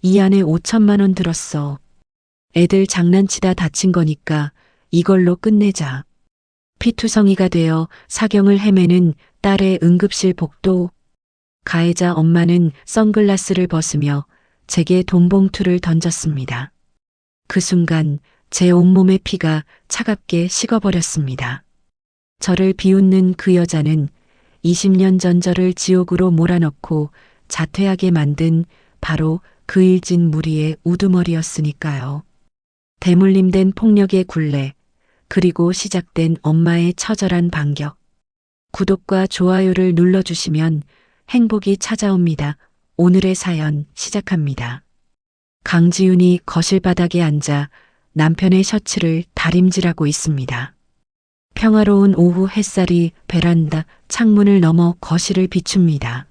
이 안에 5천만 원 들었어. 애들 장난치다 다친 거니까 이걸로 끝내자. 피투성이가 되어 사경을 헤매는 딸의 응급실 복도. 가해자 엄마는 선글라스를 벗으며 제게 돈봉투를 던졌습니다. 그 순간 제 온몸의 피가 차갑게 식어버렸습니다. 저를 비웃는 그 여자는 20년 전 저를 지옥으로 몰아넣고 자퇴하게 만든 바로 그 일진 무리의 우두머리였으니까요. 대물림된 폭력의 굴레, 그리고 시작된 엄마의 처절한 반격. 구독과 좋아요를 눌러주시면 행복이 찾아옵니다. 오늘의 사연 시작합니다. 강지윤이 거실 바닥에 앉아 남편의 셔츠를 다림질하고 있습니다. 평화로운 오후 햇살이 베란다 창문을 넘어 거실을 비춥니다.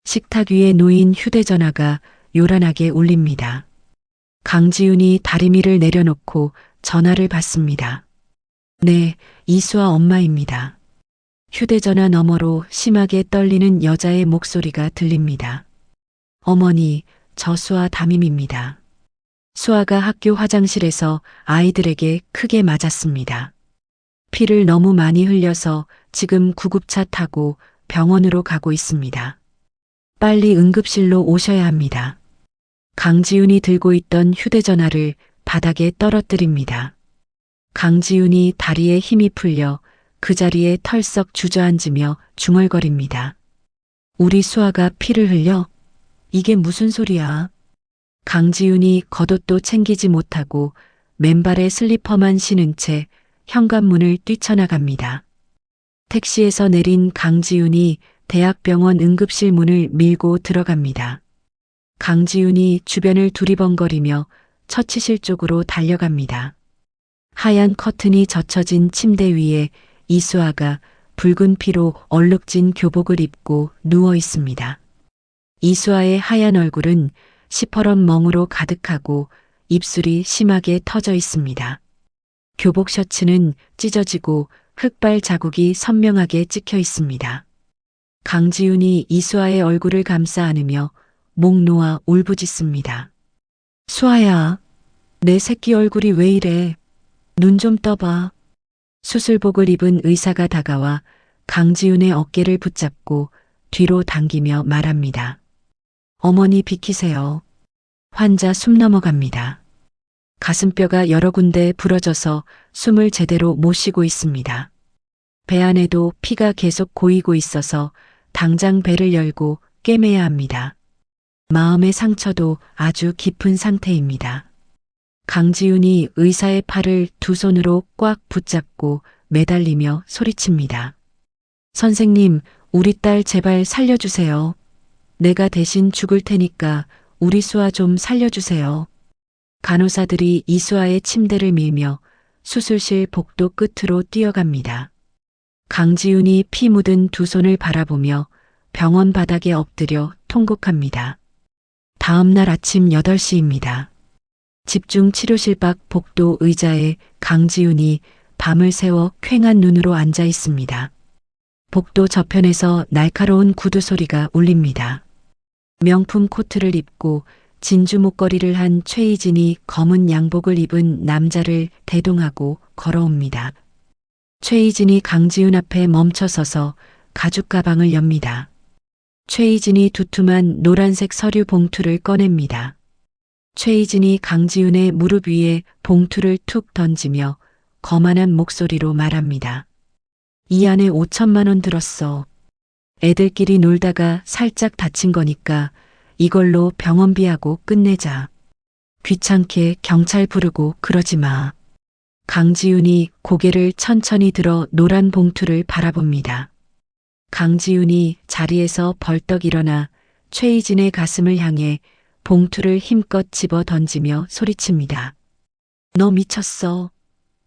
식탁 위에 놓인 휴대전화가 요란하게 울립니다. 강지윤이 다리미를 내려놓고 전화를 받습니다. 네, 이수아 엄마입니다. 휴대전화 너머로 심하게 떨리는 여자의 목소리가 들립니다. 어머니, 저 수아 담임입니다. 수아가 학교 화장실에서 아이들에게 크게 맞았습니다. 피를 너무 많이 흘려서 지금 구급차 타고 병원으로 가고 있습니다. 빨리 응급실로 오셔야 합니다. 강지윤이 들고 있던 휴대전화를 바닥에 떨어뜨립니다. 강지윤이 다리에 힘이 풀려 그 자리에 털썩 주저앉으며 중얼거립니다. 우리 수아가 피를 흘려? 이게 무슨 소리야? 강지윤이 겉옷도 챙기지 못하고 맨발에 슬리퍼만 신은 채 현관문을 뛰쳐나갑니다. 택시에서 내린 강지윤이 대학병원 응급실 문을 밀고 들어갑니다. 강지윤이 주변을 두리번거리며 처치실 쪽으로 달려갑니다. 하얀 커튼이 젖혀진 침대 위에 이수아가 붉은 피로 얼룩진 교복을 입고 누워 있습니다. 이수아의 하얀 얼굴은 시퍼런 멍으로 가득하고 입술이 심하게 터져 있습니다. 교복 셔츠는 찢어지고 흑발 자국이 선명하게 찍혀 있습니다. 강지윤이 이수아의 얼굴을 감싸 안으며 목 놓아 울부짖습니다. 수아야, 내 새끼 얼굴이 왜 이래? 눈 좀 떠봐. 수술복을 입은 의사가 다가와 강지윤의 어깨를 붙잡고 뒤로 당기며 말합니다. 어머니 비키세요. 환자 숨 넘어갑니다. 가슴뼈가 여러 군데 부러져서 숨을 제대로 못 쉬고 있습니다. 배 안에도 피가 계속 고이고 있어서 당장 배를 열고 꿰매야 합니다. 마음의 상처도 아주 깊은 상태입니다. 강지윤이 의사의 팔을 두 손으로 꽉 붙잡고 매달리며 소리칩니다. 선생님, 우리 딸 제발 살려주세요. 내가 대신 죽을 테니까 우리 수아 좀 살려주세요. 간호사들이 이수아의 침대를 밀며 수술실 복도 끝으로 뛰어갑니다. 강지윤이 피 묻은 두 손을 바라보며 병원 바닥에 엎드려 통곡합니다. 다음 날 아침 8시입니다. 집중치료실 밖 복도 의자에 강지윤이 밤을 새워 퀭한 눈으로 앉아 있습니다. 복도 저편에서 날카로운 구두 소리가 울립니다. 명품 코트를 입고 진주 목걸이를 한 최희진이 검은 양복을 입은 남자를 대동하고 걸어옵니다. 최희진이 강지윤 앞에 멈춰서서 가죽 가방을 엽니다. 최희진이 두툼한 노란색 서류 봉투를 꺼냅니다. 최희진이 강지윤의 무릎 위에 봉투를 툭 던지며 거만한 목소리로 말합니다. 이 안에 5천만 원 들었어. 애들끼리 놀다가 살짝 다친 거니까 이걸로 병원비하고 끝내자. 귀찮게 경찰 부르고 그러지 마. 강지윤이 고개를 천천히 들어 노란 봉투를 바라봅니다. 강지윤이 자리에서 벌떡 일어나 최희진의 가슴을 향해 봉투를 힘껏 집어 던지며 소리칩니다. 너 미쳤어.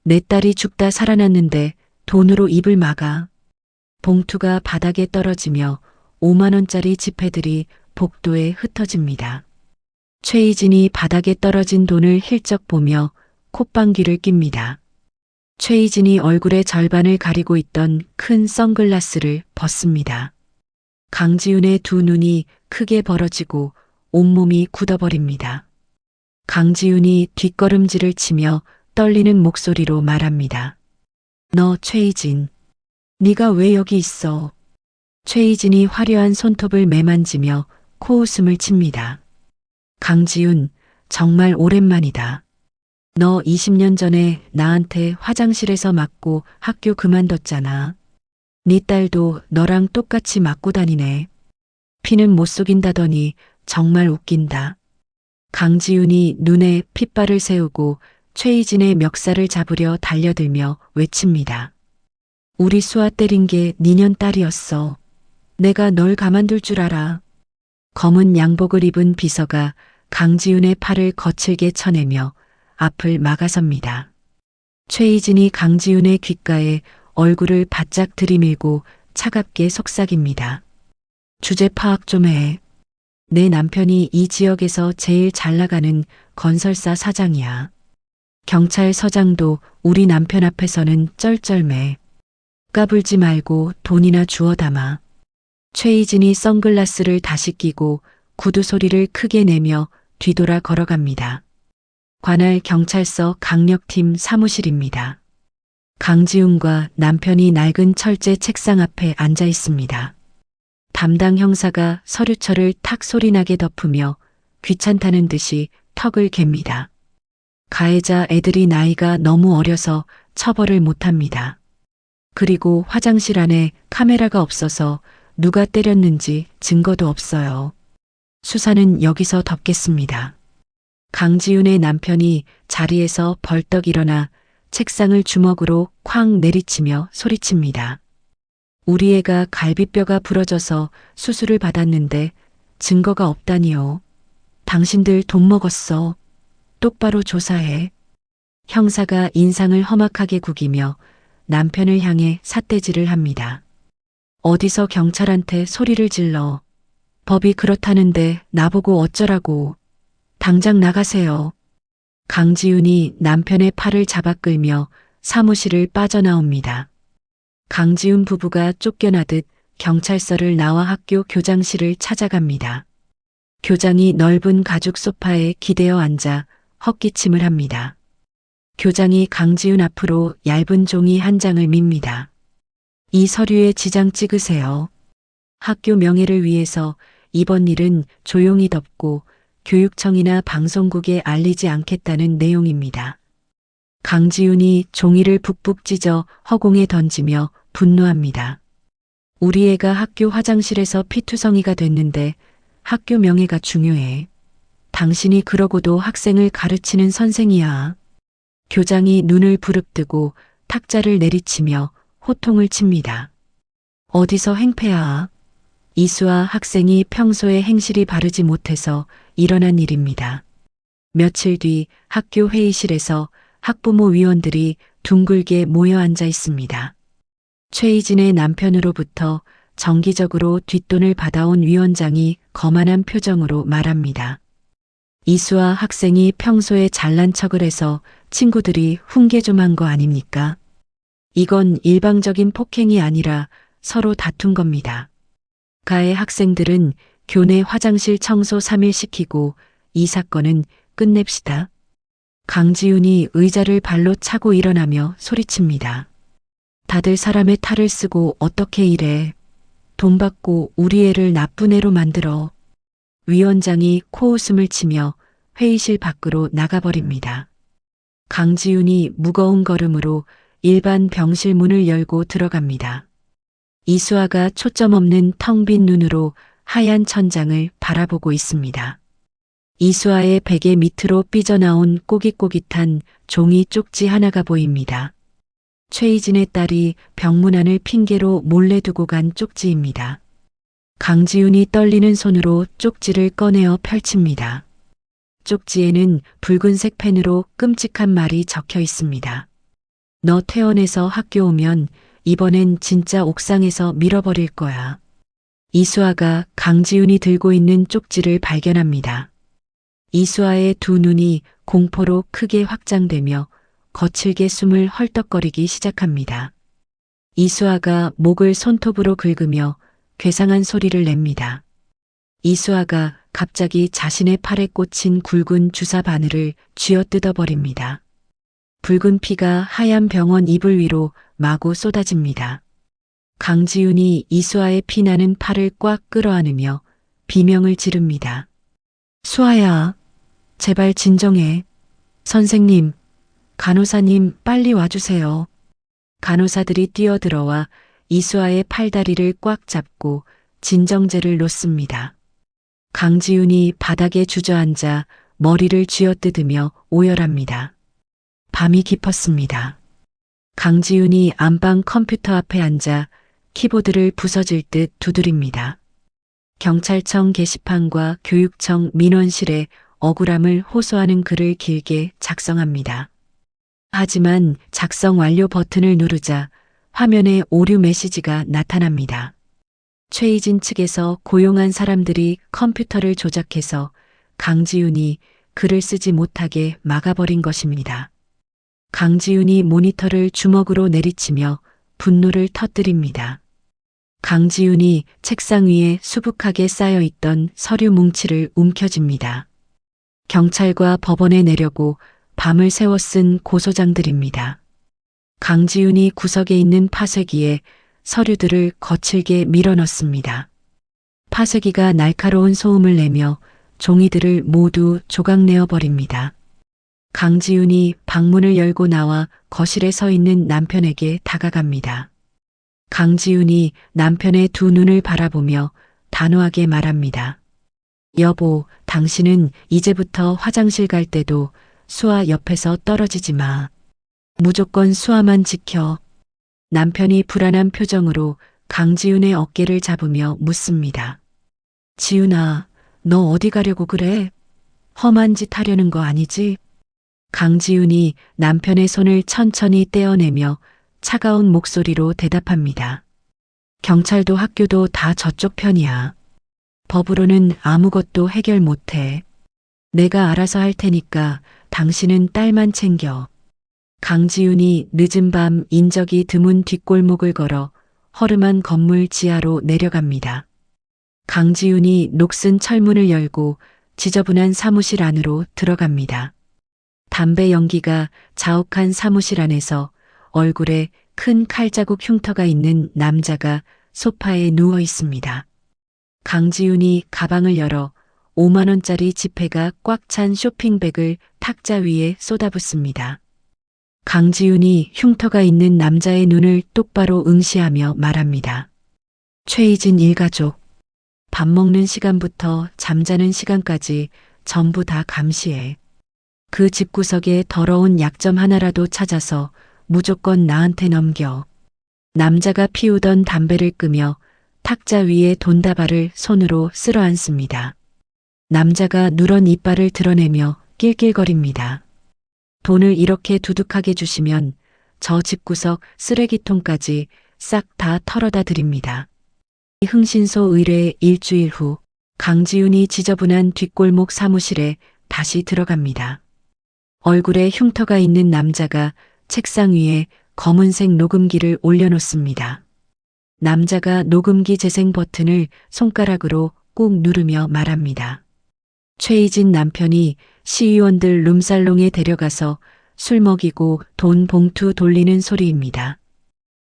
내 딸이 죽다 살아났는데 돈으로 입을 막아. 봉투가 바닥에 떨어지며 5만 원짜리 지폐들이 복도에 흩어집니다. 최희진이 바닥에 떨어진 돈을 힐쩍 보며 콧방귀를 낍니다. 최희진이 얼굴의 절반을 가리고 있던 큰 선글라스를 벗습니다. 강지윤의 두 눈이 크게 벌어지고 온몸이 굳어버립니다. 강지윤이 뒷걸음질을 치며 떨리는 목소리로 말합니다. 너 최희진. 네가 왜 여기 있어? 최희진이 화려한 손톱을 매만지며 코웃음을 칩니다. 강지윤, 정말 오랜만이다. 너 20년 전에 나한테 화장실에서 맞고 학교 그만뒀잖아. 네 딸도 너랑 똑같이 맞고 다니네. 피는 못 속인다더니 정말 웃긴다. 강지윤이 눈에 핏발을 세우고 최희진의 멱살을 잡으려 달려들며 외칩니다. 우리 수아 때린 게 니년 딸이었어. 내가 널 가만둘 줄 알아. 검은 양복을 입은 비서가 강지윤의 팔을 거칠게 쳐내며 앞을 막아섭니다. 최희진이 강지윤의 귓가에 얼굴을 바짝 들이밀고 차갑게 속삭입니다. 주제 파악 좀 해. 내 남편이 이 지역에서 제일 잘 나가는 건설사 사장이야. 경찰서장도 우리 남편 앞에서는 쩔쩔매. 까불지 말고 돈이나 주워 담아. 최희진이 선글라스를 다시 끼고 구두 소리를 크게 내며 뒤돌아 걸어갑니다. 관할 경찰서 강력팀 사무실입니다. 강지훈과 남편이 낡은 철제 책상 앞에 앉아 있습니다. 담당 형사가 서류철을 탁 소리나게 덮으며 귀찮다는 듯이 턱을 갭니다. 가해자 애들이 나이가 너무 어려서 처벌을 못합니다. 그리고 화장실 안에 카메라가 없어서 누가 때렸는지 증거도 없어요. 수사는 여기서 덮겠습니다. 강지윤의 남편이 자리에서 벌떡 일어나 책상을 주먹으로 쾅 내리치며 소리칩니다. 우리 애가 갈비뼈가 부러져서 수술을 받았는데 증거가 없다니요. 당신들 돈 먹었어. 똑바로 조사해. 형사가 인상을 험악하게 구기며 남편을 향해 삿대질을 합니다. 어디서 경찰한테 소리를 질러. 법이 그렇다는데 나보고 어쩌라고. 당장 나가세요. 강지윤이 남편의 팔을 잡아 끌며 사무실을 빠져나옵니다. 강지윤 부부가 쫓겨나듯 경찰서를 나와 학교 교장실을 찾아갑니다. 교장이 넓은 가죽 소파에 기대어 앉아 헛기침을 합니다. 교장이 강지윤 앞으로 얇은 종이 한 장을 밉니다. 이 서류에 지장 찍으세요. 학교 명예를 위해서 이번 일은 조용히 덮고 교육청이나 방송국에 알리지 않겠다는 내용입니다. 강지윤이 종이를 북북 찢어 허공에 던지며 분노합니다. 우리 애가 학교 화장실에서 피투성이가 됐는데 학교 명예가 중요해. 당신이 그러고도 학생을 가르치는 선생이야. 교장이 눈을 부릅뜨고 탁자를 내리치며 호통을 칩니다. 어디서 행패야. 이수아 학생이 평소에 행실이 바르지 못해서 일어난 일입니다. 며칠 뒤 학교 회의실에서 학부모 위원들이 둥글게 모여 앉아 있습니다. 최희진의 남편으로부터 정기적으로 뒷돈을 받아온 위원장이 거만한 표정으로 말합니다. 이수아 학생이 평소에 잘난 척을 해서 친구들이 훈계 좀 한 거 아닙니까? 이건 일방적인 폭행이 아니라 서로 다툰 겁니다. 가해 학생들은 교내 화장실 청소 3일 시키고 이 사건은 끝냅시다. 강지윤이 의자를 발로 차고 일어나며 소리칩니다. 다들 사람의 탈을 쓰고 어떻게 이래. 돈 받고 우리 애를 나쁜 애로 만들어. 위원장이 코웃음을 치며 회의실 밖으로 나가버립니다. 강지윤이 무거운 걸음으로 일반 병실 문을 열고 들어갑니다. 이수아가 초점 없는 텅 빈 눈으로 하얀 천장을 바라보고 있습니다. 이수아의 베개 밑으로 삐져나온 꼬깃꼬깃한 종이 쪽지 하나가 보입니다. 최희진의 딸이 병문안을 핑계로 몰래 두고 간 쪽지입니다. 강지윤이 떨리는 손으로 쪽지를 꺼내어 펼칩니다. 쪽지에는 붉은색 펜으로 끔찍한 말이 적혀 있습니다. 너 퇴원해서 학교 오면 이번엔 진짜 옥상에서 밀어버릴 거야. 이수아가 강지윤이 들고 있는 쪽지를 발견합니다. 이수아의 두 눈이 공포로 크게 확장되며 거칠게 숨을 헐떡거리기 시작합니다. 이수아가 목을 손톱으로 긁으며 괴상한 소리를 냅니다. 이수아가 갑자기 자신의 팔에 꽂힌 굵은 주사 바늘을 쥐어뜯어 버립니다. 붉은 피가 하얀 병원 이불 위로 마구 쏟아집니다. 강지윤이 이수아의 피나는 팔을 꽉 끌어안으며 비명을 지릅니다. 수아야, 제발 진정해. 선생님, 간호사님 빨리 와주세요. 간호사들이 뛰어들어와 이수아의 팔다리를 꽉 잡고 진정제를 놓습니다. 강지윤이 바닥에 주저앉아 머리를 쥐어뜯으며 오열합니다. 밤이 깊었습니다. 강지윤이 안방 컴퓨터 앞에 앉아 키보드를 부서질 듯 두드립니다. 경찰청 게시판과 교육청 민원실에 억울함을 호소하는 글을 길게 작성합니다. 하지만 작성 완료 버튼을 누르자 화면에 오류 메시지가 나타납니다. 최희진 측에서 고용한 사람들이 컴퓨터를 조작해서 강지윤이 글을 쓰지 못하게 막아버린 것입니다. 강지윤이 모니터를 주먹으로 내리치며 분노를 터뜨립니다. 강지윤이 책상 위에 수북하게 쌓여있던 서류 뭉치를 움켜쥡니다. 경찰과 법원에 내려고 밤을 새워 쓴 고소장들입니다. 강지윤이 구석에 있는 파쇄기에 서류들을 거칠게 밀어넣습니다. 파쇄기가 날카로운 소음을 내며 종이들을 모두 조각내어 버립니다. 강지윤이 방문을 열고 나와 거실에 서 있는 남편에게 다가갑니다. 강지윤이 남편의 두 눈을 바라보며 단호하게 말합니다. 여보, 당신은 이제부터 화장실 갈 때도 수아 옆에서 떨어지지 마. 무조건 수아만 지켜. 남편이 불안한 표정으로 강지윤의 어깨를 잡으며 묻습니다. 지윤아, 너 어디 가려고 그래? 험한 짓 하려는 거 아니지? 강지윤이 남편의 손을 천천히 떼어내며 차가운 목소리로 대답합니다. 경찰도 학교도 다 저쪽 편이야. 법으로는 아무것도 해결 못해. 내가 알아서 할 테니까 당신은 딸만 챙겨. 강지윤이 늦은 밤 인적이 드문 뒷골목을 걸어 허름한 건물 지하로 내려갑니다. 강지윤이 녹슨 철문을 열고 지저분한 사무실 안으로 들어갑니다. 담배 연기가 자욱한 사무실 안에서 얼굴에 큰 칼자국 흉터가 있는 남자가 소파에 누워 있습니다. 강지윤이 가방을 열어 5만 원짜리 지폐가 꽉 찬 쇼핑백을 탁자 위에 쏟아붓습니다. 강지윤이 흉터가 있는 남자의 눈을 똑바로 응시하며 말합니다. 최희진 일가족. 밥 먹는 시간부터 잠자는 시간까지 전부 다 감시해. 그 집구석에 더러운 약점 하나라도 찾아서 무조건 나한테 넘겨. 남자가 피우던 담배를 끄며 탁자 위에 돈다발을 손으로 쓸어 앉습니다. 남자가 누런 이빨을 드러내며 낄낄거립니다. 돈을 이렇게 두둑하게 주시면 저 집구석 쓰레기통까지 싹 다 털어다 드립니다. 흥신소 의뢰 일주일 후 강지윤이 지저분한 뒷골목 사무실에 다시 들어갑니다. 얼굴에 흉터가 있는 남자가 책상 위에 검은색 녹음기를 올려놓습니다. 남자가 녹음기 재생 버튼을 손가락으로 꾹 누르며 말합니다. 최희진 남편이 시의원들 룸살롱에 데려가서 술 먹이고 돈 봉투 돌리는 소리입니다.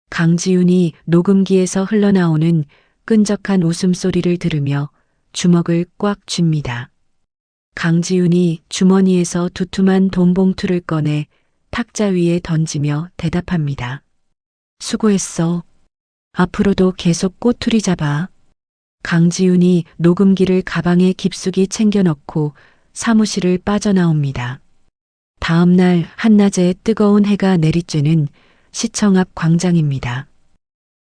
강지윤이 녹음기에서 흘러나오는 끈적한 웃음소리를 들으며 주먹을 꽉 쥡니다. 강지윤이 주머니에서 두툼한 돈 봉투를 꺼내 탁자 위에 던지며 대답합니다. 수고했어. 앞으로도 계속 꼬투리 잡아. 강지윤이 녹음기를 가방에 깊숙이 챙겨 넣고 사무실을 빠져나옵니다. 다음 날 한낮에 뜨거운 해가 내리쬐는 시청 앞 광장입니다.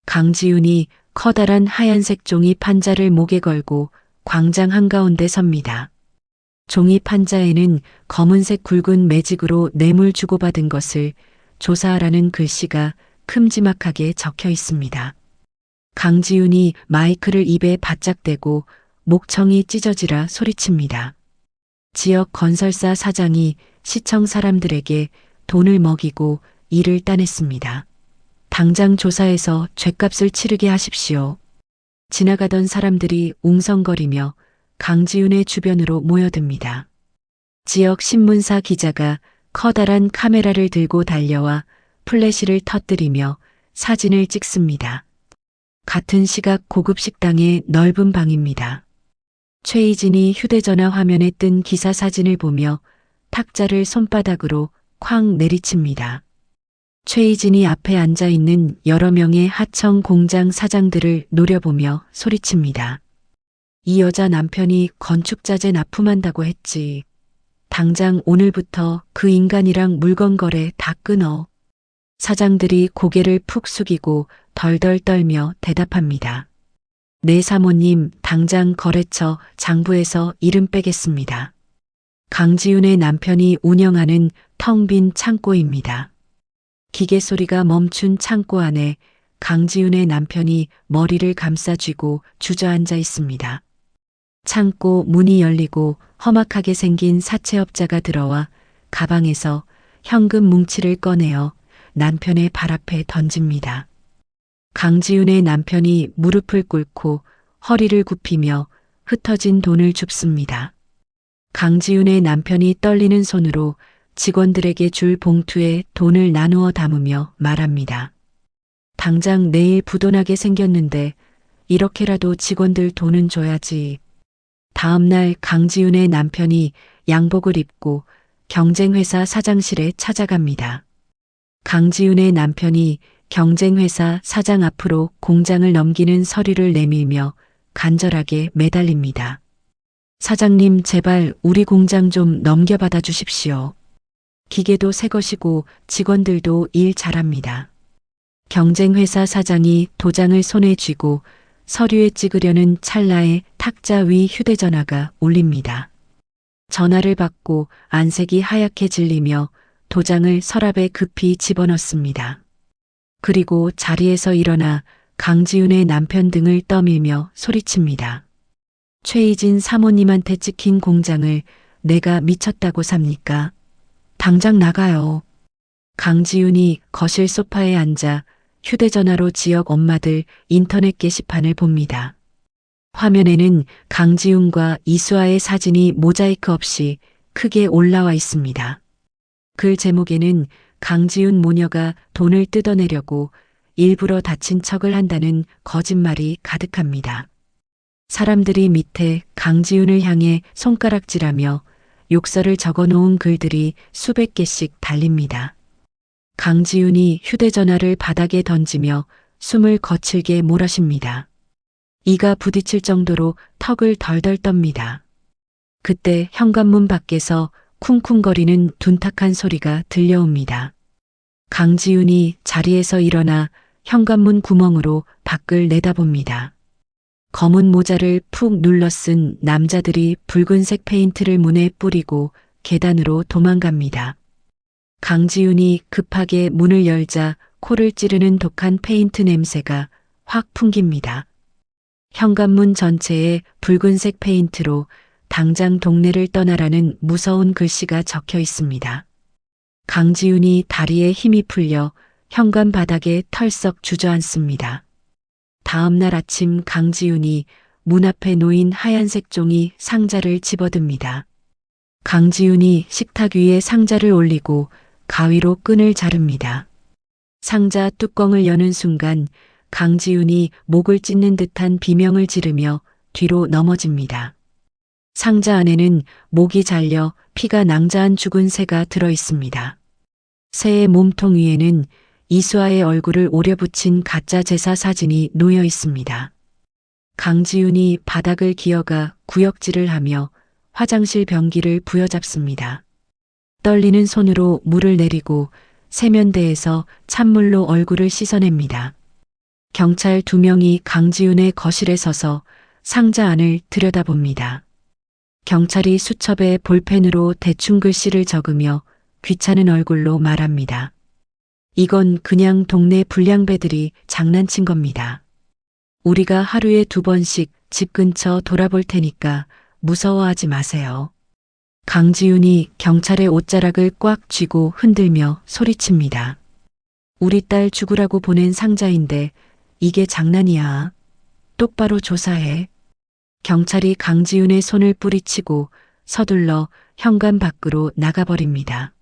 강지윤이 커다란 하얀색 종이 판자를 목에 걸고 광장 한가운데 섭니다. 종이 판자에는 검은색 굵은 매직으로 뇌물 주고받은 것을 조사하라는 글씨가 큼지막하게 적혀 있습니다. 강지윤이 마이크를 입에 바짝 대고 목청이 찢어지라 소리칩니다. 지역 건설사 사장이 시청 사람들에게 돈을 먹이고 일을 따냈습니다. 당장 조사해서 죗값을 치르게 하십시오. 지나가던 사람들이 웅성거리며 강지윤의 주변으로 모여듭니다. 지역 신문사 기자가 커다란 카메라를 들고 달려와 플래시를 터뜨리며 사진을 찍습니다. 같은 시각 고급 식당의 넓은 방입니다. 최희진이 휴대전화 화면에 뜬 기사 사진을 보며 탁자를 손바닥으로 쾅 내리칩니다. 최희진이 앞에 앉아 있는 여러 명의 하청 공장 사장들을 노려보며 소리칩니다. 이 여자 남편이 건축자재 납품한다고 했지. 당장 오늘부터 그 인간이랑 물건 거래 다 끊어. 사장들이 고개를 푹 숙이고 덜덜 떨며 대답합니다. 네 사모님, 당장 거래처 장부에서 이름 빼겠습니다. 강지윤의 남편이 운영하는 텅 빈 창고입니다. 기계 소리가 멈춘 창고 안에 강지윤의 남편이 머리를 감싸쥐고 주저앉아 있습니다. 창고 문이 열리고 험악하게 생긴 사채업자가 들어와 가방에서 현금 뭉치를 꺼내어 남편의 발 앞에 던집니다. 강지윤의 남편이 무릎을 꿇고 허리를 굽히며 흩어진 돈을 줍습니다. 강지윤의 남편이 떨리는 손으로 직원들에게 줄 봉투에 돈을 나누어 담으며 말합니다. 당장 내일 부도나게 생겼는데 이렇게라도 직원들 돈은 줘야지. 다음 날 강지윤의 남편이 양복을 입고 경쟁회사 사장실에 찾아갑니다. 강지윤의 남편이 경쟁회사 사장 앞으로 공장을 넘기는 서류를 내밀며 간절하게 매달립니다. 사장님, 제발 우리 공장 좀 넘겨받아 주십시오. 기계도 새 것이고 직원들도 일 잘합니다. 경쟁회사 사장이 도장을 손에 쥐고 서류에 찍으려는 찰나에 탁자 위 휴대전화가 울립니다. 전화를 받고 안색이 하얗게 질리며 도장을 서랍에 급히 집어넣습니다. 그리고 자리에서 일어나 강지윤의 남편 등을 떠밀며 소리칩니다. 최희진 사모님한테 찍힌 공장을 내가 미쳤다고 삽니까? 당장 나가요. 강지윤이 거실 소파에 앉아 휴대전화로 지역 엄마들 인터넷 게시판을 봅니다. 화면에는 강지윤과 이수아의 사진이 모자이크 없이 크게 올라와 있습니다. 글 제목에는 강지윤 모녀가 돈을 뜯어내려고 일부러 다친 척을 한다는 거짓말이 가득합니다. 사람들이 밑에 강지윤을 향해 손가락질하며 욕설을 적어놓은 글들이 수백 개씩 달립니다. 강지윤이 휴대전화를 바닥에 던지며 숨을 거칠게 몰아쉽니다. 이가 부딪힐 정도로 턱을 덜덜 떱니다. 그때 현관문 밖에서 쿵쿵거리는 둔탁한 소리가 들려옵니다. 강지윤이 자리에서 일어나 현관문 구멍으로 밖을 내다봅니다. 검은 모자를 푹 눌러 쓴 남자들이 붉은색 페인트를 문에 뿌리고 계단으로 도망갑니다. 강지윤이 급하게 문을 열자 코를 찌르는 독한 페인트 냄새가 확 풍깁니다. 현관문 전체에 붉은색 페인트로 당장 동네를 떠나라는 무서운 글씨가 적혀 있습니다. 강지윤이 다리에 힘이 풀려 현관 바닥에 털썩 주저앉습니다. 다음 날 아침 강지윤이 문 앞에 놓인 하얀색 종이 상자를 집어듭니다. 강지윤이 식탁 위에 상자를 올리고 가위로 끈을 자릅니다. 상자 뚜껑을 여는 순간 강지윤이 목을 찢는 듯한 비명을 지르며 뒤로 넘어집니다. 상자 안에는 목이 잘려 피가 낭자한 죽은 새가 들어 있습니다. 새의 몸통 위에는 이수아의 얼굴을 오려붙인 가짜 제사 사진이 놓여 있습니다. 강지윤이 바닥을 기어가 구역질을 하며 화장실 변기를 부여잡습니다. 떨리는 손으로 물을 내리고 세면대에서 찬물로 얼굴을 씻어냅니다. 경찰 2명이 강지윤의 거실에 서서 상자 안을 들여다봅니다. 경찰이 수첩에 볼펜으로 대충 글씨를 적으며 귀찮은 얼굴로 말합니다. 이건 그냥 동네 불량배들이 장난친 겁니다. 우리가 하루에 2번씩 집 근처 돌아볼 테니까 무서워하지 마세요. 강지윤이 경찰의 옷자락을 꽉 쥐고 흔들며 소리칩니다. 우리 딸 죽으라고 보낸 상자인데 이게 장난이야. 똑바로 조사해. 경찰이 강지윤의 손을 뿌리치고 서둘러 현관 밖으로 나가버립니다.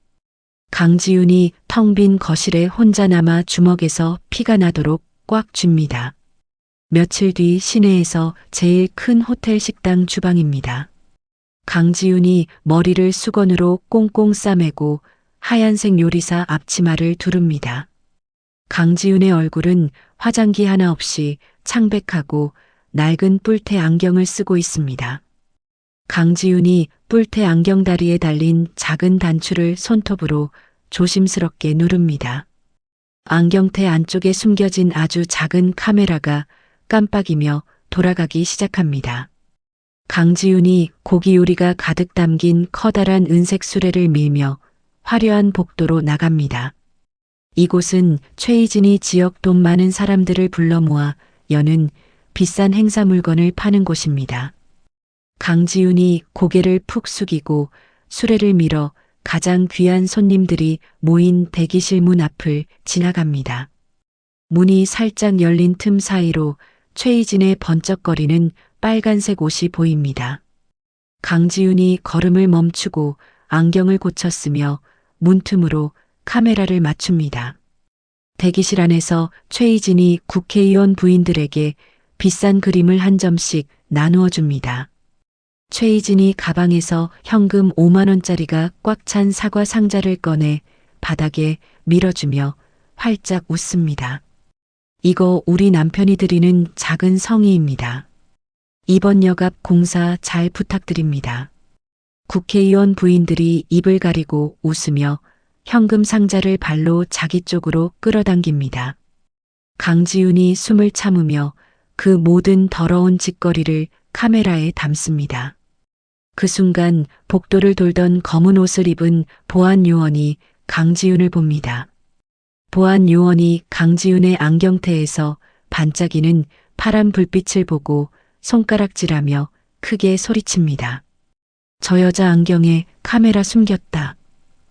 강지윤이 텅 빈 거실에 혼자 남아 주먹에서 피가 나도록 꽉 쥡니다. 며칠 뒤 시내에서 제일 큰 호텔 식당 주방입니다. 강지윤이 머리를 수건으로 꽁꽁 싸매고 하얀색 요리사 앞치마를 두릅니다. 강지윤의 얼굴은 화장기 하나 없이 창백하고 낡은 뿔테 안경을 쓰고 있습니다. 강지윤이 뿔테 안경다리에 달린 작은 단추를 손톱으로 조심스럽게 누릅니다. 안경테 안쪽에 숨겨진 아주 작은 카메라가 깜빡이며 돌아가기 시작합니다. 강지윤이 고기 요리가 가득 담긴 커다란 은색 수레를 밀며 화려한 복도로 나갑니다. 이곳은 최희진이 지역 돈 많은 사람들을 불러 모아 여는 비싼 행사 물건을 파는 곳입니다. 강지윤이 고개를 푹 숙이고 수레를 밀어 가장 귀한 손님들이 모인 대기실 문 앞을 지나갑니다. 문이 살짝 열린 틈 사이로 최희진의 번쩍거리는 빨간색 옷이 보입니다. 강지윤이 걸음을 멈추고 안경을 고쳤으며 문틈으로 카메라를 맞춥니다. 대기실 안에서 최희진이 국회의원 부인들에게 비싼 그림을 한 점씩 나누어 줍니다. 최희진이 가방에서 현금 5만 원짜리가 꽉 찬 사과 상자를 꺼내 바닥에 밀어주며 활짝 웃습니다. 이거 우리 남편이 드리는 작은 성의입니다. 이번 역 앞 공사 잘 부탁드립니다. 국회의원 부인들이 입을 가리고 웃으며 현금 상자를 발로 자기 쪽으로 끌어당깁니다. 강지윤이 숨을 참으며 그 모든 더러운 짓거리를 카메라에 담습니다. 그 순간 복도를 돌던 검은 옷을 입은 보안 요원이 강지윤을 봅니다. 보안 요원이 강지윤의 안경테에서 반짝이는 파란 불빛을 보고 손가락질하며 크게 소리칩니다. 저 여자 안경에 카메라 숨겼다.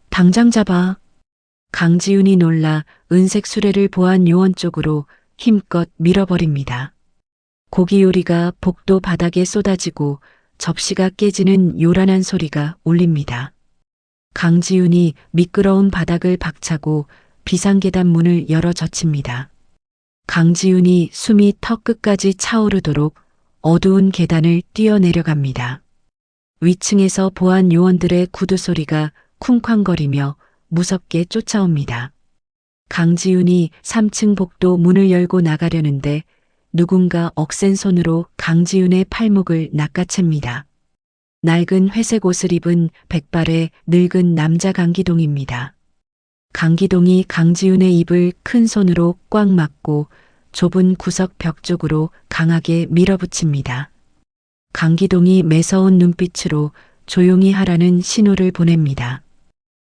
당장 잡아. 강지윤이 놀라 은색 수레를 보안 요원 쪽으로 힘껏 밀어버립니다. 고기 요리가 복도 바닥에 쏟아지고 접시가 깨지는 요란한 소리가 울립니다. 강지윤이 미끄러운 바닥을 박차고 비상계단 문을 열어 젖힙니다. 강지윤이 숨이 턱 끝까지 차오르도록 어두운 계단을 뛰어내려갑니다. 위층에서 보안 요원들의 구두 소리가 쿵쾅거리며 무섭게 쫓아옵니다. 강지윤이 3층 복도 문을 열고 나가려는데 누군가 억센 손으로 강지윤의 팔목을 낚아챕니다. 낡은 회색 옷을 입은 백발의 늙은 남자 강기동입니다. 강기동이 강지윤의 입을 큰 손으로 꽉 막고 좁은 구석 벽 쪽으로 강하게 밀어붙입니다. 강기동이 매서운 눈빛으로 조용히 하라는 신호를 보냅니다.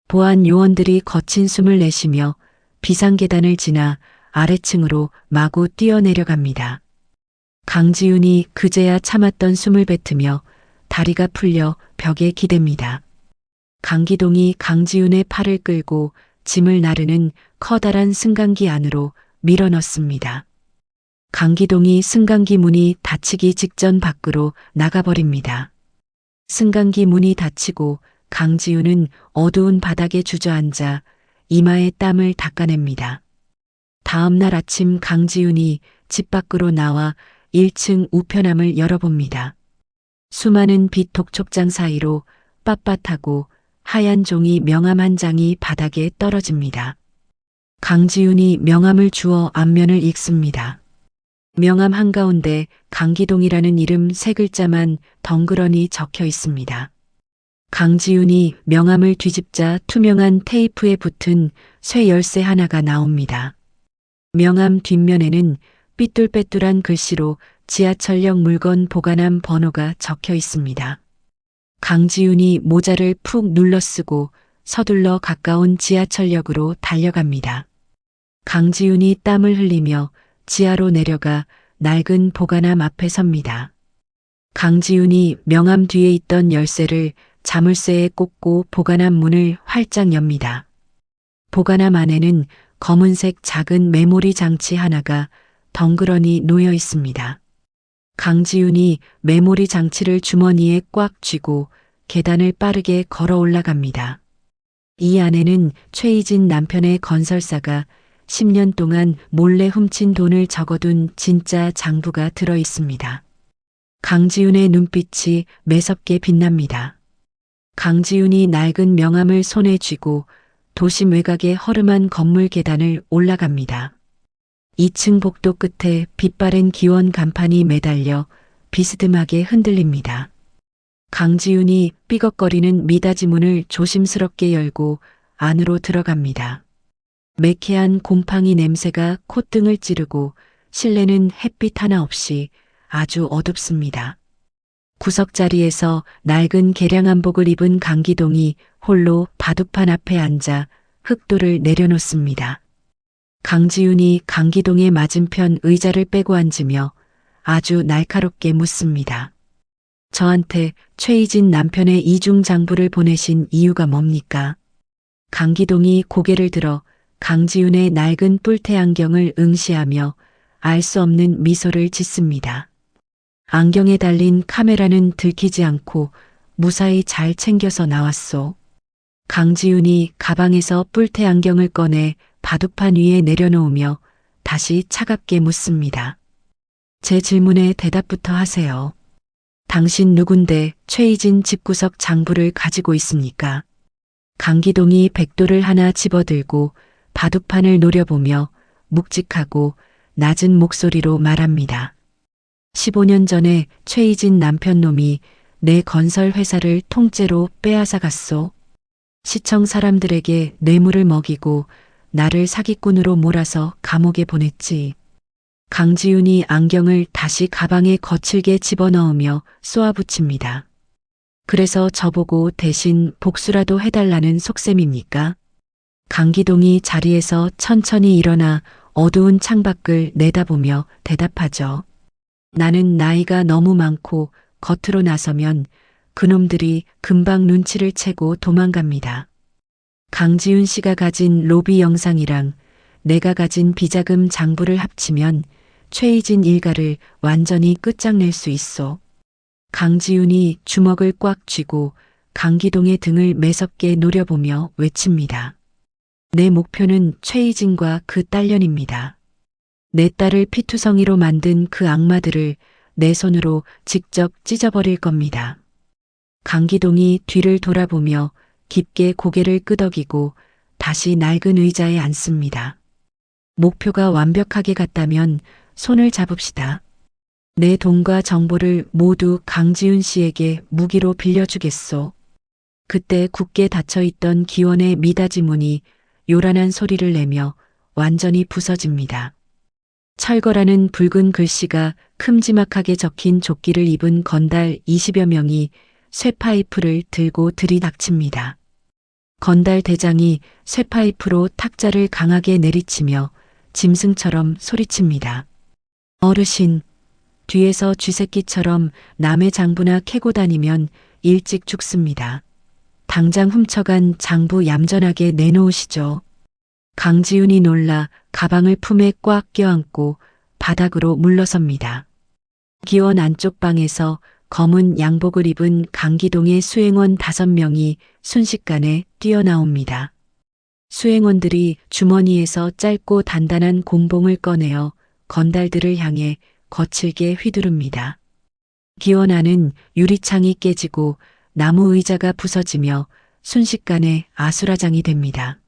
보안 요원들이 거친 숨을 내쉬며 비상계단을 지나 아래층으로 마구 뛰어내려갑니다. 강지윤이 그제야 참았던 숨을 뱉으며 다리가 풀려 벽에 기댑니다. 강기동이 강지윤의 팔을 끌고 짐을 나르는 커다란 승강기 안으로 밀어넣습니다. 강기동이 승강기 문이 닫히기 직전 밖으로 나가버립니다. 승강기 문이 닫히고 강지윤은 어두운 바닥에 주저앉아 이마에 땀을 닦아냅니다. 다음 날 아침 강지윤이 집 밖으로 나와 1층 우편함을 열어봅니다. 수많은 빛 독촉장 사이로 빳빳하고 하얀 종이 명함 한 장이 바닥에 떨어집니다. 강지윤이 명함을 주워 앞면을 읽습니다. 명함 한가운데 강기동이라는 이름 3글자만 덩그러니 적혀 있습니다. 강지윤이 명함을 뒤집자 투명한 테이프에 붙은 쇠 열쇠 하나가 나옵니다. 명함 뒷면에는 삐뚤빼뚤한 글씨로 지하철역 물건 보관함 번호가 적혀 있습니다. 강지윤이 모자를 푹 눌러쓰고 서둘러 가까운 지하철역으로 달려갑니다. 강지윤이 땀을 흘리며 지하로 내려가 낡은 보관함 앞에 섭니다. 강지윤이 명함 뒤에 있던 열쇠를 자물쇠에 꽂고 보관함 문을 활짝 엽니다. 보관함 안에는 검은색 작은 메모리 장치 하나가 덩그러니 놓여 있습니다. 강지윤이 메모리 장치를 주머니에 꽉 쥐고 계단을 빠르게 걸어 올라갑니다. 이 안에는 최희진 남편의 건설사가 10년 동안 몰래 훔친 돈을 적어둔 진짜 장부가 들어 있습니다. 강지윤의 눈빛이 매섭게 빛납니다. 강지윤이 낡은 명함을 손에 쥐고 도심 외곽의 허름한 건물 계단을 올라갑니다. 2층 복도 끝에 빛바랜 기원 간판이 매달려 비스듬하게 흔들립니다. 강지윤이 삐걱거리는 미닫이 문을 조심스럽게 열고 안으로 들어갑니다. 매캐한 곰팡이 냄새가 콧등을 찌르고 실내는 햇빛 하나 없이 아주 어둡습니다. 구석자리에서 낡은 개량한복을 입은 강기동이 홀로 바둑판 앞에 앉아 흑도를 내려놓습니다. 강지윤이 강기동의 맞은편 의자를 빼고 앉으며 아주 날카롭게 묻습니다. 저한테 최희진 남편의 이중 장부를 보내신 이유가 뭡니까? 강기동이 고개를 들어 강지윤의 낡은 뿔테 안경을 응시하며 알 수 없는 미소를 짓습니다. 안경에 달린 카메라는 들키지 않고 무사히 잘 챙겨서 나왔소. 강지윤이 가방에서 뿔테 안경을 꺼내 바둑판 위에 내려놓으며 다시 차갑게 묻습니다. 제 질문에 대답부터 하세요. 당신 누군데 최희진 집구석 장부를 가지고 있습니까? 강기동이 백도를 하나 집어들고 바둑판을 노려보며 묵직하고 낮은 목소리로 말합니다. 15년 전에 최희진 남편 놈이 내 건설 회사를 통째로 빼앗아 갔소. 시청 사람들에게 뇌물을 먹이고 나를 사기꾼으로 몰아서 감옥에 보냈지. 강지윤이 안경을 다시 가방에 거칠게 집어넣으며 쏘아붙입니다. 그래서 저보고 대신 복수라도 해달라는 속셈입니까? 강기동이 자리에서 천천히 일어나 어두운 창밖을 내다보며 대답하죠. 나는 나이가 너무 많고 겉으로 나서면 그놈들이 금방 눈치를 채고 도망갑니다. 강지윤 씨가 가진 로비 영상이랑 내가 가진 비자금 장부를 합치면 최희진 일가를 완전히 끝장낼 수 있어. 강지윤이 주먹을 꽉 쥐고 강기동의 등을 매섭게 노려보며 외칩니다. 내 목표는 최희진과 그 딸년입니다. 내 딸을 피투성이로 만든 그 악마들을 내 손으로 직접 찢어버릴 겁니다. 강기동이 뒤를 돌아보며 깊게 고개를 끄덕이고 다시 낡은 의자에 앉습니다. 목표가 완벽하게 같다면 손을 잡읍시다. 내 돈과 정보를 모두 강지윤 씨에게 무기로 빌려주겠소. 그때 굳게 닫혀있던 기원의 미닫이 문이 요란한 소리를 내며 완전히 부서집니다. 철거라는 붉은 글씨가 큼지막하게 적힌 조끼를 입은 건달 20여 명이 쇠파이프를 들고 들이닥칩니다. 건달 대장이 쇠파이프로 탁자를 강하게 내리치며 짐승처럼 소리칩니다. 어르신, 뒤에서 쥐새끼처럼 남의 장부나 캐고 다니면 일찍 죽습니다. 당장 훔쳐간 장부 얌전하게 내놓으시죠. 강지윤이 놀라 가방을 품에 꽉 껴안고 바닥으로 물러섭니다. 기원 안쪽 방에서 검은 양복을 입은 강기동의 수행원 5명이 순식간에 뛰어나옵니다. 수행원들이 주머니에서 짧고 단단한 곤봉을 꺼내어 건달들을 향해 거칠게 휘두릅니다. 기원 안은 유리창이 깨지고 나무 의자가 부서지며 순식간에 아수라장이 됩니다.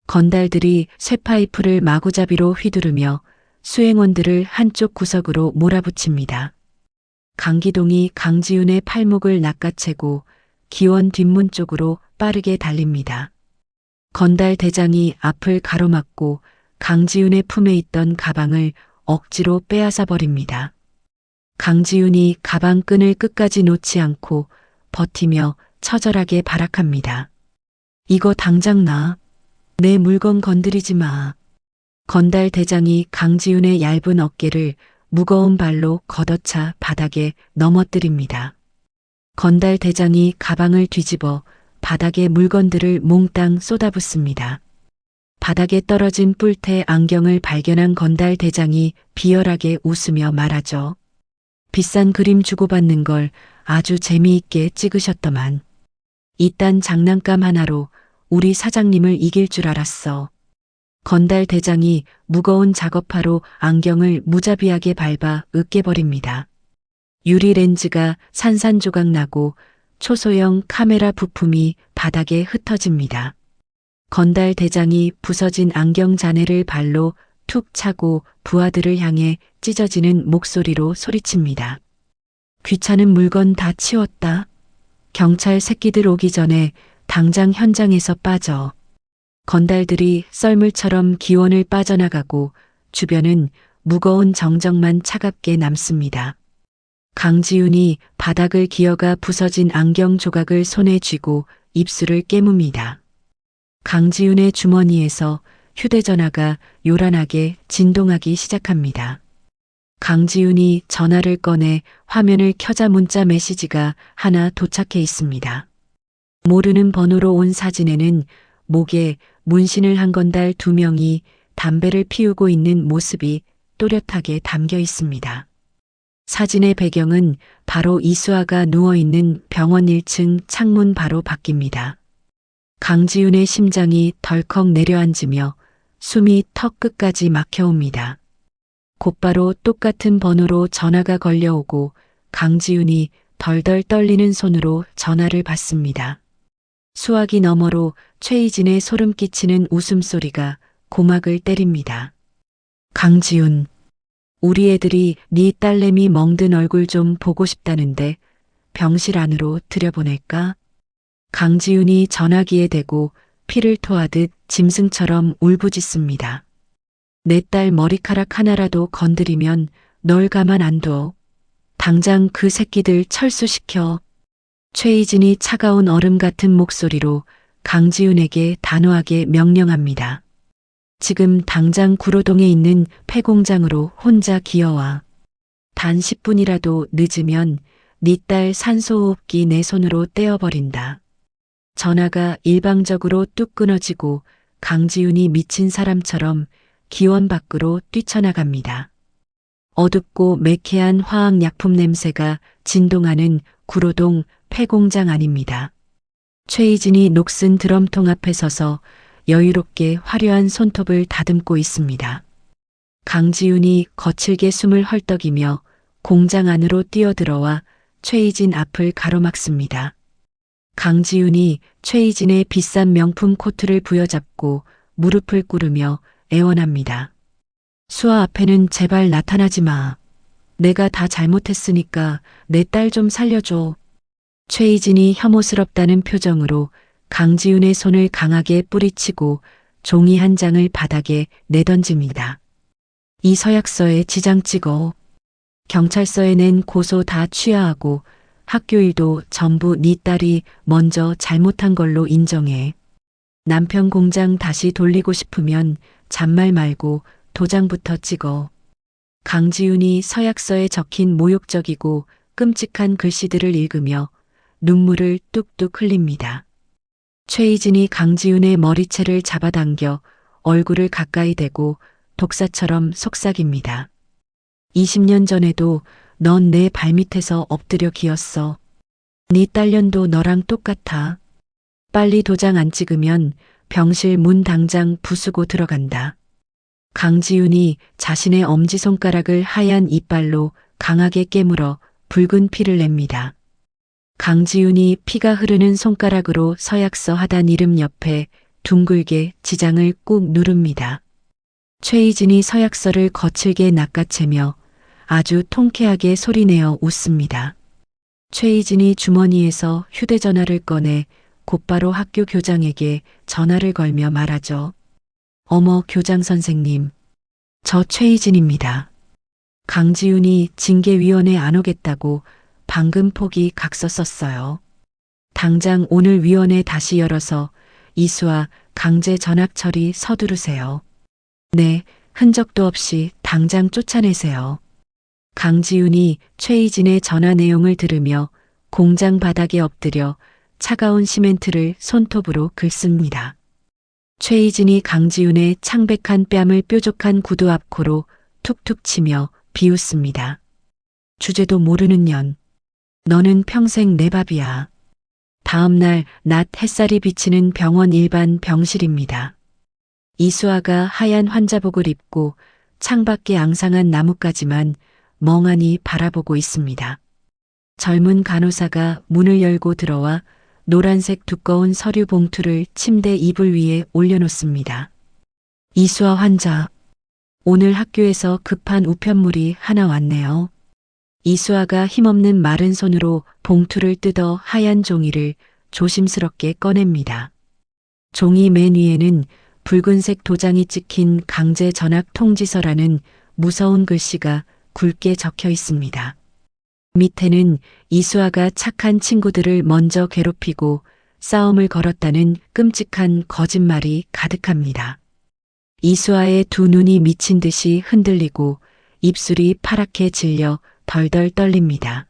건달들이 쇠파이프를 마구잡이로 휘두르며 수행원들을 한쪽 구석으로 몰아붙입니다. 강기동이 강지윤의 팔목을 낚아채고 기원 뒷문 쪽으로 빠르게 달립니다. 건달 대장이 앞을 가로막고 강지윤의 품에 있던 가방을 억지로 빼앗아 버립니다. 강지윤이 가방 끈을 끝까지 놓지 않고 버티며 처절하게 발악합니다. 이거 당장 놔. 내 물건 건드리지 마. 건달 대장이 강지윤의 얇은 어깨를 무거운 발로 걷어차 바닥에 넘어뜨립니다. 건달 대장이 가방을 뒤집어 바닥에 물건들을 몽땅 쏟아붓습니다. 바닥에 떨어진 뿔테 안경을 발견한 건달 대장이 비열하게 웃으며 말하죠. 비싼 그림 주고받는 걸 아주 재미있게 찍으셨더만. 이딴 장난감 하나로 우리 사장님을 이길 줄 알았어. 건달 대장이 무거운 작업화로 안경을 무자비하게 밟아 으깨버립니다. 유리 렌즈가 산산조각 나고 초소형 카메라 부품이 바닥에 흩어집니다. 건달 대장이 부서진 안경 잔해를 발로 툭 차고 부하들을 향해 찢어지는 목소리로 소리칩니다. 귀찮은 물건 다 치웠다. 경찰 새끼들 오기 전에 당장 현장에서 빠져. 건달들이 썰물처럼 기원을 빠져나가고 주변은 무거운 정적만 차갑게 남습니다. 강지윤이 바닥을 기어가 부서진 안경 조각을 손에 쥐고 입술을 깨뭅니다. 강지윤의 주머니에서 휴대전화가 요란하게 진동하기 시작합니다. 강지윤이 전화를 꺼내 화면을 켜자 문자 메시지가 하나 도착해 있습니다. 모르는 번호로 온 사진에는 목에 문신을 한 건달 2명이 담배를 피우고 있는 모습이 또렷하게 담겨 있습니다. 사진의 배경은 바로 이수아가 누워있는 병원 1층 창문 바로 밖입니다. 강지윤의 심장이 덜컥 내려앉으며 숨이 턱 끝까지 막혀옵니다. 곧바로 똑같은 번호로 전화가 걸려오고 강지윤이 덜덜 떨리는 손으로 전화를 받습니다. 수화기 너머로 최희진의 소름 끼치는 웃음소리가 고막을 때립니다. 강지윤, 우리 애들이 네 딸내미 멍든 얼굴 좀 보고 싶다는데 병실 안으로 들여보낼까? 강지윤이 전화기에 대고 피를 토하듯 짐승처럼 울부짖습니다. 내 딸 머리카락 하나라도 건드리면 널 가만 안 둬. 당장 그 새끼들 철수시켜. 최희진이 차가운 얼음 같은 목소리로 강지윤에게 단호하게 명령합니다. 지금 당장 구로동에 있는 폐공장으로 혼자 기어와. 단 10분이라도 늦으면 네 딸 산소호흡기 내 손으로 떼어버린다. 전화가 일방적으로 뚝 끊어지고 강지윤이 미친 사람처럼 기원 밖으로 뛰쳐나갑니다. 어둡고 매캐한 화학약품 냄새가 진동하는 구로동 폐공장 안입니다. 최희진이 녹슨 드럼통 앞에 서서 여유롭게 화려한 손톱을 다듬고 있습니다. 강지윤이 거칠게 숨을 헐떡이며 공장 안으로 뛰어들어와 최희진 앞을 가로막습니다. 강지윤이 최희진의 비싼 명품 코트를 부여잡고 무릎을 꿇으며 애원합니다. 수아 앞에는 제발 나타나지 마. 내가 다 잘못했으니까 내 딸 좀 살려줘. 최희진이 혐오스럽다는 표정으로 강지윤의 손을 강하게 뿌리치고 종이 한 장을 바닥에 내던집니다. 이 서약서에 지장 찍어. 경찰서에 낸 고소 다 취하하고 학교 일도 전부 네 딸이 먼저 잘못한 걸로 인정해. 남편 공장 다시 돌리고 싶으면 잔말 말고 도장부터 찍어. 강지윤이 서약서에 적힌 모욕적이고 끔찍한 글씨들을 읽으며 눈물을 뚝뚝 흘립니다. 최희진이 강지윤의 머리채를 잡아당겨 얼굴을 가까이 대고 독사처럼 속삭입니다. 20년 전에도 넌 내 발밑에서 엎드려 기었어. 네 딸년도 너랑 똑같아. 빨리 도장 안 찍으면 병실 문 당장 부수고 들어간다. 강지윤이 자신의 엄지손가락을 하얀 이빨로 강하게 깨물어 붉은 피를 냅니다. 강지윤이 피가 흐르는 손가락으로 서약서 하단 이름 옆에 둥글게 지장을 꾹 누릅니다. 최희진이 서약서를 거칠게 낚아채며 아주 통쾌하게 소리내어 웃습니다. 최희진이 주머니에서 휴대전화를 꺼내 곧바로 학교 교장에게 전화를 걸며 말하죠. 어머 교장 선생님, 저 최희진입니다. 강지윤이 징계위원회 안 오겠다고 방금 포기 각서 썼어요. 당장 오늘 위원회 다시 열어서 이수아 강제 전학 처리 서두르세요. 네, 흔적도 없이 당장 쫓아내세요. 강지윤이 최희진의 전화 내용을 들으며 공장 바닥에 엎드려 차가운 시멘트를 손톱으로 긁습니다. 최희진이 강지윤의 창백한 뺨을 뾰족한 구두 앞코로 툭툭 치며 비웃습니다. 주제도 모르는 년. 너는 평생 내 밥이야. 다음 날 낮 햇살이 비치는 병원 일반 병실입니다. 이수아가 하얀 환자복을 입고 창밖에 앙상한 나뭇가지만 멍하니 바라보고 있습니다. 젊은 간호사가 문을 열고 들어와 노란색 두꺼운 서류 봉투를 침대 이불 위에 올려놓습니다. 이수아 환자, 오늘 학교에서 급한 우편물이 하나 왔네요. 이수아가 힘없는 마른 손으로 봉투를 뜯어 하얀 종이를 조심스럽게 꺼냅니다. 종이 맨 위에는 붉은색 도장이 찍힌 강제 전학 통지서라는 무서운 글씨가 굵게 적혀 있습니다. 밑에는 이수아가 착한 친구들을 먼저 괴롭히고 싸움을 걸었다는 끔찍한 거짓말이 가득합니다. 이수아의 두 눈이 미친 듯이 흔들리고 입술이 파랗게 질려 덜덜 떨립니다.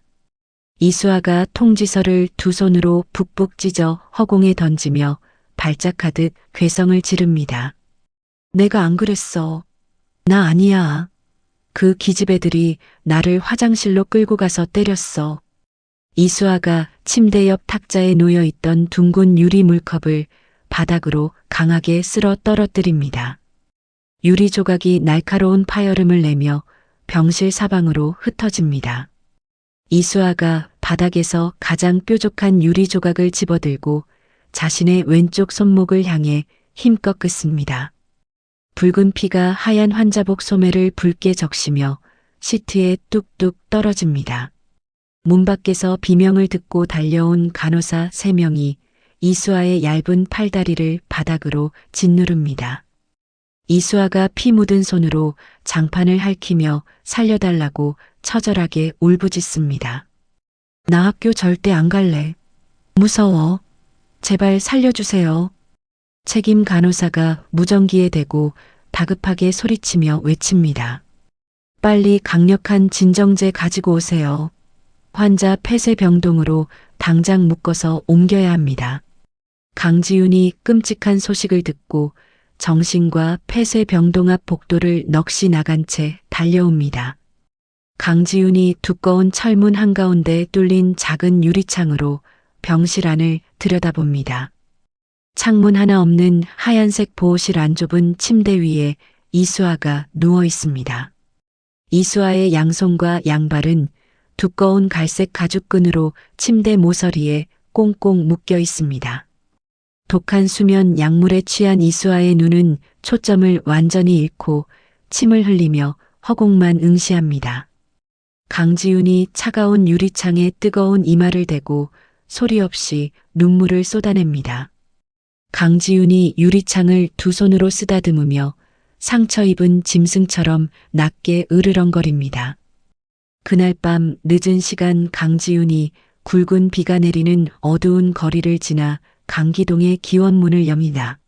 이수아가 통지서를 두 손으로 북북 찢어 허공에 던지며 발작하듯 괴성을 지릅니다. 내가 안 그랬어. 나 아니야. 그 기집애들이 나를 화장실로 끌고 가서 때렸어. 이수아가 침대 옆 탁자에 놓여 있던 둥근 유리 물컵을 바닥으로 강하게 쓸어 떨어뜨립니다. 유리 조각이 날카로운 파열음을 내며 병실 사방으로 흩어집니다. 이수아가 바닥에서 가장 뾰족한 유리 조각을 집어들고 자신의 왼쪽 손목을 향해 힘껏 긋습니다. 붉은 피가 하얀 환자복 소매를 붉게 적시며 시트에 뚝뚝 떨어집니다. 문 밖에서 비명을 듣고 달려온 간호사 3명이 이수아의 얇은 팔다리를 바닥으로 짓누릅니다. 이수아가 피 묻은 손으로 장판을 핥히며 살려달라고 처절하게 울부짖습니다. 나 학교 절대 안 갈래. 무서워. 제발 살려주세요. 책임 간호사가 무전기에 대고 다급하게 소리치며 외칩니다. 빨리 강력한 진정제 가지고 오세요. 환자 폐쇄병동으로 당장 묶어서 옮겨야 합니다. 강지윤이 끔찍한 소식을 듣고 정신과 폐쇄병동 앞 복도를 넋이 나간 채 달려옵니다. 강지윤이 두꺼운 철문 한가운데 뚫린 작은 유리창으로 병실 안을 들여다봅니다. 창문 하나 없는 하얀색 보호실 안좁은 침대 위에 이수아가 누워 있습니다. 이수아의 양손과 양발은 두꺼운 갈색 가죽끈으로 침대 모서리에 꽁꽁 묶여 있습니다. 독한 수면 약물에 취한 이수아의 눈은 초점을 완전히 잃고 침을 흘리며 허공만 응시합니다. 강지윤이 차가운 유리창에 뜨거운 이마를 대고 소리 없이 눈물을 쏟아냅니다. 강지윤이 유리창을 두 손으로 쓰다듬으며 상처 입은 짐승처럼 낮게 으르렁거립니다. 그날 밤 늦은 시간 강지윤이 굵은 비가 내리는 어두운 거리를 지나 강기동의 기원문을 엽니다.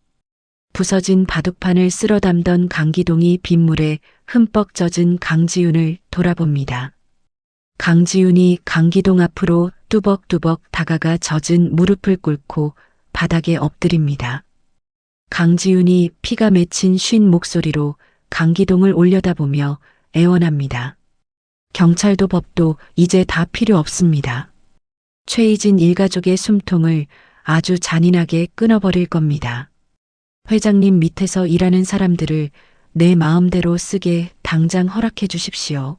부서진 바둑판을 쓸어 담던 강기동이 빗물에 흠뻑 젖은 강지윤을 돌아봅니다. 강지윤이 강기동 앞으로 뚜벅뚜벅 다가가 젖은 무릎을 꿇고 바닥에 엎드립니다. 강지윤이 피가 맺힌 쉰 목소리로 강기동을 올려다보며 애원합니다. 경찰도 법도 이제 다 필요 없습니다. 최희진 일가족의 숨통을 아주 잔인하게 끊어버릴 겁니다. 회장님 밑에서 일하는 사람들을 내 마음대로 쓰게 당장 허락해 주십시오.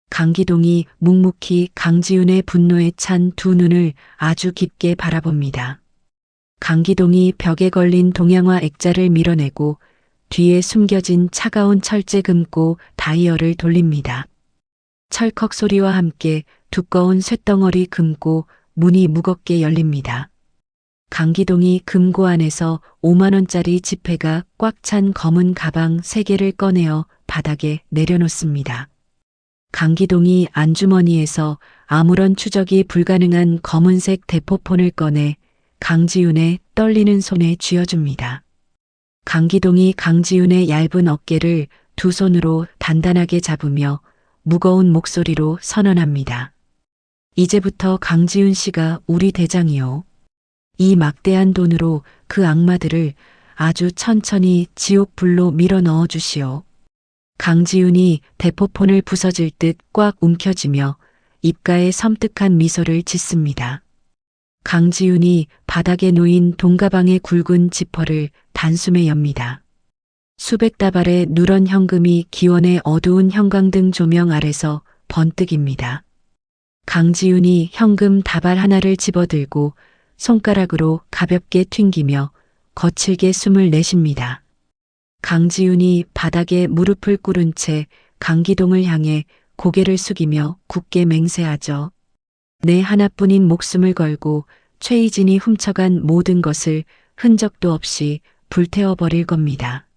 강기동이 묵묵히 강지윤의 분노에 찬 두 눈을 아주 깊게 바라봅니다. 강기동이 벽에 걸린 동양화 액자를 밀어내고 뒤에 숨겨진 차가운 철제 금고 다이얼을 돌립니다. 철컥 소리와 함께 두꺼운 쇳덩어리 금고 문이 무겁게 열립니다. 강기동이 금고 안에서 5만 원짜리 지폐가 꽉 찬 검은 가방 3개를 꺼내어 바닥에 내려놓습니다. 강기동이 안주머니에서 아무런 추적이 불가능한 검은색 대포폰을 꺼내 강지윤의 떨리는 손에 쥐어줍니다. 강기동이 강지윤의 얇은 어깨를 두 손으로 단단하게 잡으며 무거운 목소리로 선언합니다. 이제부터 강지윤 씨가 우리 대장이요. 이 막대한 돈으로 그 악마들을 아주 천천히 지옥불로 밀어 넣어 주시오. 강지윤이 대포폰을 부서질 듯 꽉 움켜쥐며 입가에 섬뜩한 미소를 짓습니다. 강지윤이 바닥에 놓인 돈가방의 굵은 지퍼를 단숨에 엽니다. 수백 다발의 누런 현금이 기원의 어두운 형광등 조명 아래서 번뜩입니다. 강지윤이 현금 다발 하나를 집어들고 손가락으로 가볍게 튕기며 거칠게 숨을 내쉽니다. 강지윤이 바닥에 무릎을 꿇은 채 강기동을 향해 고개를 숙이며 굳게 맹세하죠. 내 하나뿐인 목숨을 걸고 최희진이 훔쳐간 모든 것을 흔적도 없이 불태워버릴 겁니다.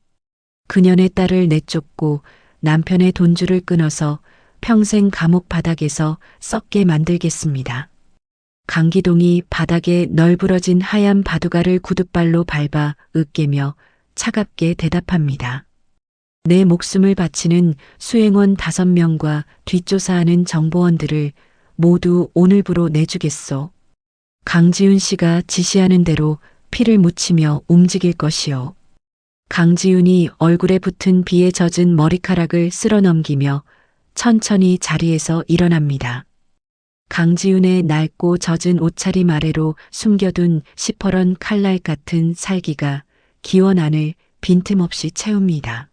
그년의 딸을 내쫓고 남편의 돈줄을 끊어서 평생 감옥 바닥에서 썩게 만들겠습니다. 강기동이 바닥에 널브러진 하얀 바둑알을 구둣발로 밟아 으깨며 차갑게 대답합니다. 내 목숨을 바치는 수행원 5명과 뒷조사하는 정보원들을 모두 오늘부로 내주겠소. 강지윤 씨가 지시하는 대로 피를 묻히며 움직일 것이요. 강지윤이 얼굴에 붙은 비에 젖은 머리카락을 쓸어넘기며 천천히 자리에서 일어납니다. 강지윤의 낡고 젖은 옷차림 아래로 숨겨둔 시퍼런 칼날 같은 살기가 기원 안을 빈틈없이 채웁니다.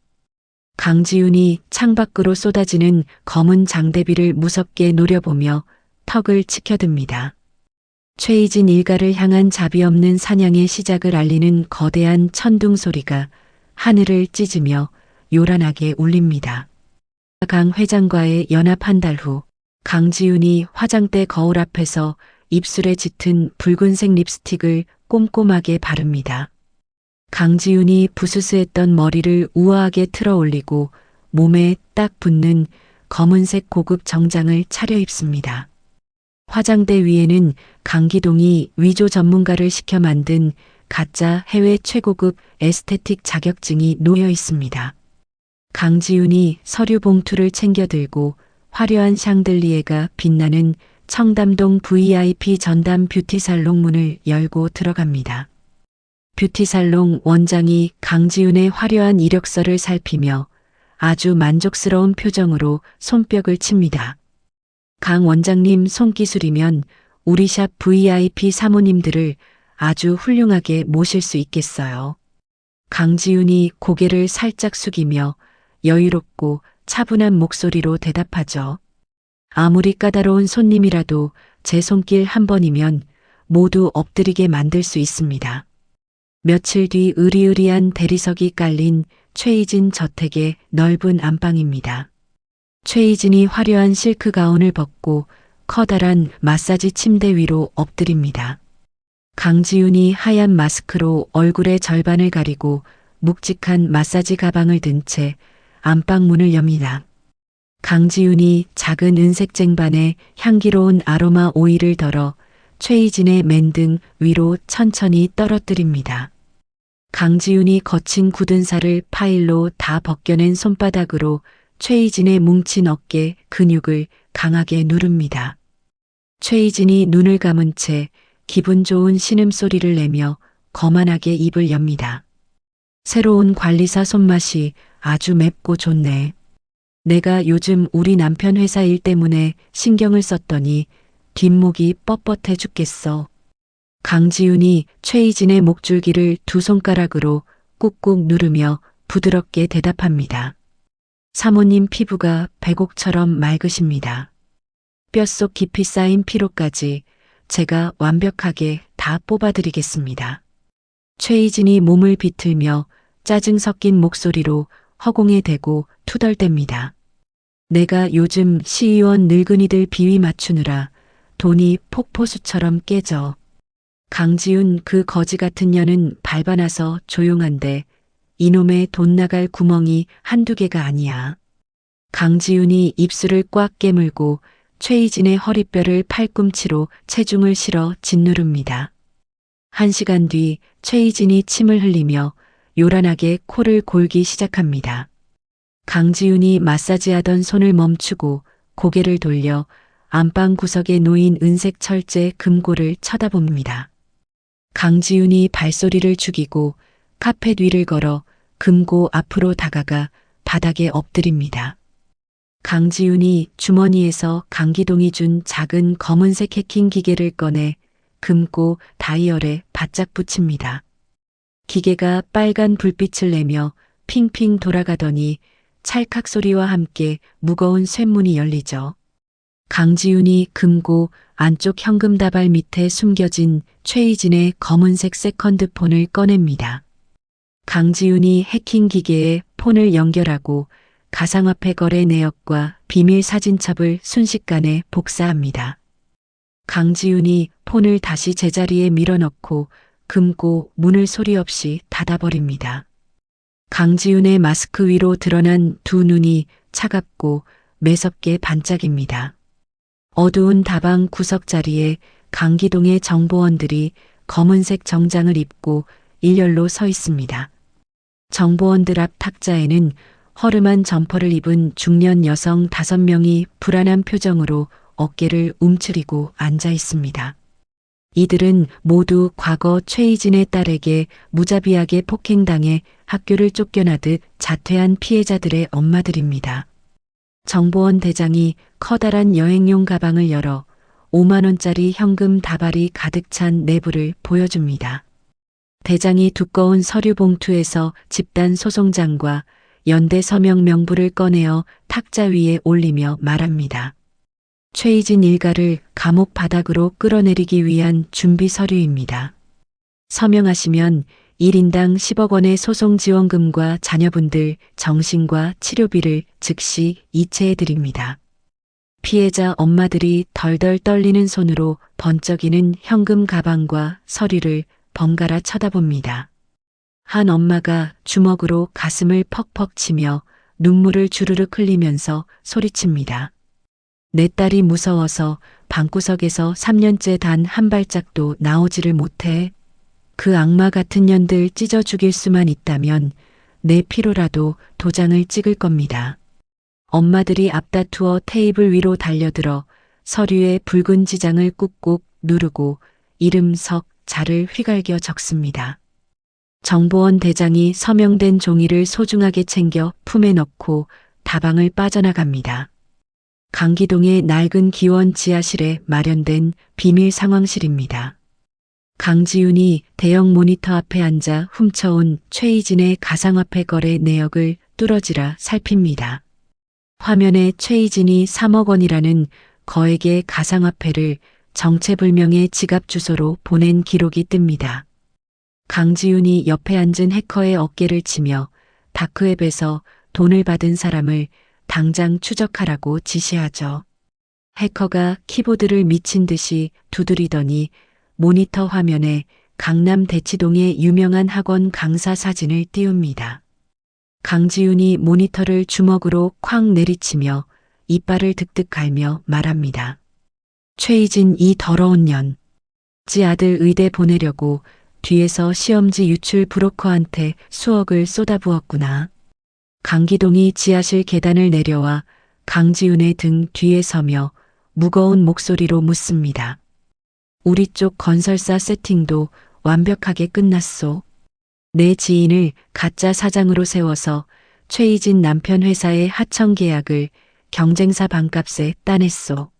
강지윤이 창밖으로 쏟아지는 검은 장대비를 무섭게 노려보며 턱을 치켜듭니다. 최희진 일가를 향한 자비 없는 사냥의 시작을 알리는 거대한 천둥 소리가 하늘을 찢으며 요란하게 울립니다. 강 회장과의 연합 한 달 후 강지윤이 화장대 거울 앞에서 입술에 짙은 붉은색 립스틱을 꼼꼼하게 바릅니다. 강지윤이 부스스했던 머리를 우아하게 틀어 올리고 몸에 딱 붙는 검은색 고급 정장을 차려입습니다. 화장대 위에는 강기동이 위조 전문가를 시켜 만든 가짜 해외 최고급 에스테틱 자격증이 놓여 있습니다. 강지윤이 서류 봉투를 챙겨 들고 화려한 샹들리에가 빛나는 청담동 VIP 전담 뷰티살롱 문을 열고 들어갑니다. 뷰티살롱 원장이 강지윤의 화려한 이력서를 살피며 아주 만족스러운 표정으로 손뼉을 칩니다. 강 원장님 손기술이면 우리 샵 VIP 사모님들을 아주 훌륭하게 모실 수 있겠어요. 강지윤이 고개를 살짝 숙이며 여유롭고 차분한 목소리로 대답하죠. 아무리 까다로운 손님이라도 제 손길 한 번이면 모두 엎드리게 만들 수 있습니다. 며칠 뒤 으리으리한 대리석이 깔린 최희진 저택의 넓은 안방입니다. 최희진이 화려한 실크 가운을 벗고 커다란 마사지 침대 위로 엎드립니다. 강지윤이 하얀 마스크로 얼굴의 절반을 가리고 묵직한 마사지 가방을 든 채 안방 문을 엽니다. 강지윤이 작은 은색 쟁반에 향기로운 아로마 오일을 덜어 최희진의 맨등 위로 천천히 떨어뜨립니다. 강지윤이 거친 굳은 살을 파일로 다 벗겨낸 손바닥으로 최희진의 뭉친 어깨 근육을 강하게 누릅니다. 최희진이 눈을 감은 채 기분 좋은 신음소리를 내며 거만하게 입을 엽니다. 새로운 관리사 손맛이 아주 맵고 좋네. 내가 요즘 우리 남편 회사 일 때문에 신경을 썼더니 뒷목이 뻣뻣해 죽겠어. 강지윤이 최희진의 목줄기를 두 손가락으로 꾹꾹 누르며 부드럽게 대답합니다. 사모님 피부가 백옥처럼 맑으십니다. 뼛속 깊이 쌓인 피로까지 제가 완벽하게 다 뽑아드리겠습니다. 최희진이 몸을 비틀며 짜증 섞인 목소리로 허공에 대고 투덜댑니다. 내가 요즘 시의원 늙은이들 비위 맞추느라 돈이 폭포수처럼 깨져. 강지윤 그 거지 같은 년은 밟아나서 조용한데 이놈의 돈 나갈 구멍이 한두 개가 아니야. 강지윤이 입술을 꽉 깨물고 최희진의 허리뼈를 팔꿈치로 체중을 실어 짓누릅니다. 1시간 뒤 최희진이 침을 흘리며 요란하게 코를 골기 시작합니다. 강지윤이 마사지하던 손을 멈추고 고개를 돌려 안방 구석에 놓인 은색 철제 금고를 쳐다봅니다. 강지윤이 발소리를 죽이고 카펫 위를 걸어 금고 앞으로 다가가 바닥에 엎드립니다. 강지윤이 주머니에서 강기동이 준 작은 검은색 해킹 기계를 꺼내 금고 다이얼에 바짝 붙입니다. 기계가 빨간 불빛을 내며 핑핑 돌아가더니 찰칵 소리와 함께 무거운 쇳문이 열리죠. 강지윤이 금고 안쪽 현금 다발 밑에 숨겨진 최희진의 검은색 세컨드폰을 꺼냅니다. 강지윤이 해킹 기계에 폰을 연결하고 가상화폐 거래 내역과 비밀 사진첩을 순식간에 복사합니다. 강지윤이 폰을 다시 제자리에 밀어넣고 금고 문을 소리 없이 닫아버립니다. 강지윤의 마스크 위로 드러난 두 눈이 차갑고 매섭게 반짝입니다. 어두운 다방 구석 자리에 강기동의 정보원들이 검은색 정장을 입고 일렬로 서 있습니다. 정보원들 앞 탁자에는 허름한 점퍼를 입은 중년 여성 5명이 불안한 표정으로 어깨를 움츠리고 앉아 있습니다. 이들은 모두 과거 최희진의 딸에게 무자비하게 폭행당해 학교를 쫓겨나듯 자퇴한 피해자들의 엄마들입니다. 정보원 대장이 커다란 여행용 가방을 열어 5만 원짜리 현금 다발이 가득 찬 내부를 보여줍니다. 대장이 두꺼운 서류 봉투에서 집단 소송장과 연대 서명 명부를 꺼내어 탁자 위에 올리며 말합니다. 최희진 일가를 감옥 바닥으로 끌어내리기 위한 준비 서류입니다. 서명하시면 1인당 10억 원의 소송 지원금과 자녀분들 정신과 치료비를 즉시 이체해 드립니다. 피해자 엄마들이 덜덜 떨리는 손으로 번쩍이는 현금 가방과 서류를 번갈아 쳐다봅니다. 한 엄마가 주먹으로 가슴을 퍽퍽 치며 눈물을 주르륵 흘리면서 소리칩니다. 내 딸이 무서워서 방구석에서 3년째 단 한 발짝도 나오지를 못해. 그 악마 같은 년들 찢어 죽일 수만 있다면 내 피로라도 도장을 찍을 겁니다. 엄마들이 앞다투어 테이블 위로 달려들어 서류에 붉은 지장을 꾹꾹 누르고 이름 석 자를 휘갈겨 적습니다. 정보원 대장이 서명된 종이를 소중하게 챙겨 품에 넣고 다방을 빠져나갑니다. 강기동의 낡은 기원 지하실에 마련된 비밀 상황실입니다. 강지윤이 대형 모니터 앞에 앉아 훔쳐온 최희진의 가상화폐 거래 내역을 뚫어지라 살핍니다. 화면에 최희진이 3억 원이라는 거액의 가상화폐를 정체불명의 지갑 주소로 보낸 기록이 뜹니다. 강지윤이 옆에 앉은 해커의 어깨를 치며 다크웹에서 돈을 받은 사람을 당장 추적하라고 지시하죠. 해커가 키보드를 미친 듯이 두드리더니 모니터 화면에 강남 대치동의 유명한 학원 강사 사진을 띄웁니다. 강지윤이 모니터를 주먹으로 쾅 내리치며 이빨을 득득 갈며 말합니다. 최희진 이 더러운 년. 지 아들 의대 보내려고 뒤에서 시험지 유출 브로커한테 수억을 쏟아부었구나. 강기동이 지하실 계단을 내려와 강지윤의 등 뒤에 서며 무거운 목소리로 묻습니다. 우리 쪽 건설사 세팅도 완벽하게 끝났소. 내 지인을 가짜 사장으로 세워서 최희진 남편 회사의 하청 계약을 경쟁사 반값에 따냈소.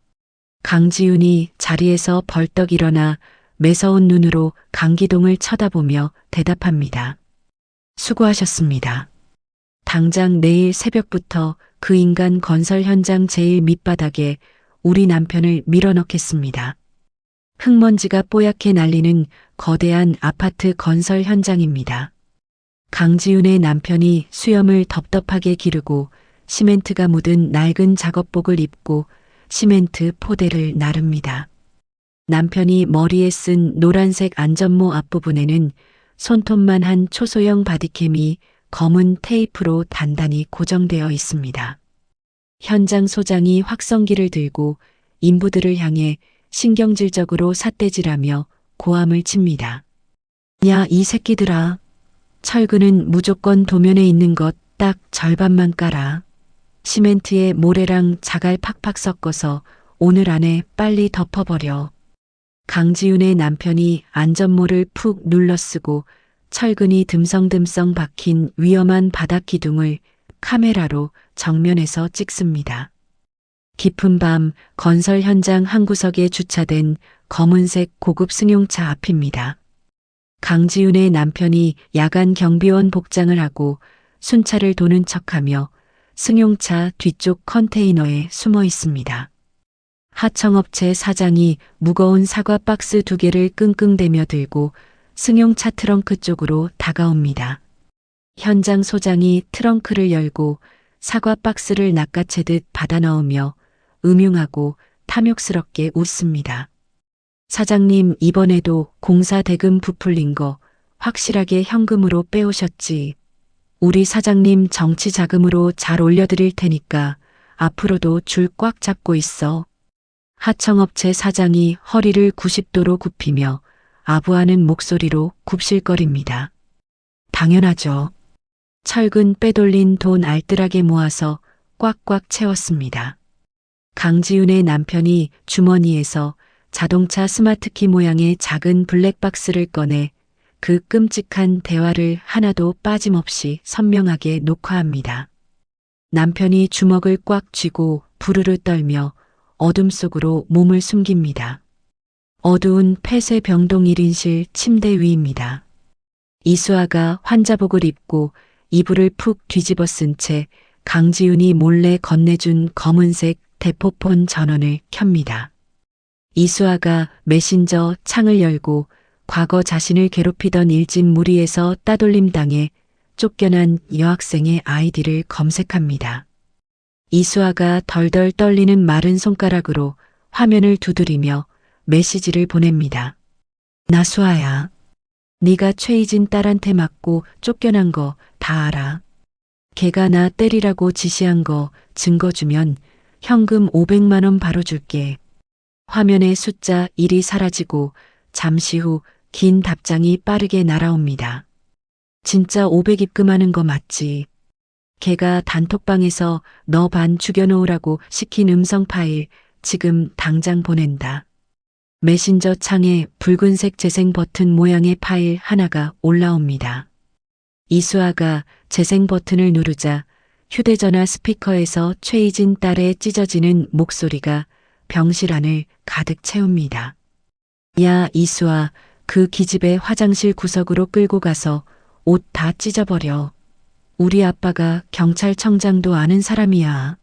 강지윤이 자리에서 벌떡 일어나 매서운 눈으로 강기동을 쳐다보며 대답합니다. 수고하셨습니다. 당장 내일 새벽부터 그 인간 건설 현장 제일 밑바닥에 우리 남편을 밀어넣겠습니다. 흙먼지가 뽀얗게 날리는 거대한 아파트 건설 현장입니다. 강지윤의 남편이 수염을 덥덥하게 기르고 시멘트가 묻은 낡은 작업복을 입고 시멘트 포대를 나릅니다. 남편이 머리에 쓴 노란색 안전모 앞부분에는 손톱만 한 초소형 바디캠이 검은 테이프로 단단히 고정되어 있습니다. 현장 소장이 확성기를 들고 인부들을 향해 신경질적으로 삿대질하며 고함을 칩니다. 야, 이 새끼들아. 철근은 무조건 도면에 있는 것 딱 절반만 깔아. 시멘트에 모래랑 자갈 팍팍 섞어서 오늘 안에 빨리 덮어버려. 강지윤의 남편이 안전모를 푹 눌러쓰고 철근이 듬성듬성 박힌 위험한 바닥 기둥을 카메라로 정면에서 찍습니다. 깊은 밤 건설 현장 한 구석에 주차된 검은색 고급 승용차 앞입니다. 강지윤의 남편이 야간 경비원 복장을 하고 순찰을 도는 척하며 승용차 뒤쪽 컨테이너에 숨어 있습니다. 하청업체 사장이 무거운 사과 박스 2개를 끙끙대며 들고 승용차 트렁크 쪽으로 다가옵니다. 현장 소장이 트렁크를 열고 사과 박스를 낚아채듯 받아 넣으며 음흉하고 탐욕스럽게 웃습니다. 사장님, 이번에도 공사 대금 부풀린 거 확실하게 현금으로 빼오셨지. 우리 사장님 정치 자금으로 잘 올려드릴 테니까 앞으로도 줄 꽉 잡고 있어. 하청업체 사장이 허리를 90도로 굽히며 아부하는 목소리로 굽실거립니다. 당연하죠. 철근 빼돌린 돈 알뜰하게 모아서 꽉꽉 채웠습니다. 강지윤의 남편이 주머니에서 자동차 스마트키 모양의 작은 블랙박스를 꺼내 그 끔찍한 대화를 하나도 빠짐없이 선명하게 녹화합니다. 남편이 주먹을 꽉 쥐고 부르르 떨며 어둠 속으로 몸을 숨깁니다. 어두운 폐쇄병동 1인실 침대 위입니다. 이수아가 환자복을 입고 이불을 푹 뒤집어 쓴 채 강지윤이 몰래 건네준 검은색 대포폰 전원을 켭니다. 이수아가 메신저 창을 열고 과거 자신을 괴롭히던 일진 무리에서 따돌림 당해 쫓겨난 여학생의 아이디를 검색합니다. 이수아가 덜덜 떨리는 마른 손가락으로 화면을 두드리며 메시지를 보냅니다. 나 수아야. 네가 최희진 딸한테 맞고 쫓겨난 거 다 알아. 걔가 나 때리라고 지시한 거 증거 주면 현금 500만 원 바로 줄게. 화면의 숫자 1이 사라지고 잠시 후 긴 답장이 빠르게 날아옵니다. 진짜 500 입금하는 거 맞지? 걔가 단톡방에서 너 반 죽여놓으라고 시킨 음성 파일 지금 당장 보낸다. 메신저 창에 붉은색 재생 버튼 모양의 파일 하나가 올라옵니다. 이수아가 재생 버튼을 누르자 휴대전화 스피커에서 최희진 딸의 찢어지는 목소리가 병실 안을 가득 채웁니다. 야, 이수아, 그 기집애 화장실 구석으로 끌고 가서 옷 다 찢어버려. 우리 아빠가 경찰청장도 아는 사람이야.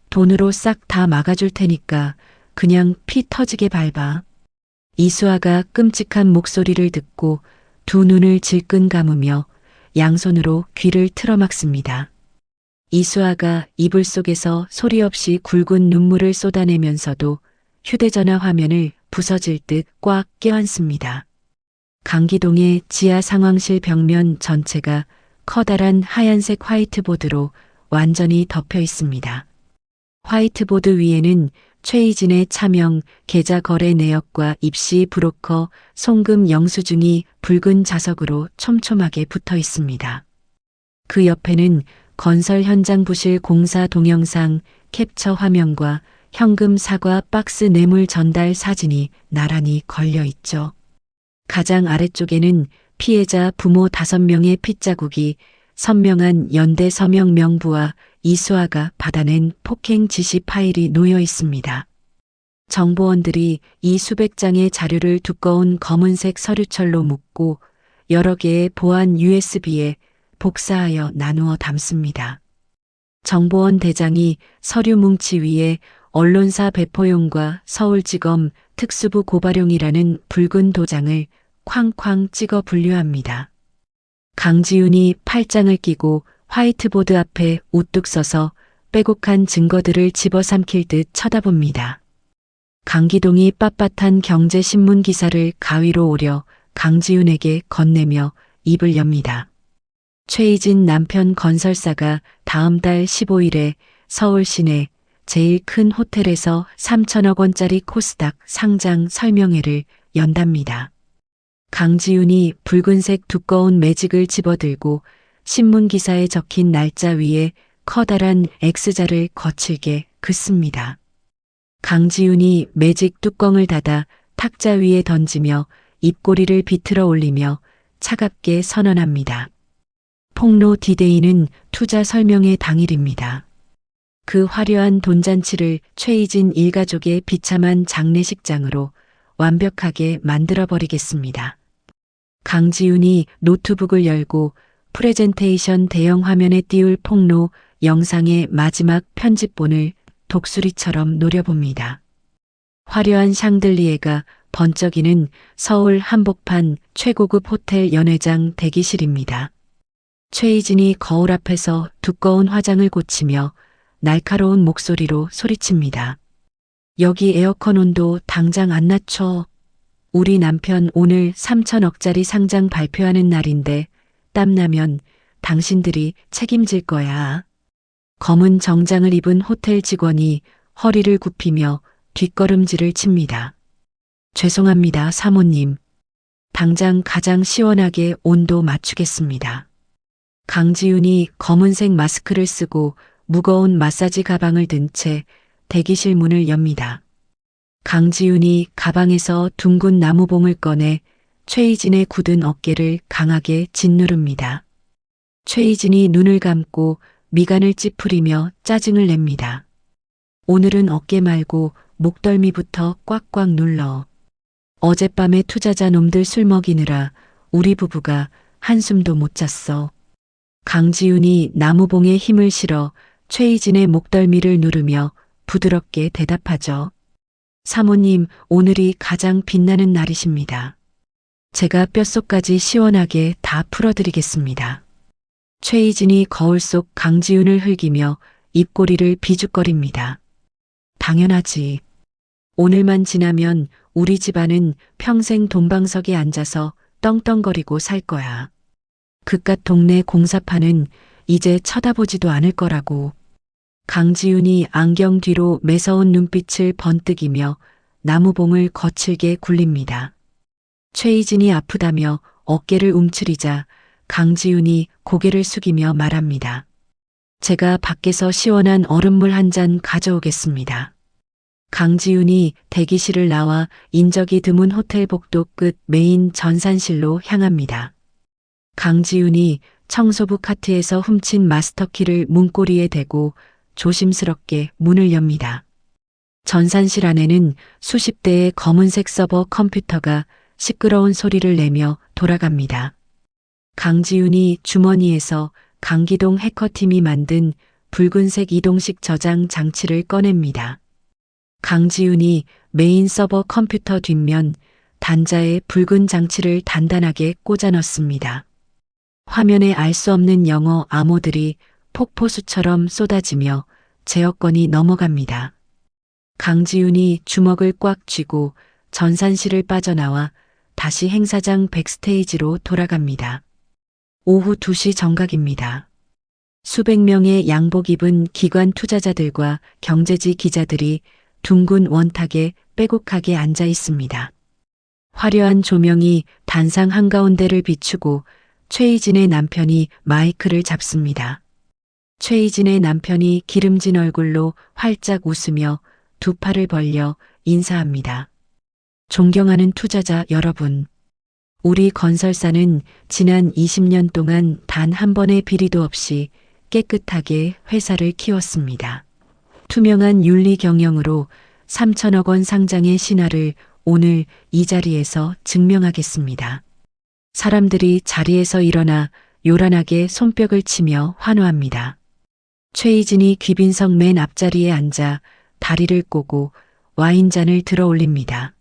돈으로 싹 다 막아줄 테니까 그냥 피 터지게 밟아. 이수아가 끔찍한 목소리를 듣고 두 눈을 질끈 감으며 양손으로 귀를 틀어막습니다. 이수아가 이불 속에서 소리 없이 굵은 눈물을 쏟아내면서도 휴대전화 화면을 부서질 듯 꽉 껴안습니다. 강기동의 지하 상황실 벽면 전체가 커다란 하얀색 화이트보드로 완전히 덮여 있습니다. 화이트보드 위에는 최희진의 차명, 계좌 거래 내역과 입시 브로커, 송금 영수증이 붉은 자석으로 촘촘하게 붙어 있습니다. 그 옆에는 건설 현장 부실 공사 동영상, 캡처 화면과 현금 사과 박스 뇌물 전달 사진이 나란히 걸려 있죠. 가장 아래쪽에는 피해자 부모 5명의 핏자국이 선명한 연대 서명 명부와 이수아가 받아낸 폭행 지시 파일이 놓여 있습니다. 정보원들이 이 수백 장의 자료를 두꺼운 검은색 서류철로 묶고 여러 개의 보안 USB에 복사하여 나누어 담습니다. 정보원 대장이 서류 뭉치 위에 언론사 배포용과 서울지검 특수부 고발용이라는 붉은 도장을 쾅쾅 찍어 분류합니다. 강지윤이 팔짱을 끼고 화이트보드 앞에 우뚝 서서 빼곡한 증거들을 집어삼킬 듯 쳐다봅니다. 강기동이 빳빳한 경제신문 기사를 가위로 오려 강지윤에게 건네며 입을 엽니다. 최희진 남편 건설사가 다음 달 15일에 서울 시내 제일 큰 호텔에서 3천억 원짜리 코스닥 상장 설명회를 연답니다. 강지윤이 붉은색 두꺼운 매직을 집어들고 신문 기사에 적힌 날짜 위에 커다란 X자를 거칠게 긋습니다. 강지윤이 매직 뚜껑을 닫아 탁자 위에 던지며 입꼬리를 비틀어 올리며 차갑게 선언합니다. 폭로 디데이는 투자 설명회 당일입니다. 그 화려한 돈잔치를 최희진 일가족의 비참한 장례식장으로 완벽하게 만들어버리겠습니다. 강지윤이 노트북을 열고 프레젠테이션 대형 화면에 띄울 폭로 영상의 마지막 편집본을 독수리처럼 노려봅니다. 화려한 샹들리에가 번쩍이는 서울 한복판 최고급 호텔 연회장 대기실입니다. 최희진이 거울 앞에서 두꺼운 화장을 고치며 날카로운 목소리로 소리칩니다. 여기 에어컨 온도 당장 안 낮춰. 우리 남편 오늘 3천억짜리 상장 발표하는 날인데 땀나면 당신들이 책임질 거야. 검은 정장을 입은 호텔 직원이 허리를 굽히며 뒷걸음질을 칩니다. 죄송합니다, 사모님. 당장 가장 시원하게 온도 맞추겠습니다. 강지윤이 검은색 마스크를 쓰고 무거운 마사지 가방을 든 채 대기실 문을 엽니다. 강지윤이 가방에서 둥근 나무봉을 꺼내 최희진의 굳은 어깨를 강하게 짓누릅니다. 최희진이 눈을 감고 미간을 찌푸리며 짜증을 냅니다. 오늘은 어깨 말고 목덜미부터 꽉꽉 눌러. 어젯밤에 투자자 놈들 술 먹이느라 우리 부부가 한숨도 못 잤어. 강지윤이 나무봉에 힘을 실어 최희진의 목덜미를 누르며 부드럽게 대답하죠. 사모님, 오늘이 가장 빛나는 날이십니다. 제가 뼛속까지 시원하게 다 풀어드리겠습니다. 최희진이 거울 속 강지윤을 흘기며 입꼬리를 비죽거립니다. 당연하지. 오늘만 지나면 우리 집안은 평생 돈방석에 앉아서 떵떵거리고 살 거야. 그깟 동네 공사판은 이제 쳐다보지도 않을 거라고. 강지윤이 안경 뒤로 매서운 눈빛을 번뜩이며 나무봉을 거칠게 굴립니다. 최희진이 아프다며 어깨를 움츠리자 강지윤이 고개를 숙이며 말합니다. 제가 밖에서 시원한 얼음물 한 잔 가져오겠습니다. 강지윤이 대기실을 나와 인적이 드문 호텔 복도 끝 메인 전산실로 향합니다. 강지윤이 청소부 카트에서 훔친 마스터키를 문고리에 대고 조심스럽게 문을 엽니다. 전산실 안에는 수십 대의 검은색 서버 컴퓨터가 시끄러운 소리를 내며 돌아갑니다. 강지윤이 주머니에서 강기동 해커팀이 만든 붉은색 이동식 저장 장치를 꺼냅니다. 강지윤이 메인 서버 컴퓨터 뒷면 단자에 붉은 장치를 단단하게 꽂아 넣습니다. 화면에 알 수 없는 영어 암호들이 폭포수처럼 쏟아지며 제어권이 넘어갑니다. 강지윤이 주먹을 꽉 쥐고 전산실을 빠져나와 다시 행사장 백스테이지로 돌아갑니다. 오후 2시 정각입니다. 수백 명의 양복 입은 기관 투자자들과 경제지 기자들이 둥근 원탁에 빼곡하게 앉아 있습니다. 화려한 조명이 단상 한가운데를 비추고 최희진의 남편이 마이크를 잡습니다. 최희진의 남편이 기름진 얼굴로 활짝 웃으며 두 팔을 벌려 인사합니다. 존경하는 투자자 여러분. 우리 건설사는 지난 20년 동안 단 한 번의 비리도 없이 깨끗하게 회사를 키웠습니다. 투명한 윤리 경영으로 3천억 원 상장의 신화를 오늘 이 자리에서 증명하겠습니다. 사람들이 자리에서 일어나 요란하게 손뼉을 치며 환호합니다. 최희진이 귀빈석 맨 앞자리에 앉아 다리를 꼬고 와인잔을 들어 올립니다.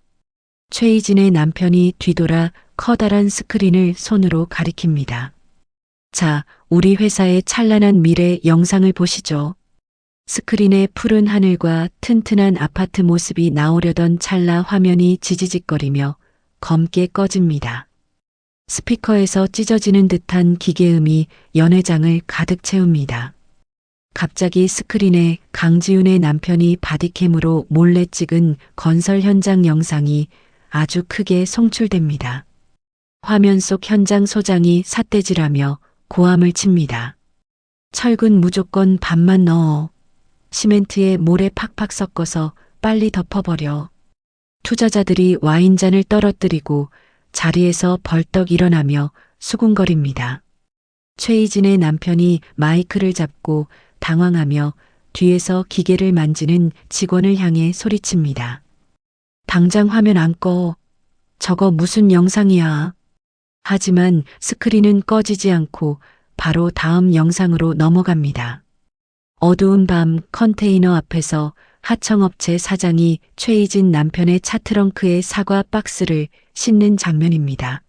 최희진의 남편이 뒤돌아 커다란 스크린을 손으로 가리킵니다. 자, 우리 회사의 찬란한 미래 영상을 보시죠. 스크린에 푸른 하늘과 튼튼한 아파트 모습이 나오려던 찰나 화면이 지지직거리며 검게 꺼집니다. 스피커에서 찢어지는 듯한 기계음이 연회장을 가득 채웁니다. 갑자기 스크린에 강지윤의 남편이 바디캠으로 몰래 찍은 건설 현장 영상이 아주 크게 송출됩니다. 화면 속 현장 소장이 삿대질하며 고함을 칩니다. 철근 무조건 반만 넣어. 시멘트에 모래 팍팍 섞어서 빨리 덮어버려. 투자자들이 와인잔을 떨어뜨리고 자리에서 벌떡 일어나며 수군거립니다. 최희진의 남편이 마이크를 잡고 당황하며 뒤에서 기계를 만지는 직원을 향해 소리칩니다. 당장 화면 안 꺼. 저거 무슨 영상이야. 하지만 스크린은 꺼지지 않고 바로 다음 영상으로 넘어갑니다. 어두운 밤 컨테이너 앞에서 하청업체 사장이 최희진 남편의 차트렁크에 사과 박스를 싣는 장면입니다.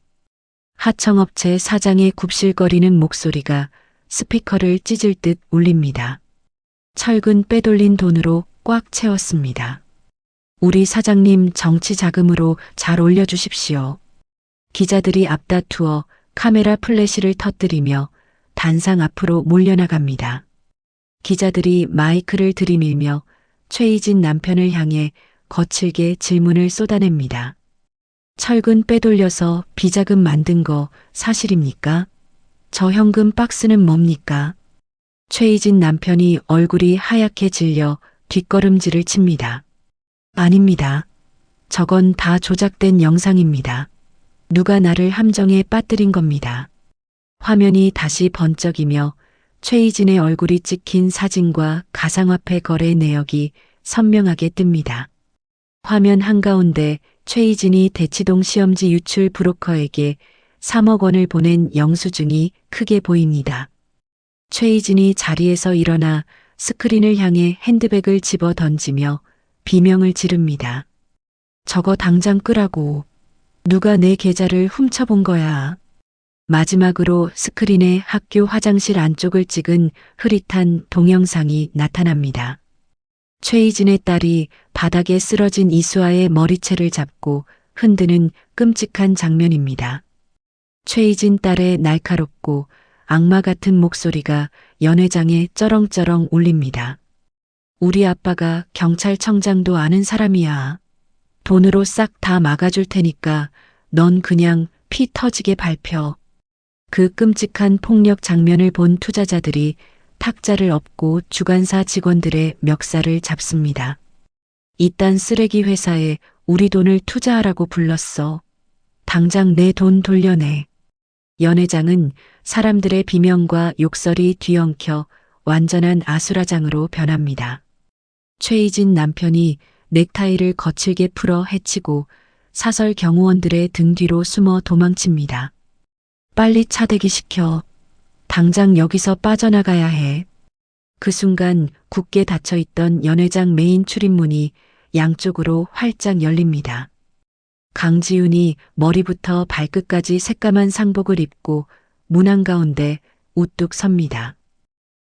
하청업체 사장의 굽실거리는 목소리가 스피커를 찢을 듯 울립니다. 철근 빼돌린 돈으로 꽉 채웠습니다. 우리 사장님 정치 자금으로 잘 올려주십시오. 기자들이 앞다투어 카메라 플래시를 터뜨리며 단상 앞으로 몰려나갑니다. 기자들이 마이크를 들이밀며 최희진 남편을 향해 거칠게 질문을 쏟아냅니다. 철근 빼돌려서 비자금 만든 거 사실입니까? 저 현금 박스는 뭡니까? 최희진 남편이 얼굴이 하얗게 질려 뒷걸음질을 칩니다. 아닙니다. 저건 다 조작된 영상입니다. 누가 나를 함정에 빠뜨린 겁니다. 화면이 다시 번쩍이며 최희진의 얼굴이 찍힌 사진과 가상화폐 거래 내역이 선명하게 뜹니다. 화면 한가운데 최희진이 대치동 시험지 유출 브로커에게 3억 원을 보낸 영수증이 크게 보입니다. 최희진이 자리에서 일어나 스크린을 향해 핸드백을 집어 던지며 비명을 지릅니다. 저거 당장 끄라고. 누가 내 계좌를 훔쳐본 거야. 마지막으로 스크린에 학교 화장실 안쪽을 찍은 흐릿한 동영상이 나타납니다. 최희진의 딸이 바닥에 쓰러진 이수아의 머리채를 잡고 흔드는 끔찍한 장면입니다. 최희진 딸의 날카롭고 악마 같은 목소리가 연회장에 쩌렁쩌렁 울립니다. 우리 아빠가 경찰청장도 아는 사람이야. 돈으로 싹 다 막아줄 테니까 넌 그냥 피 터지게 밟혀. 그 끔찍한 폭력 장면을 본 투자자들이 탁자를 엎고 주간사 직원들의 멱살을 잡습니다. 이딴 쓰레기 회사에 우리 돈을 투자하라고 불렀어. 당장 내 돈 돌려내. 연회장은 사람들의 비명과 욕설이 뒤엉켜 완전한 아수라장으로 변합니다. 최희진 남편이 넥타이를 거칠게 풀어 헤치고 사설 경호원들의 등 뒤로 숨어 도망칩니다. 빨리 차대기 시켜. 당장 여기서 빠져나가야 해. 그 순간 굳게 닫혀있던 연회장 메인 출입문이 양쪽으로 활짝 열립니다. 강지윤이 머리부터 발끝까지 새까만 상복을 입고 문 한가운데 우뚝 섭니다.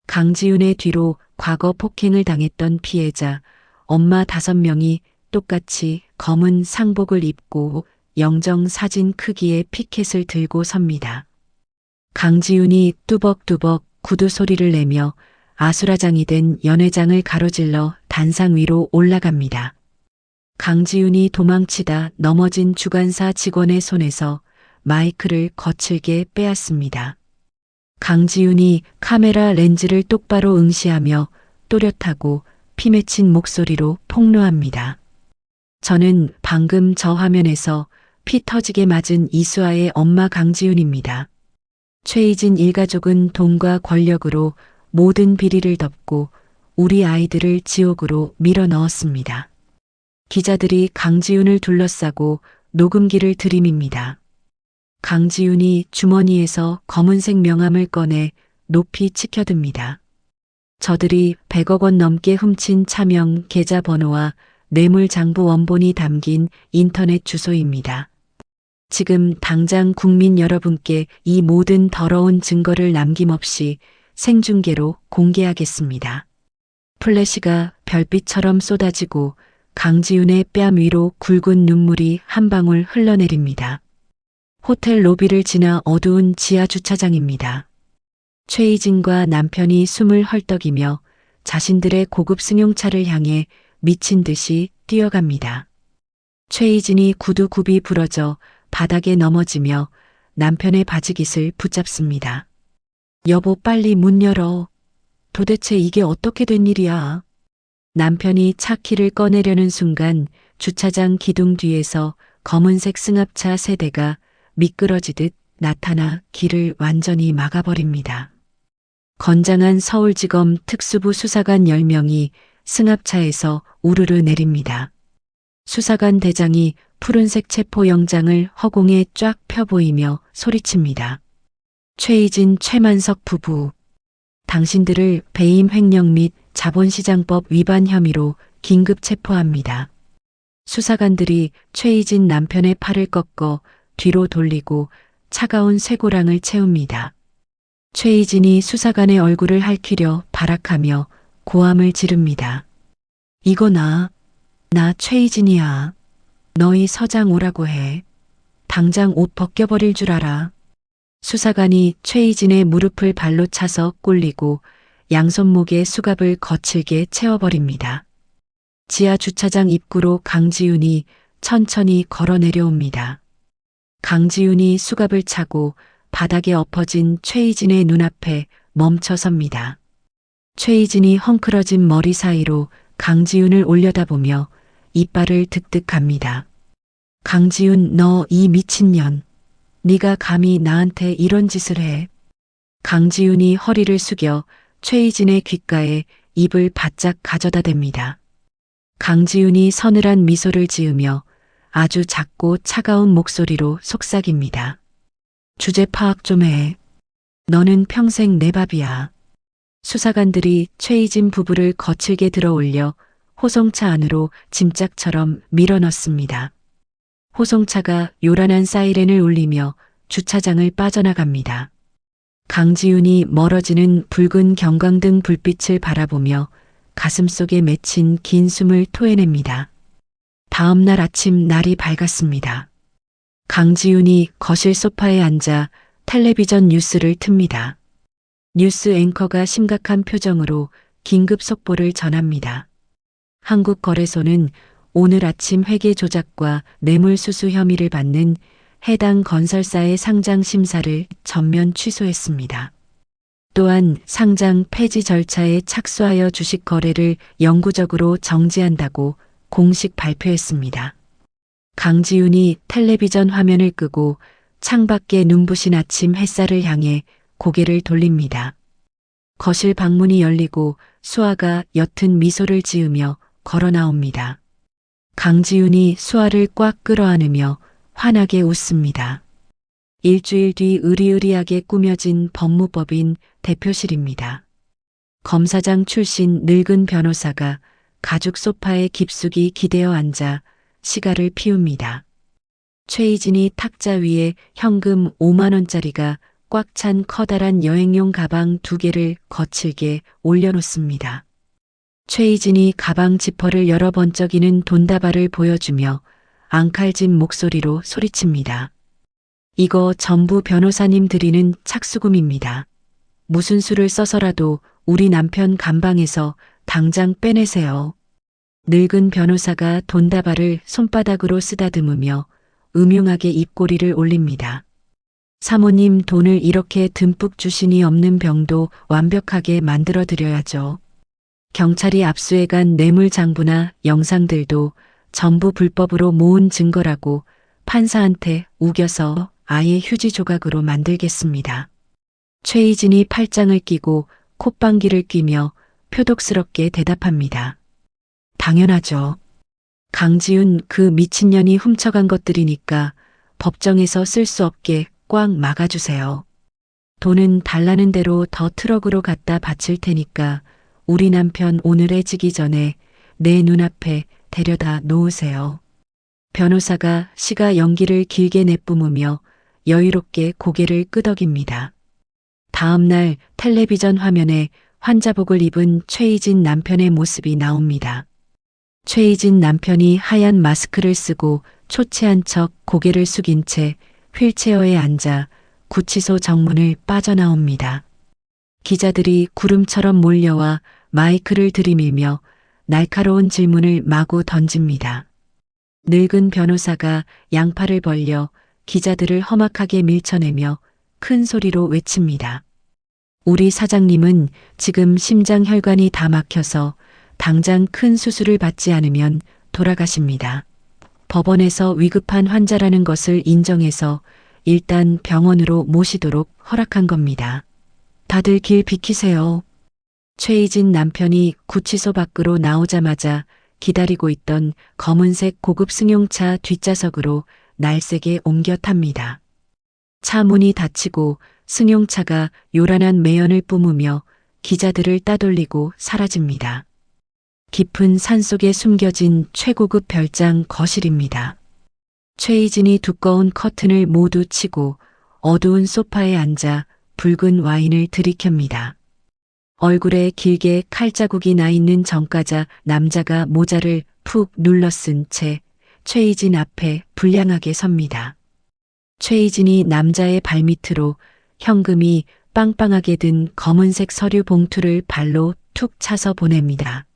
강지윤의 뒤로 과거 폭행을 당했던 피해자 엄마 5명이 똑같이 검은 상복을 입고 영정 사진 크기의 피켓을 들고 섭니다. 강지윤이 뚜벅뚜벅 구두 소리를 내며 아수라장이 된 연회장을 가로질러 단상 위로 올라갑니다. 강지윤이 도망치다 넘어진 주간사 직원의 손에서 마이크를 거칠게 빼앗습니다. 강지윤이 카메라 렌즈를 똑바로 응시하며 또렷하고 피 맺힌 목소리로 폭로합니다. 저는 방금 저 화면에서 피 터지게 맞은 이수아의 엄마 강지윤입니다. 최희진 일가족은 돈과 권력으로 모든 비리를 덮고 우리 아이들을 지옥으로 밀어 넣었습니다. 기자들이 강지윤을 둘러싸고 녹음기를 들이밉니다. 강지윤이 주머니에서 검은색 명함을 꺼내 높이 치켜듭니다. 저들이 100억 원 넘게 훔친 차명 계좌번호와 뇌물장부 원본이 담긴 인터넷 주소입니다. 지금 당장 국민 여러분께 이 모든 더러운 증거를 남김없이 생중계로 공개하겠습니다. 플래시가 별빛처럼 쏟아지고 강지윤의 뺨 위로 굵은 눈물이 한 방울 흘러내립니다. 호텔 로비를 지나 어두운 지하 주차장입니다. 최희진과 남편이 숨을 헐떡이며 자신들의 고급 승용차를 향해 미친 듯이 뛰어갑니다. 최희진이 구두 굽이 부러져 바닥에 넘어지며 남편의 바지깃을 붙잡습니다. 여보 빨리 문 열어. 도대체 이게 어떻게 된 일이야. 남편이 차 키를 꺼내려는 순간 주차장 기둥 뒤에서 검은색 승합차 세대가 미끄러지듯 나타나 길을 완전히 막아버립니다. 건장한 서울지검 특수부 수사관 10명이 승합차에서 우르르 내립니다. 수사관 대장이 푸른색 체포영장을 허공에 쫙 펴보이며 소리칩니다. 최희진, 최만석 부부. 당신들을 배임 횡령 및 자본시장법 위반 혐의로 긴급 체포합니다. 수사관들이 최희진 남편의 팔을 꺾어 뒤로 돌리고 차가운 쇠고랑을 채웁니다. 최희진이 수사관의 얼굴을 핥히려 발악하며 고함을 지릅니다. 이거 나 최희진이야. 너희 서장 오라고 해. 당장 옷 벗겨버릴 줄 알아. 수사관이 최희진의 무릎을 발로 차서 꿇리고 양손목에 수갑을 거칠게 채워버립니다. 지하 주차장 입구로 강지윤이 천천히 걸어 내려옵니다. 강지윤이 수갑을 차고 바닥에 엎어진 최희진의 눈앞에 멈춰섭니다. 최희진이 헝클어진 머리 사이로 강지윤을 올려다보며 이빨을 득득합니다. 강지윤, 너 이 미친년. 네가 감히 나한테 이런 짓을 해. 강지윤이 허리를 숙여 최희진의 귓가에 입을 바짝 가져다 댑니다. 강지윤이 서늘한 미소를 지으며 아주 작고 차가운 목소리로 속삭입니다. 주제 파악 좀 해. 너는 평생 내 밥이야. 수사관들이 최희진 부부를 거칠게 들어올려 호송차 안으로 짐짝처럼 밀어넣습니다. 호송차가 요란한 사이렌을 울리며 주차장을 빠져나갑니다. 강지윤이 멀어지는 붉은 경광등 불빛을 바라보며 가슴속에 맺힌 긴 숨을 토해냅니다. 다음 날 아침 날이 밝았습니다. 강지윤이 거실 소파에 앉아 텔레비전 뉴스를 틉니다. 뉴스 앵커가 심각한 표정으로 긴급 속보를 전합니다. 한국거래소는 오늘 아침 회계 조작과 뇌물수수 혐의를 받는 해당 건설사의 상장 심사를 전면 취소했습니다. 또한 상장 폐지 절차에 착수하여 주식 거래를 영구적으로 정지한다고 공식 발표했습니다. 강지윤이 텔레비전 화면을 끄고 창밖에 눈부신 아침 햇살을 향해 고개를 돌립니다. 거실 방문이 열리고 수아가 옅은 미소를 지으며 걸어 나옵니다. 강지윤이 수아를 꽉 끌어안으며 환하게 웃습니다. 일주일 뒤 으리으리하게 꾸며진 법무법인 대표실입니다. 검사장 출신 늙은 변호사가 가죽 소파에 깊숙이 기대어 앉아 시가를 피웁니다. 최희진이 탁자 위에 현금 5만 원짜리가 꽉 찬 커다란 여행용 가방 2개를 거칠게 올려놓습니다. 최희진이 가방 지퍼를 열어 번쩍이는 돈다발을 보여주며 앙칼진 목소리로 소리칩니다. 이거 전부 변호사님 드리는 착수금입니다. 무슨 수를 써서라도 우리 남편 감방에서 당장 빼내세요. 늙은 변호사가 돈다발을 손바닥으로 쓰다듬으며 음흉하게 입꼬리를 올립니다. 사모님 돈을 이렇게 듬뿍 주시니 없는 병도 완벽하게 만들어 드려야죠. 경찰이 압수해간 뇌물장부나 영상들도 전부 불법으로 모은 증거라고 판사한테 우겨서 아예 휴지 조각으로 만들겠습니다. 최희진이 팔짱을 끼고 콧방귀를 뀌며 표독스럽게 대답합니다. 당연하죠. 강지윤 그 미친년이 훔쳐간 것들이니까 법정에서 쓸 수 없게 꽉 막아주세요. 돈은 달라는 대로 더 트럭으로 갖다 바칠 테니까 우리 남편 오늘 해지기 전에 내 눈앞에 데려다 놓으세요. 변호사가 시가 연기를 길게 내뿜으며 여유롭게 고개를 끄덕입니다. 다음 날 텔레비전 화면에 환자복을 입은 최희진 남편의 모습이 나옵니다. 최희진 남편이 하얀 마스크를 쓰고 초췌한 척 고개를 숙인 채 휠체어에 앉아 구치소 정문을 빠져나옵니다. 기자들이 구름처럼 몰려와 마이크를 들이밀며 날카로운 질문을 마구 던집니다. 늙은 변호사가 양팔을 벌려 기자들을 험악하게 밀쳐내며 큰 소리로 외칩니다. 우리 사장님은 지금 심장혈관이 다 막혀서 당장 큰 수술을 받지 않으면 돌아가십니다. 법원에서 위급한 환자라는 것을 인정해서 일단 병원으로 모시도록 허락한 겁니다. 다들 길 비키세요. 최희진 남편이 구치소 밖으로 나오자마자 기다리고 있던 검은색 고급 승용차 뒷좌석으로 날쌔게 옮겨 탑니다. 차 문이 닫히고 승용차가 요란한 매연을 뿜으며 기자들을 따돌리고 사라집니다. 깊은 산속에 숨겨진 최고급 별장 거실입니다. 최희진이 두꺼운 커튼을 모두 치고 어두운 소파에 앉아 붉은 와인을 들이켭니다. 얼굴에 길게 칼자국이 나 있는 정가자 남자가 모자를 푹 눌러 쓴 채 최희진 앞에 불량하게 섭니다. 최희진이 남자의 발밑으로 현금이 빵빵하게 든 검은색 서류 봉투를 발로 툭 차서 보냅니다.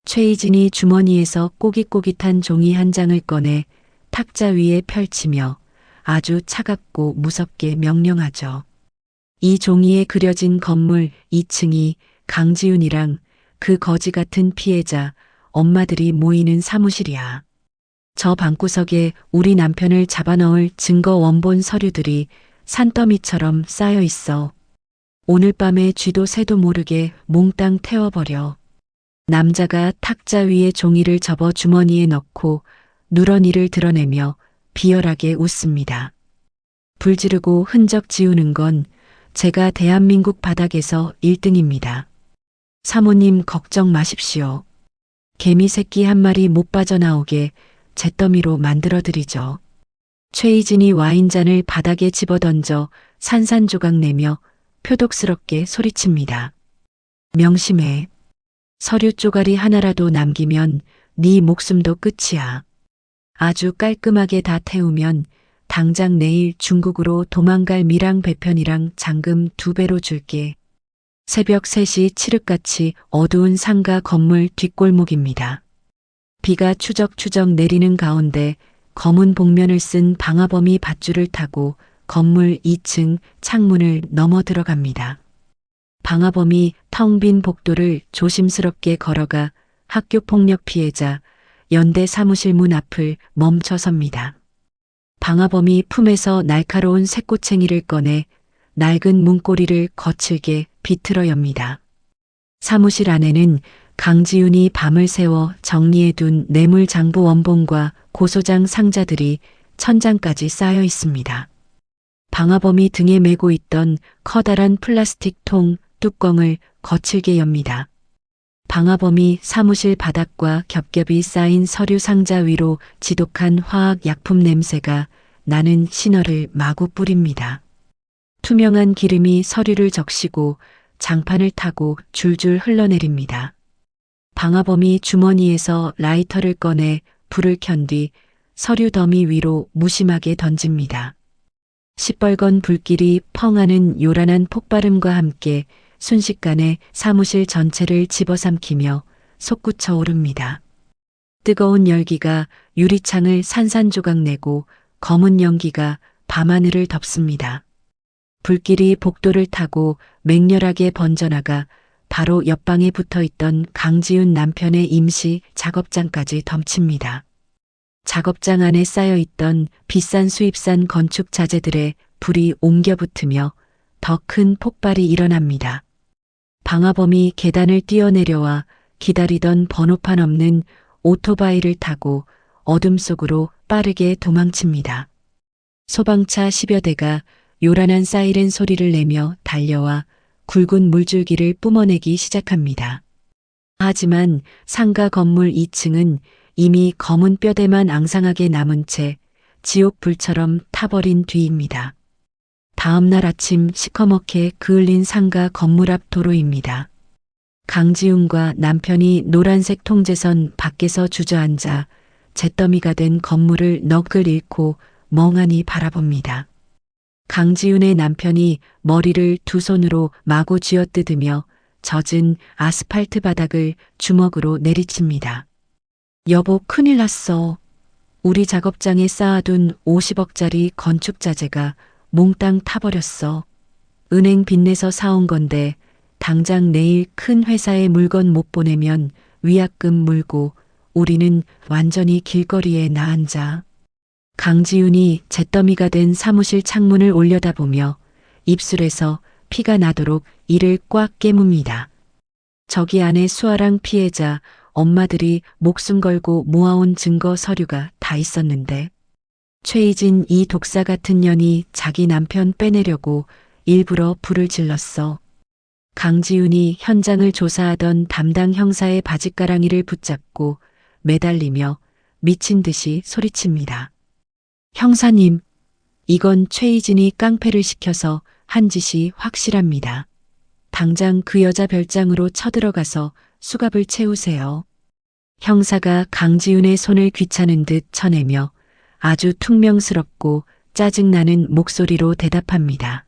최희진이 주머니에서 꼬깃꼬깃한 종이 한 장을 꺼내 탁자 위에 펼치며 아주 차갑고 무섭게 명령하죠. 이 종이에 그려진 건물 2층이 강지훈이랑 그 거지 같은 피해자 엄마들이 모이는 사무실이야. 저 방구석에 우리 남편을 잡아넣을 증거 원본 서류들이 산더미처럼 쌓여 있어. 오늘 밤에 쥐도 새도 모르게 몽땅 태워버려. 남자가 탁자 위에 종이를 접어 주머니에 넣고 누런이를 드러내며 비열하게 웃습니다. 불 지르고 흔적 지우는 건 제가 대한민국 바닥에서 1등입니다. 사모님 걱정 마십시오. 개미 새끼 한 마리 못 빠져나오게 잿더미로 만들어드리죠. 최희진이 와인잔을 바닥에 집어던져 산산조각 내며 표독스럽게 소리칩니다. 명심해. 서류 쪼가리 하나라도 남기면 네 목숨도 끝이야. 아주 깔끔하게 다 태우면 당장 내일 중국으로 도망갈 미랑 배편이랑 잔금 2배로 줄게. 새벽 3시 칠흑같이 어두운 상가 건물 뒷골목입니다. 비가 추적추적 내리는 가운데 검은 복면을 쓴 방화범이 밧줄을 타고 건물 2층 창문을 넘어 들어갑니다. 방화범이 텅 빈 복도를 조심스럽게 걸어가 학교폭력 피해자 연대 사무실 문 앞을 멈춰섭니다. 방화범이 품에서 날카로운 새꼬챙이를 꺼내 낡은 문고리를 거칠게 비틀어 엽니다. 사무실 안에는 강지훈이 밤을 새워 정리해둔 뇌물장부 원본과 고소장 상자들이 천장까지 쌓여 있습니다. 방화범이 등에 메고 있던 커다란 플라스틱 통 뚜껑을 거칠게 엽니다. 방화범이 사무실 바닥과 겹겹이 쌓인 서류 상자 위로 지독한 화학 약품 냄새가 나는 신호를 마구 뿌립니다. 투명한 기름이 서류를 적시고 장판을 타고 줄줄 흘러내립니다. 방화범이 주머니에서 라이터를 꺼내 불을 켠 뒤 서류 더미 위로 무심하게 던집니다. 시뻘건 불길이 펑하는 요란한 폭발음과 함께 순식간에 사무실 전체를 집어삼키며 솟구쳐 오릅니다. 뜨거운 열기가 유리창을 산산조각 내고 검은 연기가 밤하늘을 덮습니다. 불길이 복도를 타고 맹렬하게 번져나가 바로 옆방에 붙어있던 강지훈 남편의 임시 작업장까지 덮칩니다. 작업장 안에 쌓여있던 비싼 수입산 건축 자재들에 불이 옮겨 붙으며 더 큰 폭발이 일어납니다. 방화범이 계단을 뛰어내려와 기다리던 번호판 없는 오토바이를 타고 어둠 속으로 빠르게 도망칩니다. 소방차 10여 대가 요란한 사이렌 소리를 내며 달려와 굵은 물줄기를 뿜어내기 시작합니다. 하지만 상가 건물 2층은 이미 검은 뼈대만 앙상하게 남은 채 지옥 불처럼 타버린 뒤입니다. 다음 날 아침 시커멓게 그을린 상가 건물 앞 도로입니다. 강지훈과 남편이 노란색 통제선 밖에서 주저앉아 잿더미가 된 건물을 넋을 잃고 멍하니 바라봅니다. 강지훈의 남편이 머리를 두 손으로 마구 쥐어뜯으며 젖은 아스팔트 바닥을 주먹으로 내리칩니다. 여보, 큰일 났어. 우리 작업장에 쌓아둔 50억짜리 건축자재가 몽땅 타버렸어. 은행 빚내서 사온 건데 당장 내일 큰 회사에 물건 못 보내면 위약금 물고 우리는 완전히 길거리에 나앉아. 강지훈이 잿더미가 된 사무실 창문을 올려다보며 입술에서 피가 나도록 이를 꽉 깨뭅니다. 저기 안에 수아랑 피해자, 엄마들이 목숨 걸고 모아온 증거 서류가 다 있었는데 최희진 이 독사 같은 년이 자기 남편 빼내려고 일부러 불을 질렀어. 강지훈이 현장을 조사하던 담당 형사의 바짓가랑이를 붙잡고 매달리며 미친 듯이 소리칩니다. 형사님, 이건 최희진이 깡패를 시켜서 한 짓이 확실합니다. 당장 그 여자 별장으로 쳐들어가서 수갑을 채우세요. 형사가 강지훈의 손을 귀찮은 듯 쳐내며 아주 퉁명스럽고 짜증나는 목소리로 대답합니다.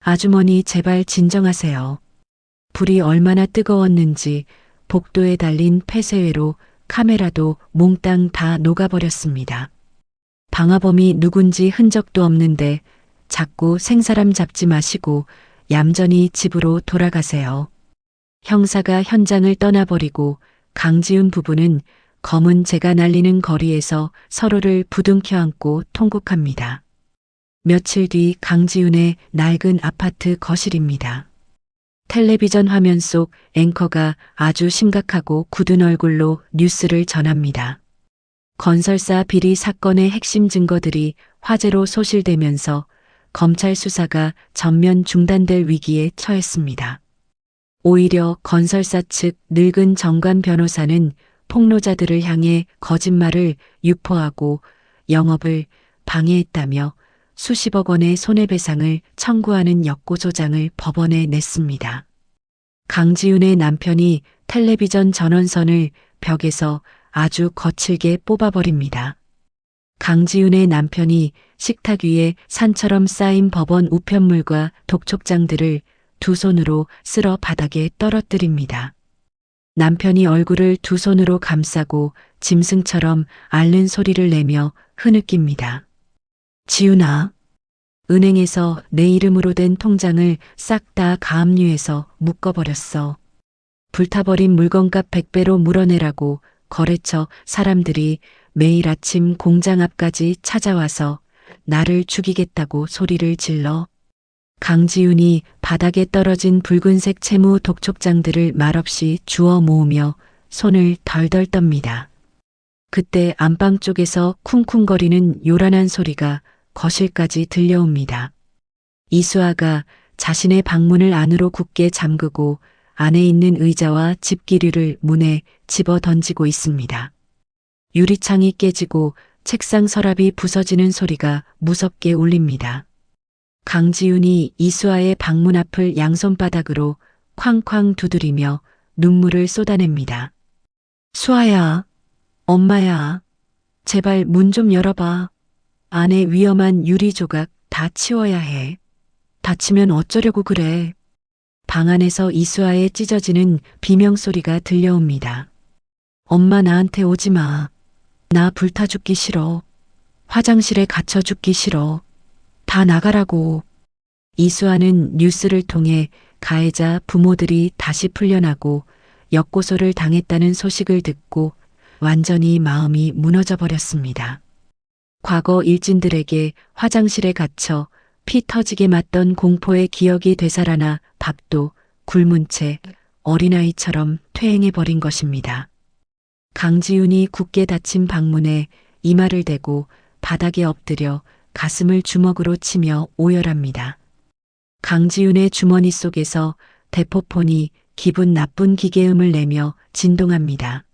아주머니 제발 진정하세요. 불이 얼마나 뜨거웠는지 복도에 달린 폐쇄회로 카메라도 몽땅 다 녹아버렸습니다. 방화범이 누군지 흔적도 없는데 자꾸 생사람 잡지 마시고 얌전히 집으로 돌아가세요. 형사가 현장을 떠나버리고 강지훈 부부는 검은 재가 날리는 거리에서 서로를 부둥켜 안고 통곡합니다. 며칠 뒤 강지훈의 낡은 아파트 거실입니다. 텔레비전 화면 속 앵커가 아주 심각하고 굳은 얼굴로 뉴스를 전합니다. 건설사 비리 사건의 핵심 증거들이 화재로 소실되면서 검찰 수사가 전면 중단될 위기에 처했습니다. 오히려 건설사 측 늙은 정관 변호사는 폭로자들을 향해 거짓말을 유포하고 영업을 방해했다며 수십억 원의 손해배상을 청구하는 역고소장을 법원에 냈습니다. 강지훈의 남편이 텔레비전 전원선을 벽에서 아주 거칠게 뽑아버립니다. 강지훈의 남편이 식탁 위에 산처럼 쌓인 법원 우편물과 독촉장들을 두 손으로 쓸어 바닥에 떨어뜨립니다. 남편이 얼굴을 두 손으로 감싸고 짐승처럼 앓는 소리를 내며 흐느낍니다. 지훈아, 은행에서 내 이름으로 된 통장을 싹 다 가압류해서 묶어버렸어. 불타버린 물건값 100배로 물어내라고 거래처 사람들이 매일 아침 공장 앞까지 찾아와서 나를 죽이겠다고 소리를 질러. 강지훈이 바닥에 떨어진 붉은색 채무 독촉장들을 말없이 주워 모으며 손을 덜덜 떱니다. 그때 안방 쪽에서 쿵쿵거리는 요란한 소리가 거실까지 들려옵니다. 이수아가 자신의 방문을 안으로 굳게 잠그고 안에 있는 의자와 집기류를 문에 집어 던지고 있습니다. 유리창이 깨지고 책상 서랍이 부서지는 소리가 무섭게 울립니다. 강지훈이 이수아의 방문 앞을 양손바닥으로 쾅쾅 두드리며 눈물을 쏟아냅니다. 수아야, 엄마야, 제발 문 좀 열어봐. 안에 위험한 유리 조각 다 치워야 해. 다치면 어쩌려고 그래. 방 안에서 이수아의 찢어지는 비명소리가 들려옵니다. 엄마 나한테 오지 마. 나 불타 죽기 싫어. 화장실에 갇혀 죽기 싫어. 다 나가라고. 이수아는 뉴스를 통해 가해자 부모들이 다시 풀려나고 역고소를 당했다는 소식을 듣고 완전히 마음이 무너져 버렸습니다. 과거 일진들에게 화장실에 갇혀 피 터지게 맞던 공포의 기억이 되살아나 밥도 굶은 채 어린아이처럼 퇴행해버린 것입니다. 강지훈이 굳게 닫힌 방문에 이마를 대고 바닥에 엎드려 가슴을 주먹으로 치며 오열합니다. 강지훈의 주머니 속에서 대포폰이 기분 나쁜 기계음을 내며 진동합니다.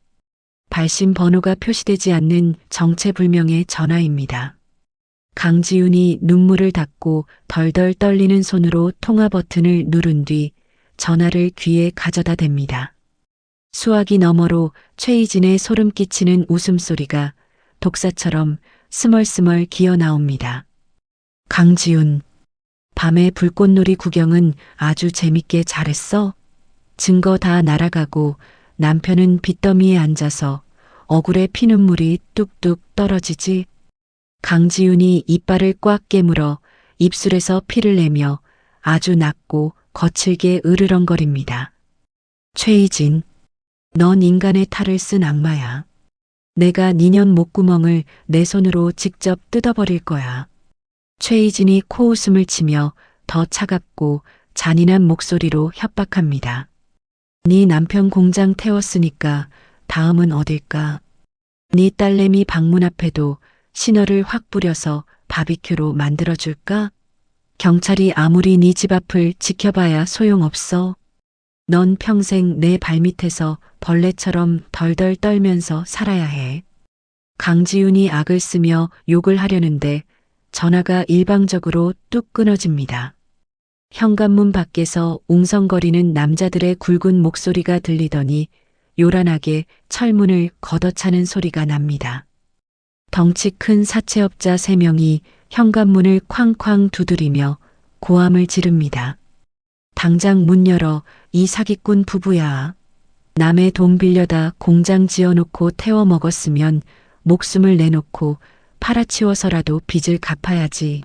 발신 번호가 표시되지 않는 정체불명의 전화입니다. 강지훈이 눈물을 닦고 덜덜 떨리는 손으로 통화 버튼을 누른 뒤 전화를 귀에 가져다 댑니다. 수화기 너머로 최희진의 소름 끼치는 웃음소리가 독사처럼 스멀스멀 기어 나옵니다. 강지훈, 밤에 불꽃놀이 구경은 아주 재밌게 잘했어? 증거 다 날아가고 남편은 빚더미에 앉아서 억울해 피눈물이 뚝뚝 떨어지지. 강지훈이 이빨을 꽉 깨물어 입술에서 피를 내며 아주 낮고 거칠게 으르렁거립니다. 최희진, 넌 인간의 탈을 쓴 악마야. 내가 니년 목구멍을 내 손으로 직접 뜯어버릴 거야. 최희진이 코웃음을 치며 더 차갑고 잔인한 목소리로 협박합니다. 네 남편 공장 태웠으니까 다음은 어딜까? 네 딸내미 방문 앞에도 신호를 확 뿌려서 바비큐로 만들어줄까? 경찰이 아무리 네 집 앞을 지켜봐야 소용없어. 넌 평생 내 발밑에서 벌레처럼 덜덜 떨면서 살아야 해. 강지윤이 악을 쓰며 욕을 하려는데 전화가 일방적으로 뚝 끊어집니다. 현관문 밖에서 웅성거리는 남자들의 굵은 목소리가 들리더니 요란하게 철문을 걷어차는 소리가 납니다. 덩치 큰 사채업자 3명이 현관문을 쾅쾅 두드리며 고함을 지릅니다. 당장 문 열어, 이 사기꾼 부부야. 남의 돈 빌려다 공장 지어놓고 태워 먹었으면 목숨을 내놓고 팔아치워서라도 빚을 갚아야지.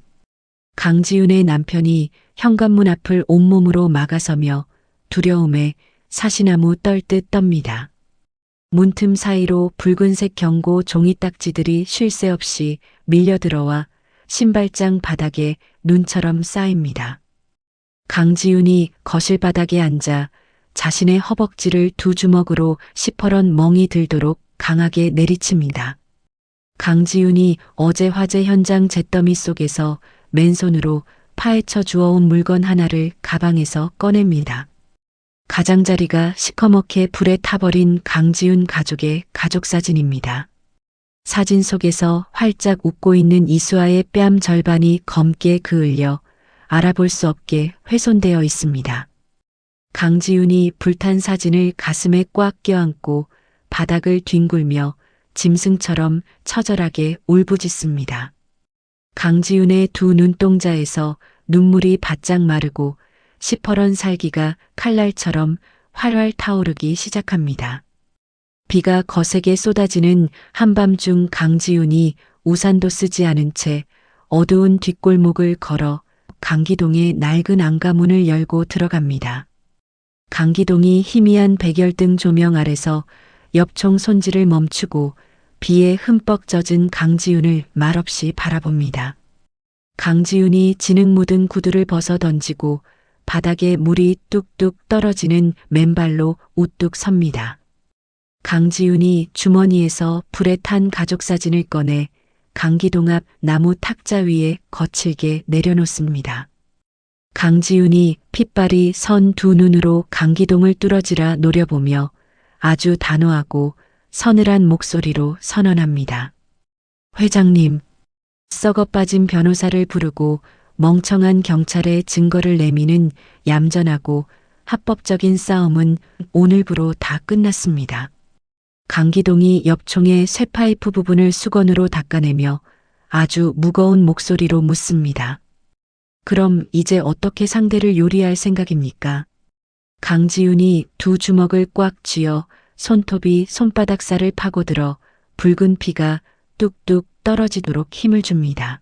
강지윤의 남편이 현관문 앞을 온몸으로 막아서며 두려움에 사시나무 떨듯 떱니다. 문틈 사이로 붉은색 경고 종이딱지들이 쉴 새 없이 밀려들어와 신발장 바닥에 눈처럼 쌓입니다. 강지윤이 거실 바닥에 앉아 자신의 허벅지를 2주먹으로 시퍼런 멍이 들도록 강하게 내리칩니다. 강지윤이 어제 화재 현장 잿더미 속에서 맨손으로 파헤쳐 주워온 물건 하나를 가방에서 꺼냅니다. 가장자리가 시커멓게 불에 타버린 강지윤 가족의 가족사진입니다. 사진 속에서 활짝 웃고 있는 이수아의 뺨 절반이 검게 그을려 알아볼 수 없게 훼손되어 있습니다. 강지윤이 불탄 사진을 가슴에 꽉 껴안고 바닥을 뒹굴며 짐승처럼 처절하게 울부짖습니다. 강지윤의 두 눈동자에서 눈물이 바짝 마르고 시퍼런 살기가 칼날처럼 활활 타오르기 시작합니다. 비가 거세게 쏟아지는 한밤중 강지윤이 우산도 쓰지 않은 채 어두운 뒷골목을 걸어 강기동의 낡은 안가문을 열고 들어갑니다. 강기동이 희미한 백열등 조명 아래서 엽총 손질을 멈추고 비에 흠뻑 젖은 강지윤을 말없이 바라봅니다. 강지윤이 진흙 묻은 구두를 벗어 던지고 바닥에 물이 뚝뚝 떨어지는 맨발로 우뚝 섭니다. 강지윤이 주머니에서 불에 탄 가족사진을 꺼내 강기동 앞 나무 탁자 위에 거칠게 내려놓습니다. 강지윤이 핏발이 선 두 눈으로 강기동을 뚫어지라 노려보며 아주 단호하고 서늘한 목소리로 선언합니다. 회장님, 썩어 빠진 변호사를 부르고 멍청한 경찰에 증거를 내미는 얌전하고 합법적인 싸움은 오늘부로 다 끝났습니다. 강기동이 엽총의 쇠파이프 부분을 수건으로 닦아내며 아주 무거운 목소리로 묻습니다. 그럼 이제 어떻게 상대를 요리할 생각입니까? 강지윤이 두 주먹을 꽉 쥐어 손톱이 손바닥 살을 파고들어 붉은 피가 뚝뚝 떨어지도록 힘을 줍니다.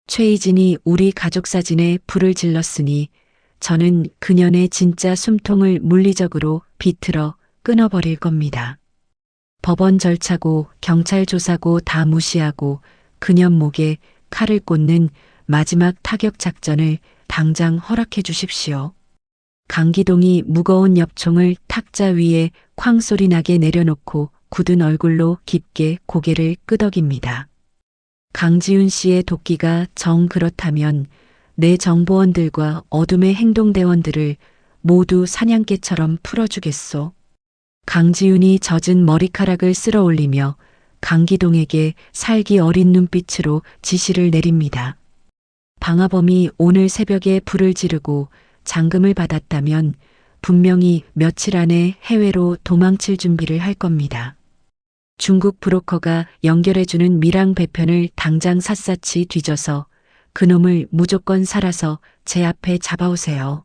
최희진이 우리 가족 사진에 불을 질렀으니 저는 그년의 진짜 숨통을 물리적으로 비틀어 끊어버릴 겁니다. 법원 절차고 경찰 조사고 다 무시하고 그년 목에 칼을 꽂는 마지막 타격 작전을 당장 허락해 주십시오. 강기동이 무거운 엽총을 탁자 위에 쾅 소리 나게 내려놓고 굳은 얼굴로 깊게 고개를 끄덕입니다. 강지윤 씨의 도끼가 정 그렇다면 내 정보원들과 어둠의 행동대원들을 모두 사냥개처럼 풀어주겠소. 강지윤이 젖은 머리카락을 쓸어 올리며 강기동에게 살기 어린 눈빛으로 지시를 내립니다. 방화범이 오늘 새벽에 불을 지르고 잔금을 받았다면 분명히 며칠 안에 해외로 도망칠 준비를 할 겁니다. 중국 브로커가 연결해주는 미랑 배편을 당장 샅샅이 뒤져서 그놈을 무조건 살아서 제 앞에 잡아오세요.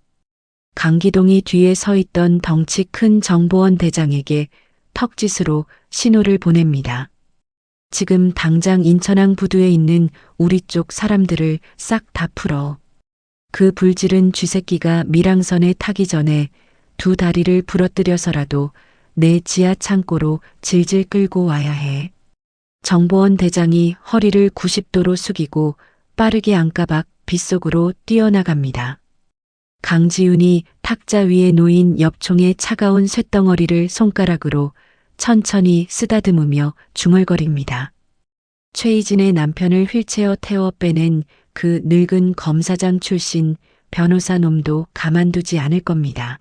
강기동이 뒤에 서 있던 덩치 큰 정보원 대장에게 턱짓으로 신호를 보냅니다. 지금 당장 인천항 부두에 있는 우리 쪽 사람들을 싹 다 풀어. 그 불지른 쥐새끼가 밀항선에 타기 전에 두 다리를 부러뜨려서라도 내 지하 창고로 질질 끌고 와야 해. 정보원 대장이 허리를 90도로 숙이고 빠르게 안가박 빗속으로 뛰어나갑니다. 강지윤이 탁자 위에 놓인 엽총의 차가운 쇳덩어리를 손가락으로 천천히 쓰다듬으며 중얼거립니다. 최희진의 남편을 휠체어 태워 빼낸 그 늙은 검사장 출신 변호사 놈도 가만두지 않을 겁니다.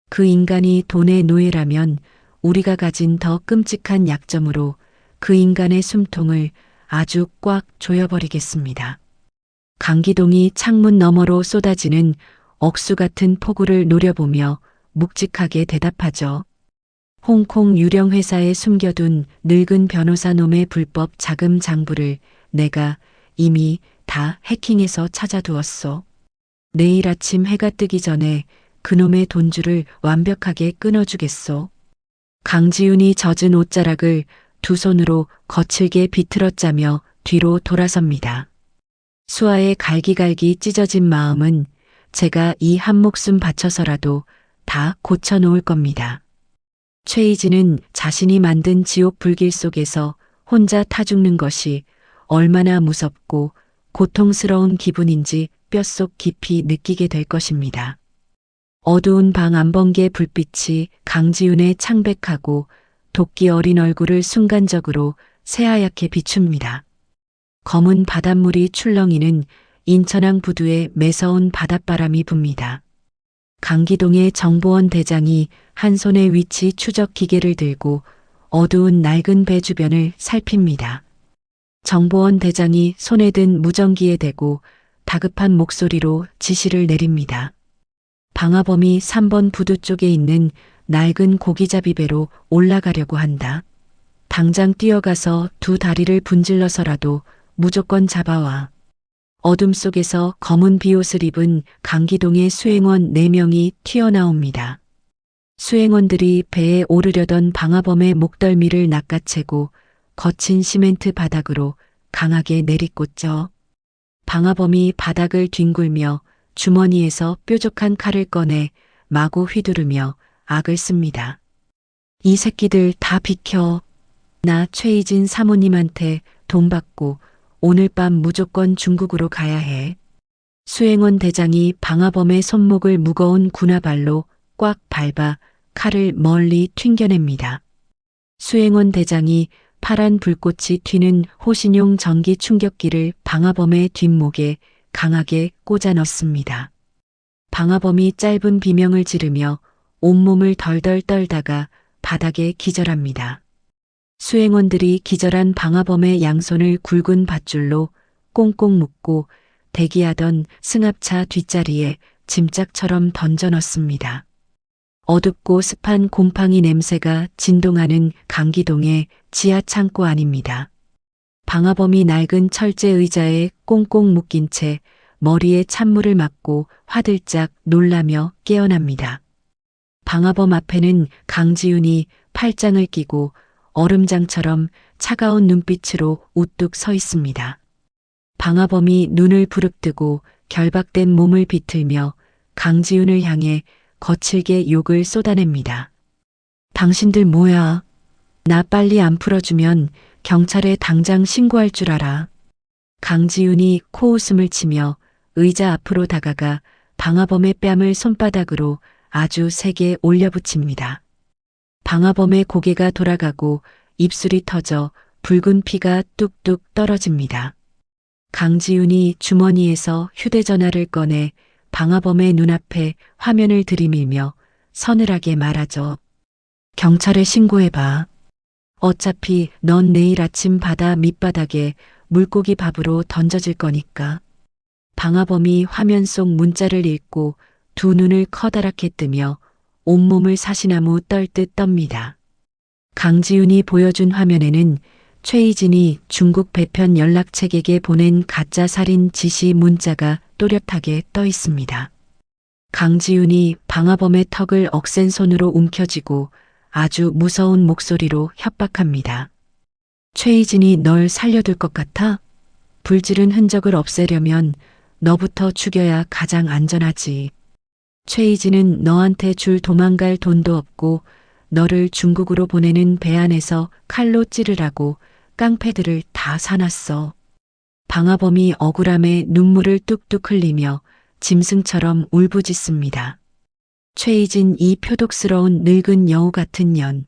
그 인간이 돈의 노예라면 우리가 가진 더 끔찍한 약점으로 그 인간의 숨통을 아주 꽉 조여버리겠습니다. 강기동이 창문 너머로 쏟아지는 억수 같은 폭우를 노려보며 묵직하게 대답하죠. 홍콩 유령 회사에 숨겨둔 늙은 변호사 놈의 불법 자금 장부를 내가 이미 다 해킹해서 찾아두었소. 내일 아침 해가 뜨기 전에 그놈의 돈줄을 완벽하게 끊어주겠소. 강지윤이 젖은 옷자락을 두 손으로 거칠게 비틀어짜며 뒤로 돌아섭니다. 수아의 갈기갈기 찢어진 마음은 제가 이 한 목숨 바쳐서라도 다 고쳐놓을 겁니다. 최희진은 자신이 만든 지옥 불길 속에서 혼자 타 죽는 것이 얼마나 무섭고 고통스러운 기분인지 뼛속 깊이 느끼게 될 것입니다. 어두운 방 안번개 불빛이 강지윤의 창백하고 도끼 어린 얼굴을 순간적으로 새하얗게 비춥니다. 검은 바닷물이 출렁이는 인천항 부두에 매서운 바닷바람이 붑니다. 강기동의 정보원 대장이 한 손에 위치 추적 기계를 들고 어두운 낡은 배 주변을 살핍니다. 정보원 대장이 손에 든 무전기에 대고 다급한 목소리로 지시를 내립니다. 방화범이 3번 부두 쪽에 있는 낡은 고기잡이 배로 올라가려고 한다. 당장 뛰어가서 두 다리를 분질러서라도 무조건 잡아와. 어둠 속에서 검은 비옷을 입은 강기동의 수행원 4명이 튀어나옵니다. 수행원들이 배에 오르려던 방화범의 목덜미를 낚아채고 거친 시멘트 바닥으로 강하게 내리꽂죠. 방화범이 바닥을 뒹굴며 주머니에서 뾰족한 칼을 꺼내 마구 휘두르며 악을 씁니다. 이 새끼들 다 비켜. 나 최희진 사모님한테 돈 받고 오늘 밤 무조건 중국으로 가야 해. 수행원 대장이 방화범의 손목을 무거운 군화발로 꽉 밟아 칼을 멀리 튕겨냅니다. 수행원 대장이 파란 불꽃이 튀는 호신용 전기 충격기를 방화범의 뒷목에 강하게 꽂아 넣습니다. 방화범이 짧은 비명을 지르며 온몸을 덜덜 떨다가 바닥에 기절합니다. 수행원들이 기절한 방화범의 양손을 굵은 밧줄로 꽁꽁 묶고 대기하던 승합차 뒷자리에 짐짝처럼 던져 넣습니다. 어둡고 습한 곰팡이 냄새가 진동하는 강기동의 지하 창고 안입니다. 방화범이 낡은 철제 의자에 꽁꽁 묶인 채 머리에 찬물을 맞고 화들짝 놀라며 깨어납니다. 방화범 앞에는 강지윤이 팔짱을 끼고 얼음장처럼 차가운 눈빛으로 우뚝 서 있습니다. 방화범이 눈을 부릅뜨고 결박된 몸을 비틀며 강지윤을 향해 거칠게 욕을 쏟아냅니다. 당신들 뭐야? 나 빨리 안 풀어주면 경찰에 당장 신고할 줄 알아. 강지윤이 코웃음을 치며 의자 앞으로 다가가 방화범의 뺨을 손바닥으로 아주 세게 올려붙입니다. 방화범의 고개가 돌아가고 입술이 터져 붉은 피가 뚝뚝 떨어집니다. 강지윤이 주머니에서 휴대전화를 꺼내 방화범의 눈앞에 화면을 들이밀며 서늘하게 말하죠. 경찰에 신고해봐. 어차피 넌 내일 아침 바다 밑바닥에 물고기 밥으로 던져질 거니까. 방화범이 화면 속 문자를 읽고 두 눈을 커다랗게 뜨며 온몸을 사시나무 떨듯 떱니다. 강지윤이 보여준 화면에는 최희진이 중국 배편 연락책에게 보낸 가짜 살인 지시 문자가 또렷하게 떠 있습니다. 강지윤이 방화범의 턱을 억센 손으로 움켜쥐고 아주 무서운 목소리로 협박합니다. 최희진이 널 살려둘 것 같아? 불지른 흔적을 없애려면 너부터 죽여야 가장 안전하지. 최희진은 너한테 줄 도망갈 돈도 없고 너를 중국으로 보내는 배 안에서 칼로 찌르라고 깡패들을 다 사놨어. 방화범이 억울함에 눈물을 뚝뚝 흘리며 짐승처럼 울부짖습니다. 최희진, 이 표독스러운 늙은 여우 같은 년.